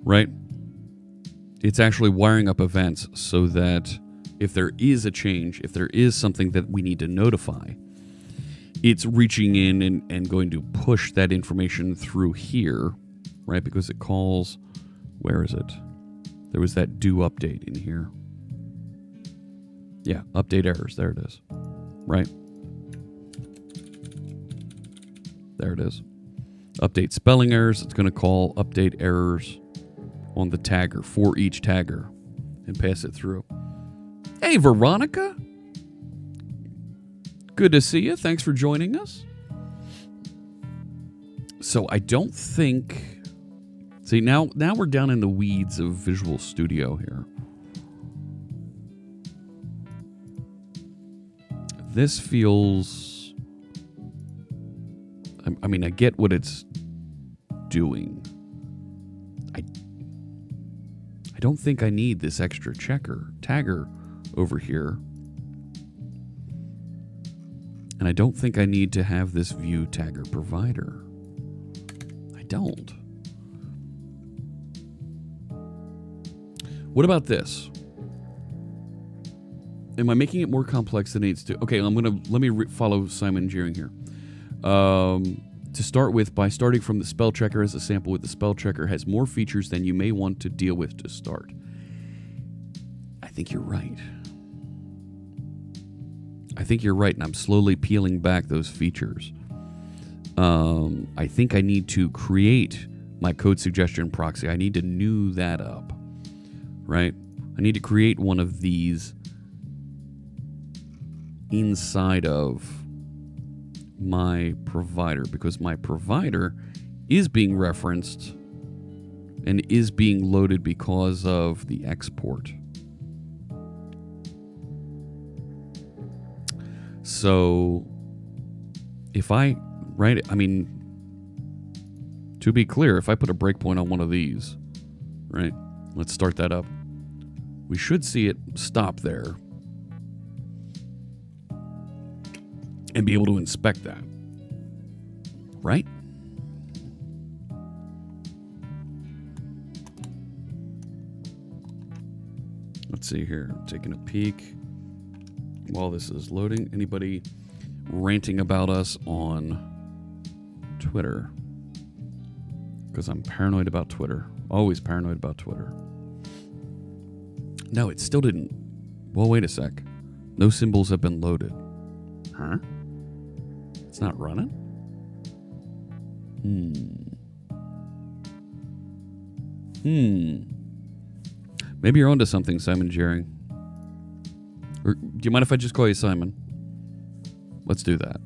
[SPEAKER 1] Right? It's actually wiring up events so that if there is a change, if there is something that we need to notify, it's reaching in and going to push that information through here, right? Because it calls, where is it? There was that do update in here. Yeah, update errors. There it is. Right? There it is. Update spelling errors. It's going to call update errors on the tagger for each tagger and pass it through. Hey, Veronica. Good to see you. Thanks for joining us. So I don't think... See, now we're down in the weeds of Visual Studio here. This feels I mean, I get what it's doing. I don't think I need this extra tagger over here. And I don't think I need to have this view tagger provider. I don't. What about this? Am I making it more complex than it needs to? Okay, let me follow Simon Gearing here. To start with, by starting from the spell checker as a sample with the spell checker has more features than you may want to deal with to start. I think you're right. I think you're right, and I'm slowly peeling back those features. I think I need to create my code suggestion proxy. I need to new that up, right? I need to create one of these inside of my provider, because my provider is being referenced and is being loaded because of the export. So if I write it, I mean, to be clear, if I put a breakpoint on one of these, right, let's start that up. We should see it stop there and be able to inspect that, right? Let's see here, taking a peek while this is loading. Anybody ranting about us on Twitter? Because I'm paranoid about Twitter. Always paranoid about Twitter. No, it still didn't. Well, wait a sec. No symbols have been loaded. Huh? It's not running? Maybe you're onto something, Simon Gearing. Or, do you mind if I just call you Simon? Let's do that.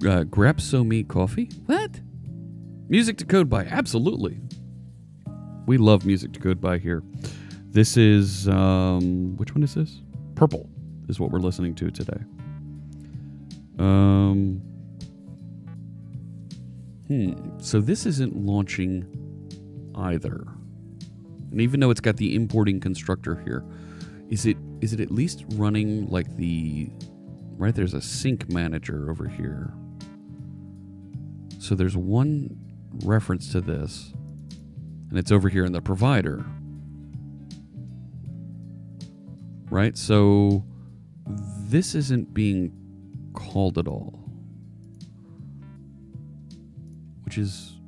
[SPEAKER 1] Grapsomi Coffee? What? Music to Code By. Absolutely. We love Music to Code By here. This is, which one is this? Purple is what we're listening to today. So this isn't launching either. And even though it's got the importing constructor here, is it at least running like the, right, there's a sync manager over here. So there's one reference to this, and it's over here in the provider. Right? So this isn't being called at all. Which is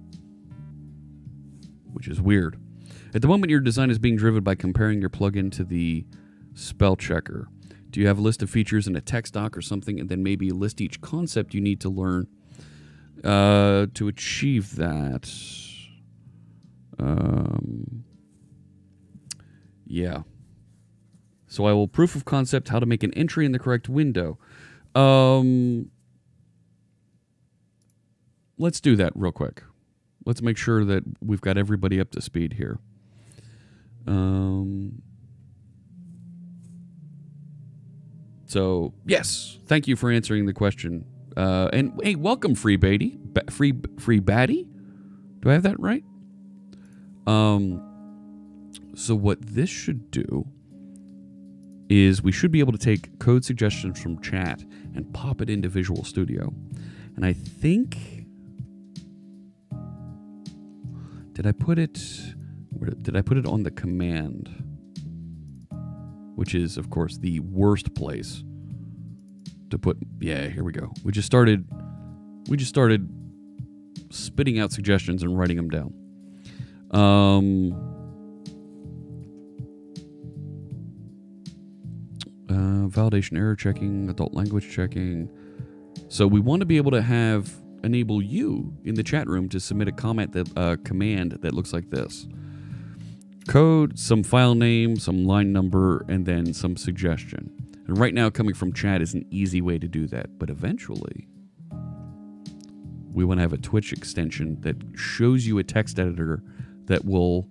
[SPEAKER 1] weird. At the moment, your design is being driven by comparing your plugin to the spell checker. Do you have a list of features in a text doc or something, and then maybe list each concept you need to learn to achieve that? Yeah. So I will proof of concept how to make an entry in the correct window. Let's do that real quick. Let's make sure that we've got everybody up to speed here. So, yes, thank you for answering the question. And hey, welcome, Free Baddie. Free Baddie? Do I have that right? So what this should do is we should be able to take code suggestions from chat and pop it into Visual Studio. And I think... Did I put it on the command? Which is, of course, the worst place to put... Yeah, here we go. We just started spitting out suggestions and writing them down. Validation error checking, adult language checking. So we want to be able to enable you in the chat room to submit a command that looks like this. Code, some file name, some line number, and then some suggestion. And right now, coming from chat is an easy way to do that. But eventually, we want to have a Twitch extension that shows you a text editor that will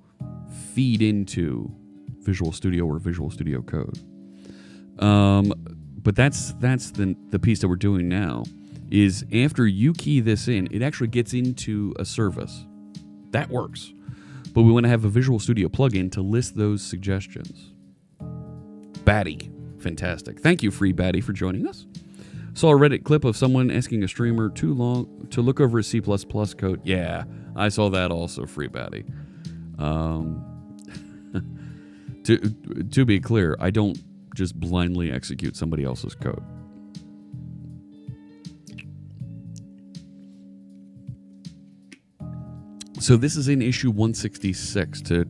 [SPEAKER 1] feed into Visual Studio or Visual Studio Code. But that's the piece that we're doing now, is after you key this in, it actually gets into a service. That works. But we want to have a Visual Studio plugin to list those suggestions. Batty. Fantastic. Thank you, Free Batty, for joining us. Saw a Reddit clip of someone asking a streamer too long to look over a C++ code. Yeah, I saw that also, Free Batty. To be clear, I don't just blindly execute somebody else's code. So this is in issue 166 to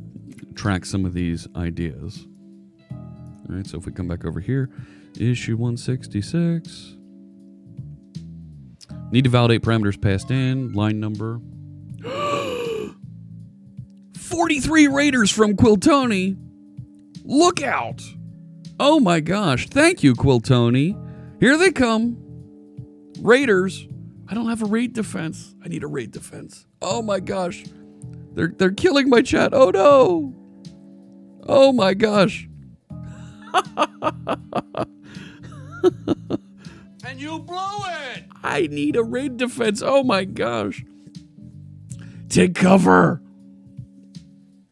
[SPEAKER 1] track some of these ideas. All right, so if we come back over here, issue 166. Need to validate parameters passed in, line number. 43 raiders from Quiltony. Look out. Oh my gosh. Thank you, Quiltony. Here they come. Raiders. I don't have a raid defense. I need a raid defense. Oh my gosh. They're killing my chat. Oh no. Oh my gosh.
[SPEAKER 3] And you blew it!
[SPEAKER 1] I need a raid defense. Oh my gosh. Take cover.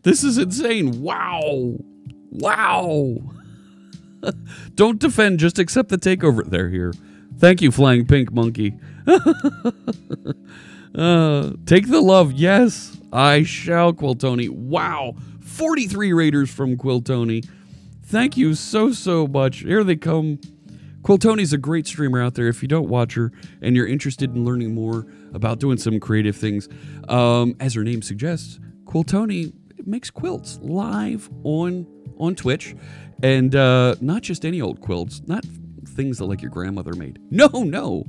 [SPEAKER 1] This is insane. Wow. Wow. Don't defend, just accept the takeover. They're here. Thank you, Flying Pink Monkey. Take the love. Yes, I shall, Quiltony. Wow. 43 raiders from Quiltony. Thank you so much. Here they come. Quiltony's a great streamer out there. If you don't watch her and you're interested in learning more about doing some creative things, as her name suggests, Quiltony makes quilts live on Twitch, and not just any old quilts, not things that like your grandmother made. No,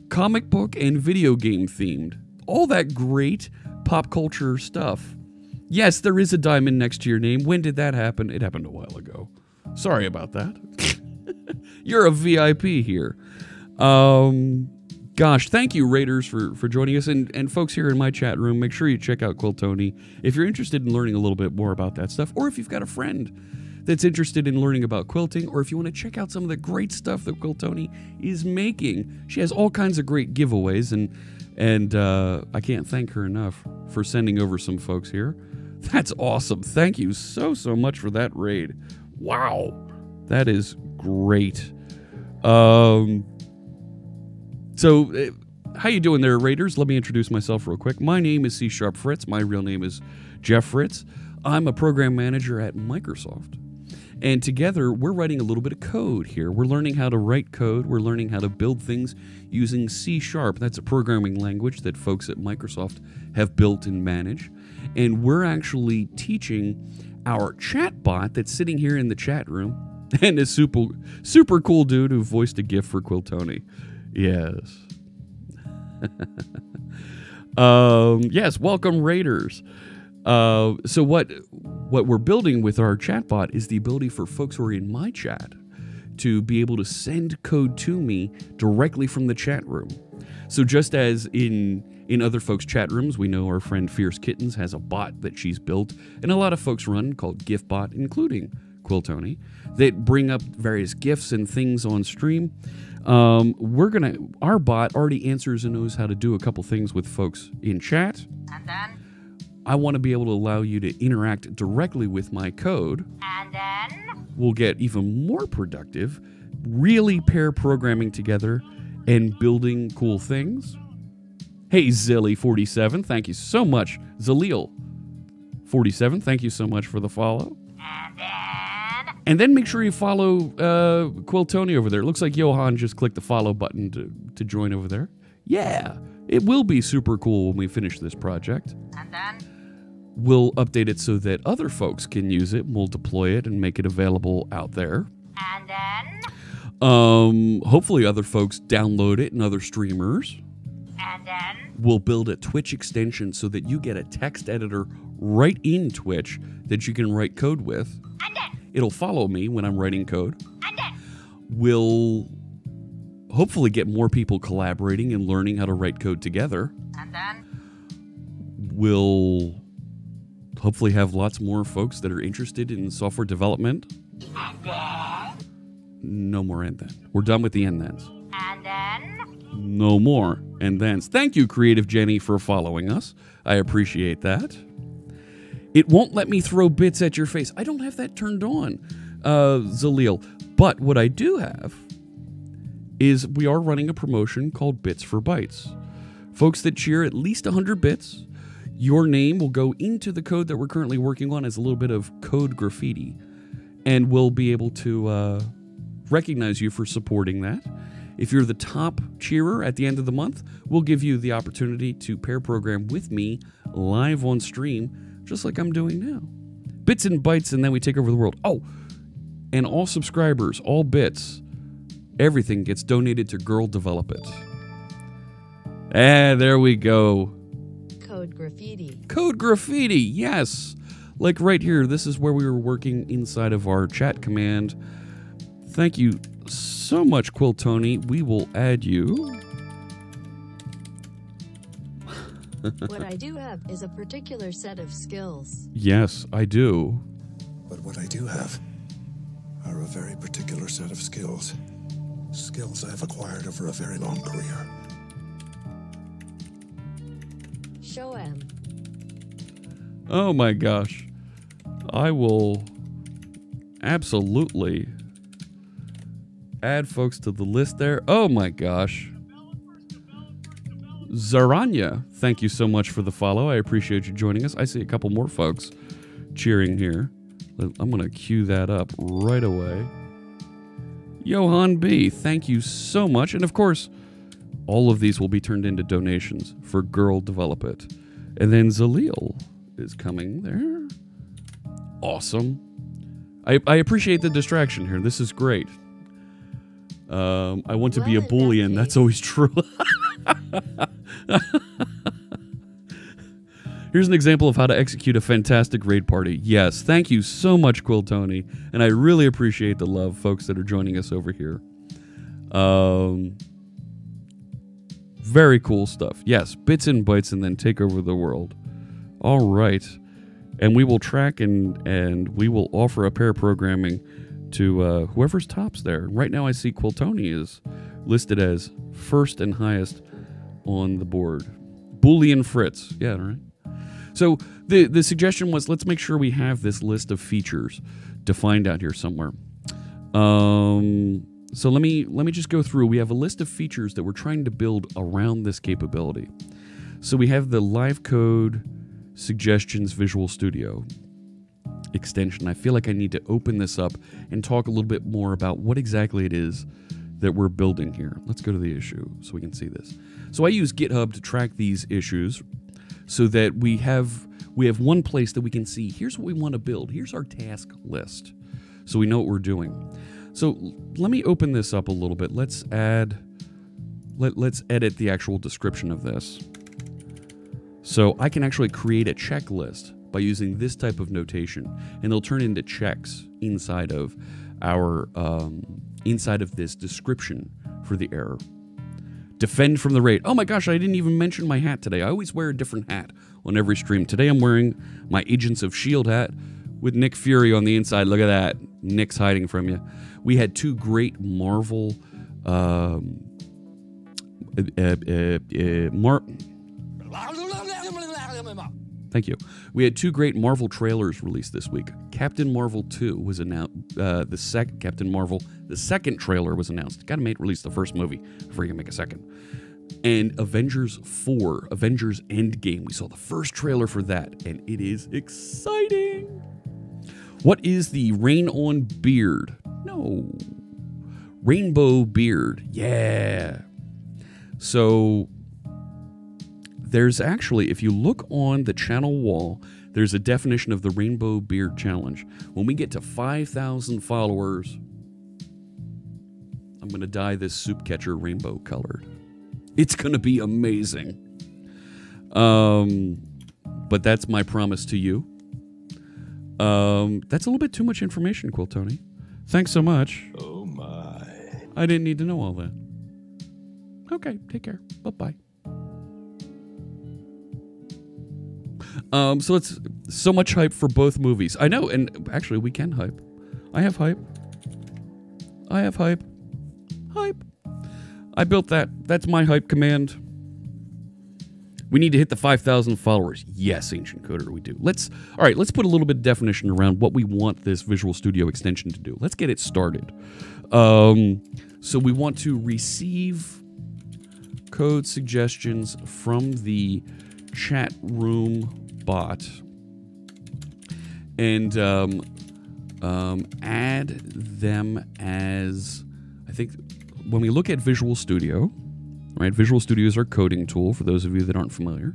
[SPEAKER 1] comic book and video game themed. All that great pop culture stuff. Yes, there is a diamond next to your name. When did that happen? It happened a while ago. Sorry about that. You're a VIP here. Gosh, thank you, Raiders, for joining us. And folks here in my chat room, make sure you check out Quiltony if you're interested in learning a little bit more about that stuff, or if you've got a friend that's interested in learning about quilting, or if you want to check out some of the great stuff that Quiltony is making. She has all kinds of great giveaways, and I can't thank her enough for sending over some folks here. That's awesome. Thank you so much for that raid. Wow, that is great. So, how you doing there, Raiders? Let me introduce myself real quick. My name is C# Fritz. My real name is Jeff Fritz. I'm a program manager at Microsoft. And together, we're writing a little bit of code here. We're learning how to write code. We're learning how to build things using C#. That's a programming language that folks at Microsoft have built and manage. And we're actually teaching our chat bot that's sitting here in the chat room, and a super cool dude who voiced a GIF for Quiltony. Yes. Yes, welcome, Raiders. So what we're building with our chatbot is the ability for folks who are in my chat to be able to send code to me directly from the chat room. So just as in other folks' chat rooms, we know our friend Fierce Kittens has a bot that she's built, and a lot of folks run called GIFbot, including Quiltony, that bring up various GIFs and things on stream. Our bot already answers and knows how to do a couple things with folks in chat.
[SPEAKER 8] And then?
[SPEAKER 1] I want to be able to allow you to interact directly with my code.
[SPEAKER 8] And then?
[SPEAKER 1] We'll get even more productive, really pair programming together and building cool things. Hey, Zilly47, thank you so much. Zaleel47, thank you so much for the follow. And then make sure you follow Quiltony over there. It looks like Johan just clicked the follow button to join over there. Yeah, it will be super cool when we finish this project.
[SPEAKER 8] And then?
[SPEAKER 1] We'll update it so that other folks can use it. We'll deploy it and make it available out there.
[SPEAKER 8] And then?
[SPEAKER 1] Hopefully other folks download it and other streamers.
[SPEAKER 8] And then?
[SPEAKER 1] We'll build a Twitch extension so that you get a text editor right in Twitch that you can write code with.
[SPEAKER 8] And then?
[SPEAKER 1] It'll follow me when I'm writing code.
[SPEAKER 8] And then?
[SPEAKER 1] We'll hopefully get more people collaborating and learning how to write code together.
[SPEAKER 8] And then?
[SPEAKER 1] We'll hopefully have lots more folks that are interested in software development. No more and then. We're done with the and thens.
[SPEAKER 8] And then?
[SPEAKER 1] No more and thens. Thank you, Creative Jenny, for following us. I appreciate that. It won't let me throw bits at your face. I don't have that turned on, Zalil. But what I do have is we are running a promotion called Bits for Bytes. Folks that cheer at least 100 bits, your name will go into the code that we're currently working on as a little bit of code graffiti. And we'll be able to recognize you for supporting that. If you're the top cheerer at the end of the month, we'll give you the opportunity to pair program with me live on stream, just like I'm doing now. Bits and bytes, and then we take over the world. Oh, and all subscribers, all bits, everything gets donated to Girl Develop It. There we go.
[SPEAKER 2] Code graffiti.
[SPEAKER 1] Code graffiti, yes. Like right here, this is where we were working inside of our chat command. Thank you so much, Quill Tony. We will add you.
[SPEAKER 2] What I do have is a particular set of skills.
[SPEAKER 1] Yes, I do.
[SPEAKER 5] But what I do have are a very particular set of skills. Skills I've acquired over a very long career.
[SPEAKER 2] Show 'em.
[SPEAKER 1] Oh my gosh. I will absolutely add folks to the list there. Oh my gosh. Zaranya, thank you so much for the follow. I appreciate you joining us. I see a couple more folks cheering here. I'm going to cue that up right away. Johan B, thank you so much. And of course, all of these will be turned into donations for Girl Develop It. And then Zalil is coming there. Awesome. I appreciate the distraction here. This is great. I want to be a
[SPEAKER 2] Well, in that
[SPEAKER 1] Boolean. That's
[SPEAKER 2] case-
[SPEAKER 1] always true. Here's an example of how to execute a fantastic raid party. Yes, thank you so much, Quill Tony. And I really appreciate the love, folks that are joining us over here. Very cool stuff. Yes, bits and bytes and then take over the world. All right. And we will track and we will offer a pair programming to whoever's tops there. Right now I see Quill Tony is listed as first and highest on the board. Boolean Fritz. Yeah, right. So the suggestion was, let's make sure we have this list of features defined out here somewhere. So let me just go through. We have a list of features that we're trying to build around this capability. So we have the live code suggestions Visual Studio extension. I feel like I need to open this up and talk a little bit more about what exactly it is that we're building here. Let's go to the issue so we can see this. So I use GitHub to track these issues so that we have one place that we can see, here's what we want to build. Here's our task list. So we know what we're doing. So let me open this up a little bit. Let's edit the actual description of this. So I can actually create a checklist by using this type of notation, and they'll turn into checks inside of our inside of this description for the error. Defend from the raid. Oh my gosh, I didn't even mention my hat today. I always wear a different hat on every stream. Today I'm wearing my Agents of S.H.I.E.L.D. hat with Nick Fury on the inside. Look at that. Nick's hiding from you. We had two great Marvel Thank you. We had two great Marvel trailers released this week. Captain Marvel 2 was announced. Captain Marvel, the second trailer was announced. Got to release the first movie before you can make a second. And Avengers 4, Avengers Endgame. We saw the first trailer for that, and it is exciting. What is the Rain on Beard? No. Rainbow Beard. Yeah. So there's actually, if you look on the channel wall, there's a definition of the Rainbow Beard Challenge. When we get to 5,000 followers, I'm going to dye this soup catcher rainbow colored. It's going to be amazing. But that's my promise to you. That's a little bit too much information, Quill Tony. Thanks so much.
[SPEAKER 5] Oh my.
[SPEAKER 1] I didn't need to know all that. Okay, take care. Bye-bye. So it's so much hype for both movies. I know, and actually we can hype. I have hype. Hype. I built that. That's my hype command. We need to hit the 5,000 followers. Yes, Ancient Coder, we do. Let's put a little bit of definition around what we want this Visual Studio extension to do. Let's get it started. So we want to receive code suggestions from the chat room bot and add them as, I think, when we look at Visual Studio, right? Visual Studio is our coding tool, for those of you that aren't familiar.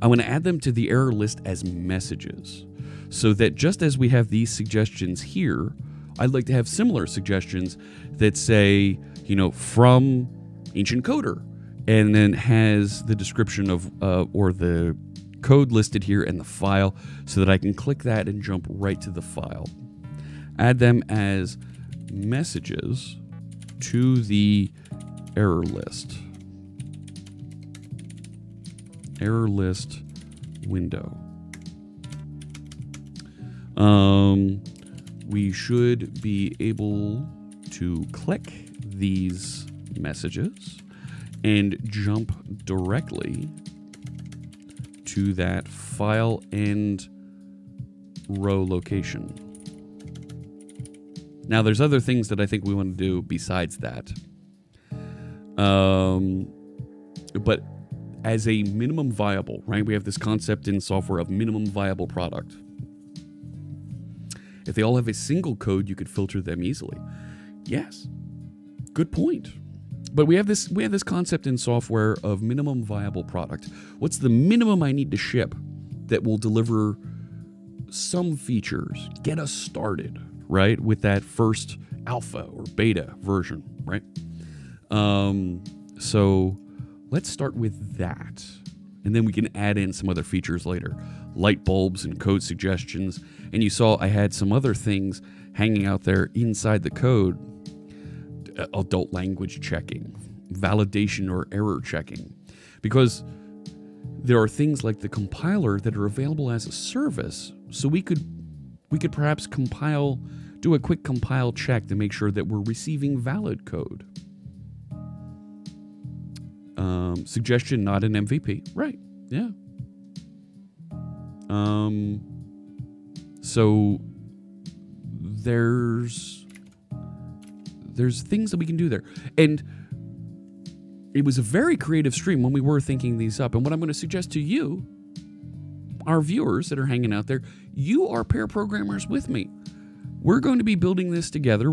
[SPEAKER 1] I want to add them to the error list as messages, so that just as we have these suggestions here, I'd like to have similar suggestions that say, from Ancient Coder, and then has the description of, or the code listed here in the file, so that I can click that and jump right to the file. Add them as messages to the error list. Error list window. We should be able to click these messages and jump directly to that file and row location. Now, there's other things that I think we want to do besides that. But as a minimum viable, right? We have this concept in software of minimum viable product. If they all have a single code, you could filter them easily. Yes, good point. But we have this concept in software of minimum viable product. What's the minimum I need to ship that will deliver some features, get us started, right, with that first alpha or beta version, right? So let's start with that, and then we can add in some other features later, light bulbs and code suggestions. And you saw I had some other things hanging out there inside the code: adult language checking, validation or error checking, because there are things like the compiler that are available as a service. So we could perhaps do a quick compile check to make sure that we're receiving valid code. Suggestion not an MVP, right? Yeah. So there's things that we can do there, and it was a very creative stream when we were thinking these up. And what I'm going to suggest to you, our viewers that are hanging out there, you are pair programmers with me. We're going to be building this together.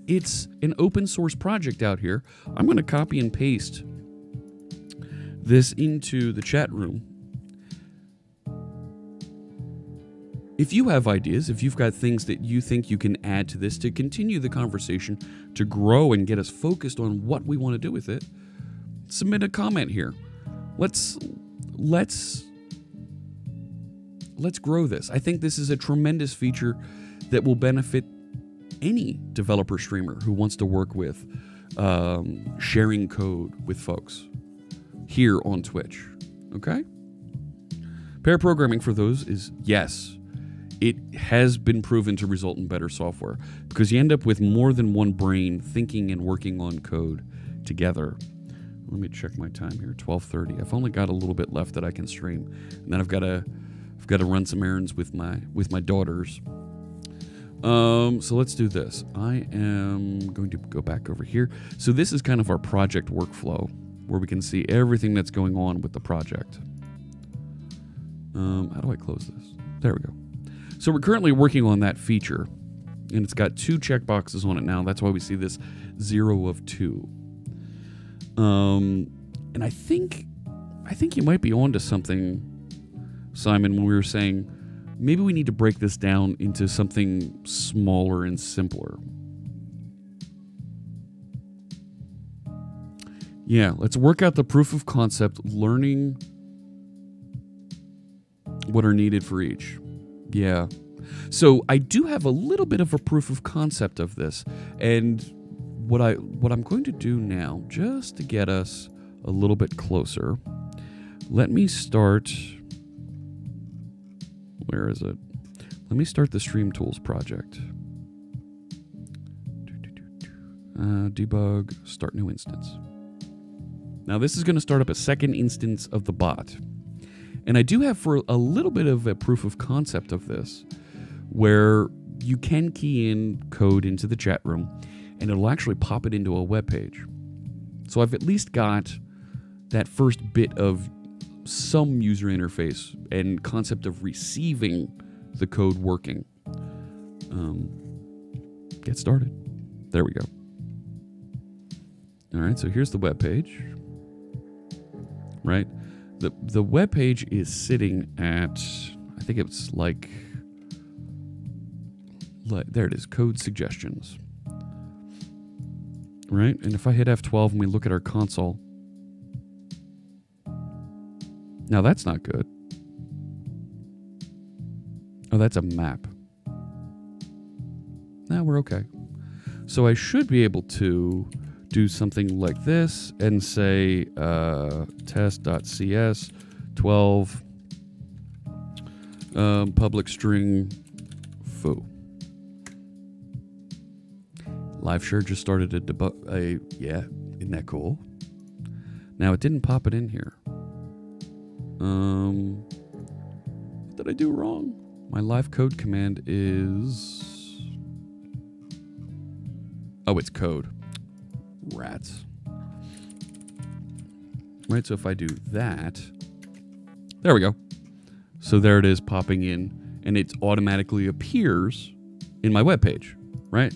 [SPEAKER 1] It's an open source project out here. I'm going to copy and paste this into the chat room. If you have ideas, if you've got things that you think you can add to this to continue the conversation, to grow and get us focused on what we want to do with it, submit a comment here. Let's grow this. I think this is a tremendous feature that will benefit any developer streamer who wants to work with sharing code with folks here on Twitch. Okay? Pair programming for those is, yes, it has been proven to result in better software because you end up with more than one brain thinking and working on code together. Let me check my time here. 12:30. I've only got a little bit left that I can stream, and then I've got to run some errands with my daughters. So let's do this. I am going to go back over here. So this is kind of our project workflow where we can see everything that's going on with the project. How do I close this? There we go. So we're currently working on that feature, and it's got 2 checkboxes on it now. That's why we see this 0 of 2. And I think you might be onto something, Simon, when we were saying maybe we need to break this down into something smaller and simpler. Yeah, let's work out the proof of concept, learning what are needed for each. Yeah. So I do have a little bit of a proof of concept of this, and what I'm going to do now, just to get us a little bit closer, let me start Where is it? Let me start the Stream Tools project. Debug, start new instance. Now this is going to start up a second instance of the bot. And I do have for a little bit of a proof of concept of this, where you can key in code into the chat room and it'll actually pop it into a web page. So I've at least got that first bit of some user interface and concept of receiving the code working. Get started. There we go. All right, so here's the web page. Right? The web page is sitting at, I think it's like there it is, code suggestions. Right? And if I hit F12 and we look at our console, now that's not good. Oh, that's a map. Now we're okay. So I should be able to do something like this and say test.cs 12 public string foo. LiveShare just started a debug. Yeah, isn't that cool? Now it didn't pop it in here. What did I do wrong? My live code command is... Oh, it's code. Rats. Right, so if I do that... There we go. So there it is popping in, and it automatically appears in my web page, right?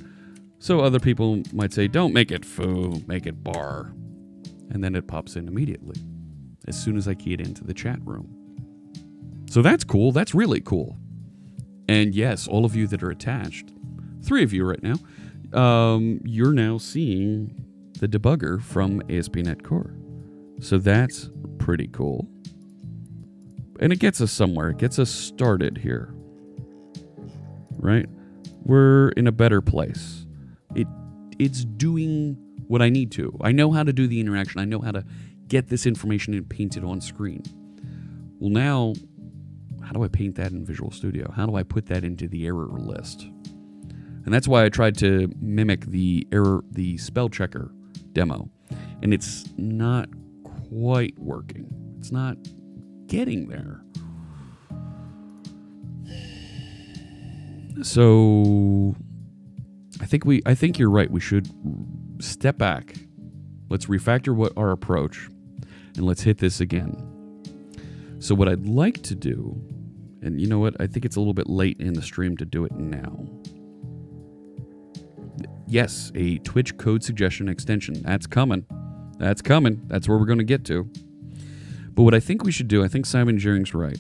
[SPEAKER 1] So other people might say, don't make it foo, make it bar. And then it pops in immediately as soon as I key it into the chat room. So that's cool. That's really cool. And yes, all of you that are attached, 3 of you right now, you're now seeing the debugger from ASP.NET Core. So that's pretty cool. And it gets us somewhere. It gets us started here. Right? We're in a better place. It's doing what I need to. I know how to do the interaction. I know how to get this information and paint it on screen. Well, now, how do I paint that in Visual Studio? How do I put that into the error list? And that's why I tried to mimic the spell checker demo. And it's not quite working. It's not getting there. So I think you're right. We should step back. Let's refactor what our approach, and let's hit this again. So what I'd like to do, and you know what? I think it's a little bit late in the stream to do it now. Yes, a Twitch code suggestion extension. That's coming. That's coming. That's where we're going to get to. But what I think we should do, I think Simon Jering's right.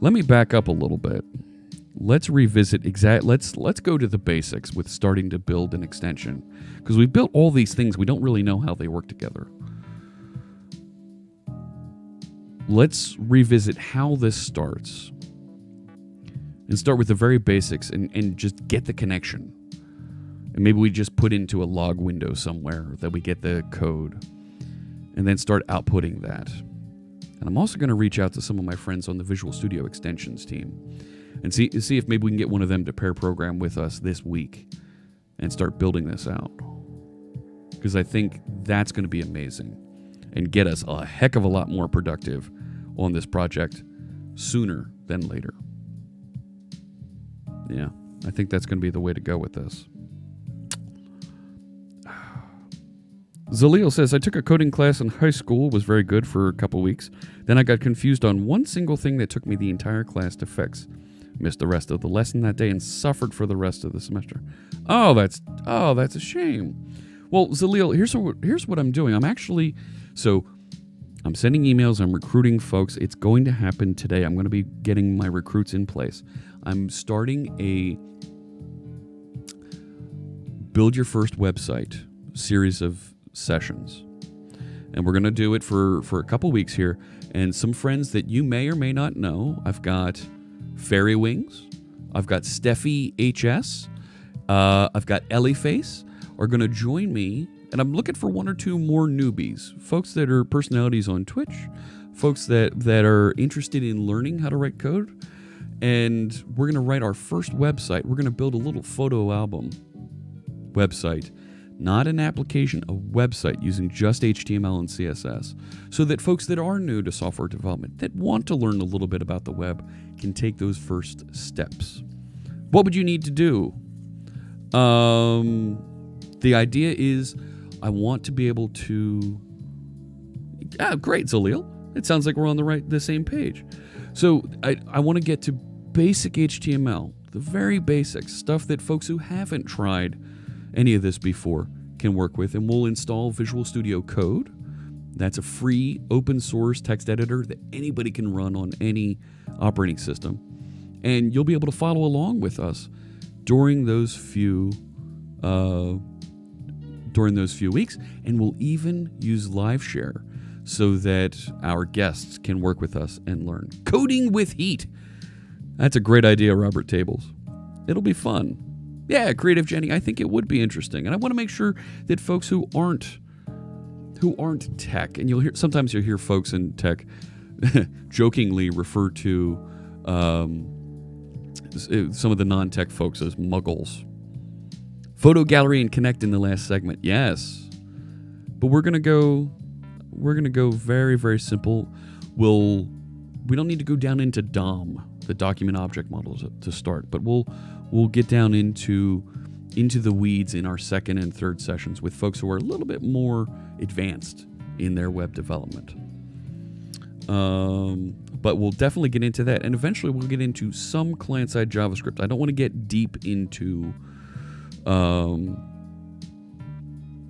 [SPEAKER 1] Let me back up a little bit. Let's revisit let's go to the basics with starting to build an extension. Because we've built all these things, we don't really know how they work together. Let's revisit how this starts. And start with the very basics and just get the connection. And maybe we just put into a log window somewhere that we get the code. And then start outputting that. And I'm also going to reach out to some of my friends on the Visual Studio Extensions team. And see if maybe we can get one of them to pair program with us this week and start building this out. Because I think that's going to be amazing and get us a heck of a lot more productive on this project sooner than later. Yeah, I think that's going to be the way to go with this. Zalil says, I took a coding class in high school, was very good for a couple weeks. Then I got confused on one single thing that took me the entire class to fix. Missed the rest of the lesson that day and suffered for the rest of the semester. Oh, that's a shame. Well, Zalil, here's what I'm doing. I'm sending emails. I'm recruiting folks. It's going to happen today. I'm going to be getting my recruits in place. I'm starting a Build Your First Website series of sessions. And we're going to do it for a couple weeks here. And some friends that you may or may not know, I've got Fairy Wings, I've got Steffi HS, I've got Ellie Face are going to join me, and I'm looking for 1 or 2 more newbies, folks that are personalities on Twitch, folks that are interested in learning how to write code, And we're going to write our first website. We're going to build a little photo album website. Not an application, a website using just HTML and CSS, so that folks that are new to software development, that want to learn a little bit about the web, can take those first steps. What would you need to do? The idea is I want to be able to... great, Zalil. It sounds like we're on the same page. So I want to get to basic HTML, the very basics, stuff that folks who haven't tried any of this before can work with, and we'll install Visual Studio Code. That's a free open source text editor that anybody can run on any operating system, and you'll be able to follow along with us during those few weeks, and we'll even use LiveShare so that our guests can work with us and learn. Coding with heat. That's a great idea, Robert Tables. It'll be fun. Yeah, Creative Jenny, I think it would be interesting. And I want to make sure that folks who aren't tech, and sometimes you'll hear folks in tech jokingly refer to some of the non-tech folks as muggles. Photo Gallery and Connect in the last segment, yes. But we're gonna go very, very simple. We don't need to go down into DOM, the document object model, to start, but we'll get down into the weeds in our second and third sessions with folks who are a little bit more advanced in their web development. But we'll definitely get into that, and eventually we'll get into some client-side JavaScript. I don't want to get deep into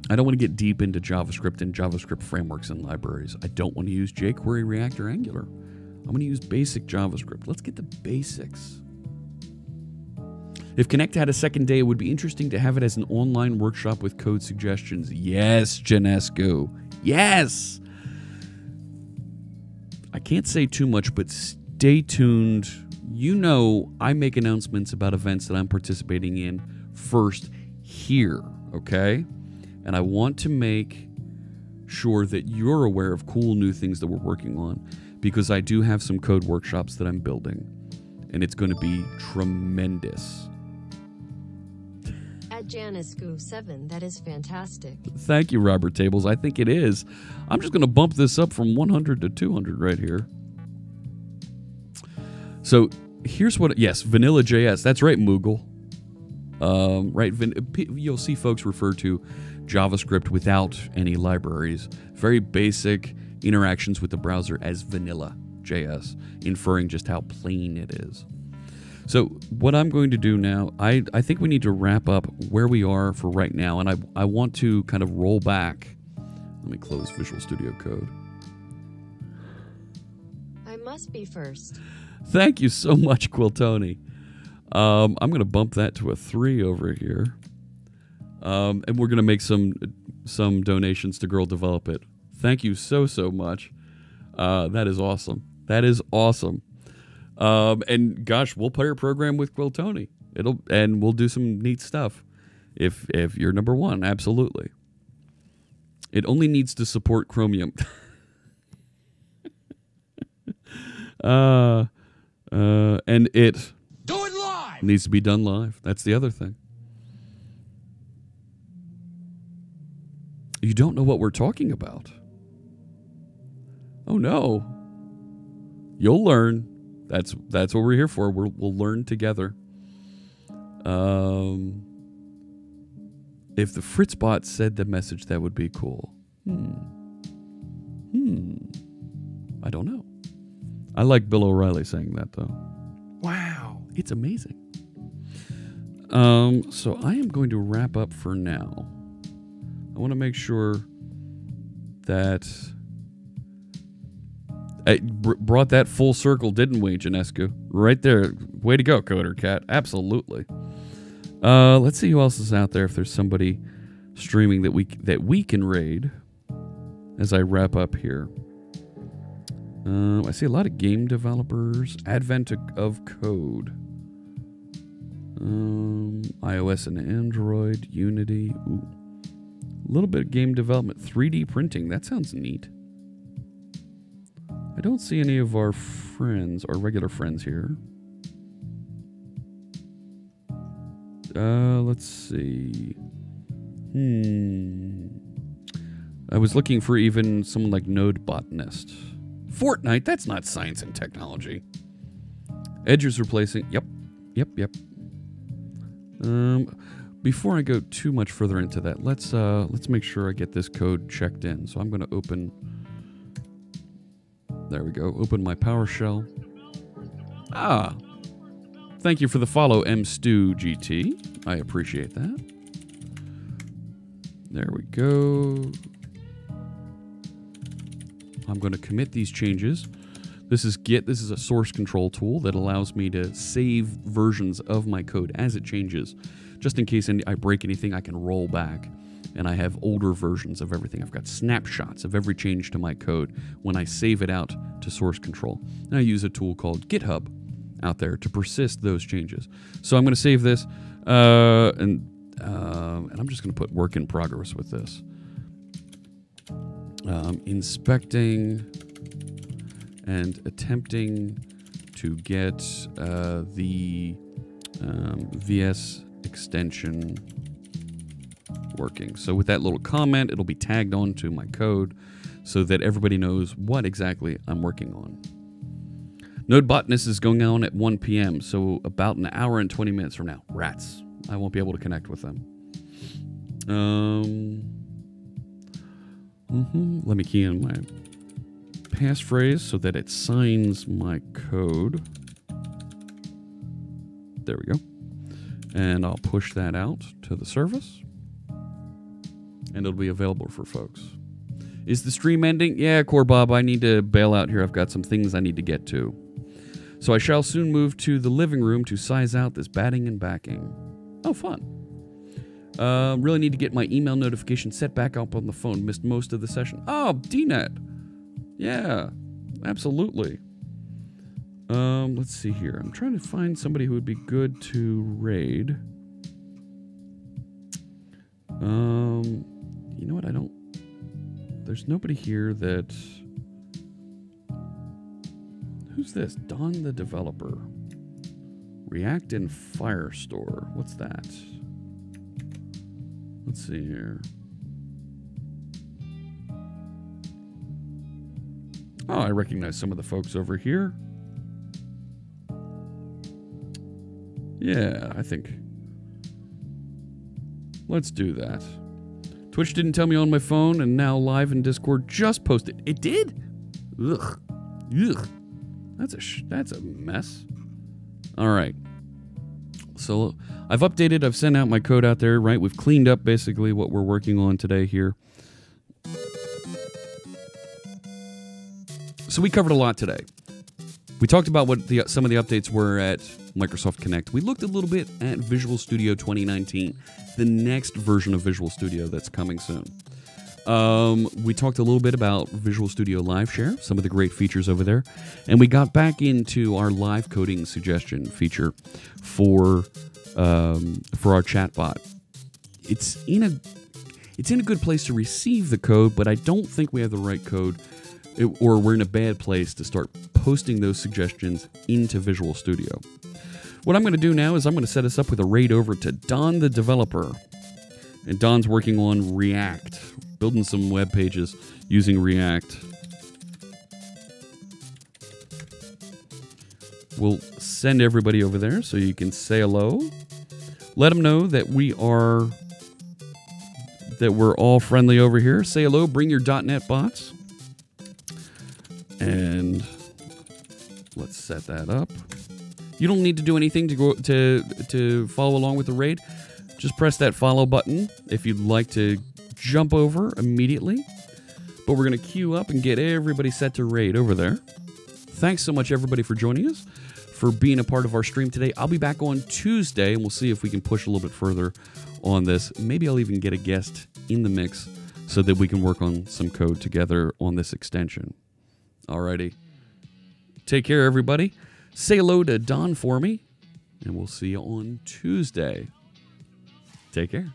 [SPEAKER 1] JavaScript and JavaScript frameworks and libraries. I don't want to use jQuery, React, or Angular. I'm going to use basic JavaScript. Let's get the basics. If Connect had a second day, it would be interesting to have it as an online workshop with code suggestions. Yes, Janesco. Yes! I can't say too much, but stay tuned. You know I make announcements about events that I'm participating in first here, okay? And I want to make sure that you're aware of cool new things that we're working on, because I do have some code workshops that I'm building, and it's going to be tremendous.
[SPEAKER 2] At Janisco7, that is fantastic.
[SPEAKER 1] Thank you, Robert Tables. I think it is. I'm just going to bump this up from 100 to 200 right here. So here's what, yes, Vanilla.js. That's right, Moogle. Right, you'll see folks refer to JavaScript without any libraries. Very basic interactions with the browser as Vanilla.js, inferring just how plain it is. So what I'm going to do now, I think we need to wrap up where we are for right now, and I want to kind of roll back. Let me close Visual Studio Code.
[SPEAKER 2] I must be first.
[SPEAKER 1] Thank you so much, Quiltoni. I'm going to bump that to a 3 over here. And we're going to make some donations to Girl Develop It. Thank you so much. That is awesome. That is awesome. And gosh, we'll pair a program with Quiltoni. And we'll do some neat stuff. If you're number one, absolutely. It only needs to support Chromium. And it
[SPEAKER 3] Do it live!
[SPEAKER 1] needs to be done live. That's the other thing. You don't know what we're talking about. Oh no. You'll learn. That's what we're here for. We'll learn together. If the Fritzbot said the message, that would be cool. I don't know. I like Bill O'Reilly saying that, though. Wow. It's amazing. So I am going to wrap up for now. I want to make sure that I brought that full circle, didn't we, Janescu? Right there. Way to go, Coder Cat. Absolutely. Let's see who else is out there. If there's somebody streaming that we can raid as I wrap up here. I see a lot of game developers. Advent of Code. iOS and Android. Unity. Ooh. A little bit of game development. 3D printing. That sounds neat. I don't see any of our friends, our regular friends here. Let's see. I was looking for even someone like Node Botanist. Fortnite, that's not science and technology. Edge is replacing. Yep. Before I go too much further into that, let's make sure I get this code checked in. So I'm going to open. There we go. Open my PowerShell. Ah. Thank you for the follow, MStewGT. I appreciate that. There we go. I'm going to commit these changes. This is Git. This is a source control tool that allows me to save versions of my code as it changes. Just in case I break anything, I can roll back. And I have older versions of everything. I've got snapshots of every change to my code when I save it out to source control. And I use a tool called GitHub out there to persist those changes. So I'm going to save this, and I'm just going to put work in progress with this. Inspecting and attempting to get the VS extension working. So with that little comment, it'll be tagged onto my code so that everybody knows what exactly I'm working on. Node Botanist is going on at 1 p.m., so about an hour and 20 minutes from now. Rats. I won't be able to connect with them. Let me key in my passphrase so that it signs my code. There we go. And I'll push that out to the service. And it'll be available for folks. Is the stream ending? Yeah, Core Bob, I need to bail out here. I've got some things I need to get to. So I shall soon move to the living room to size out this batting and backing. Oh, fun. Really need to get my email notification set back up on the phone. Missed most of the session. Oh, DNet. Yeah, absolutely. Let's see here. I'm trying to find somebody who would be good to raid. You know what? There's nobody here that... Who's this? Don the Developer. React and Firestore. What's that? Let's see here. Oh, I recognize some of the folks over here. Yeah, I think. Let's do that. Twitch didn't tell me on my phone, and now live in Discord just posted. It did? Ugh. Ugh. That's a mess. All right. So I've updated. I've sent out my code out there, right? We've cleaned up basically what we're working on today here. So we covered a lot today. We talked about what some of the updates were at Microsoft Connect. We looked a little bit at Visual Studio 2019, the next version of Visual Studio that's coming soon. We talked a little bit about Visual Studio Live Share, some of the great features over there, and we got back into our live coding suggestion feature for our chatbot. It's in a good place to receive the code, but I don't think we have the right code, or we're in a bad place to start posting those suggestions into Visual Studio. What I'm going to do now is I'm going to set us up with a raid over to Don the Developer. And Don's working on React, building some web pages using React. We'll send everybody over there so you can say hello. Let them know that we're all friendly over here. Say hello, bring your .NET bots. And let's set that up. You don't need to do anything to go to follow along with the raid. Just press that follow button if you'd like to jump over immediately. But we're going to queue up and get everybody set to raid over there. Thanks so much, everybody, for joining us, for being a part of our stream today. I'll be back on Tuesday, and we'll see if we can push a little bit further on this. Maybe I'll even get a guest in the mix so that we can work on some code together on this extension. Alrighty. Take care, everybody. Say hello to Don for me, and we'll see you on Tuesday. Take care.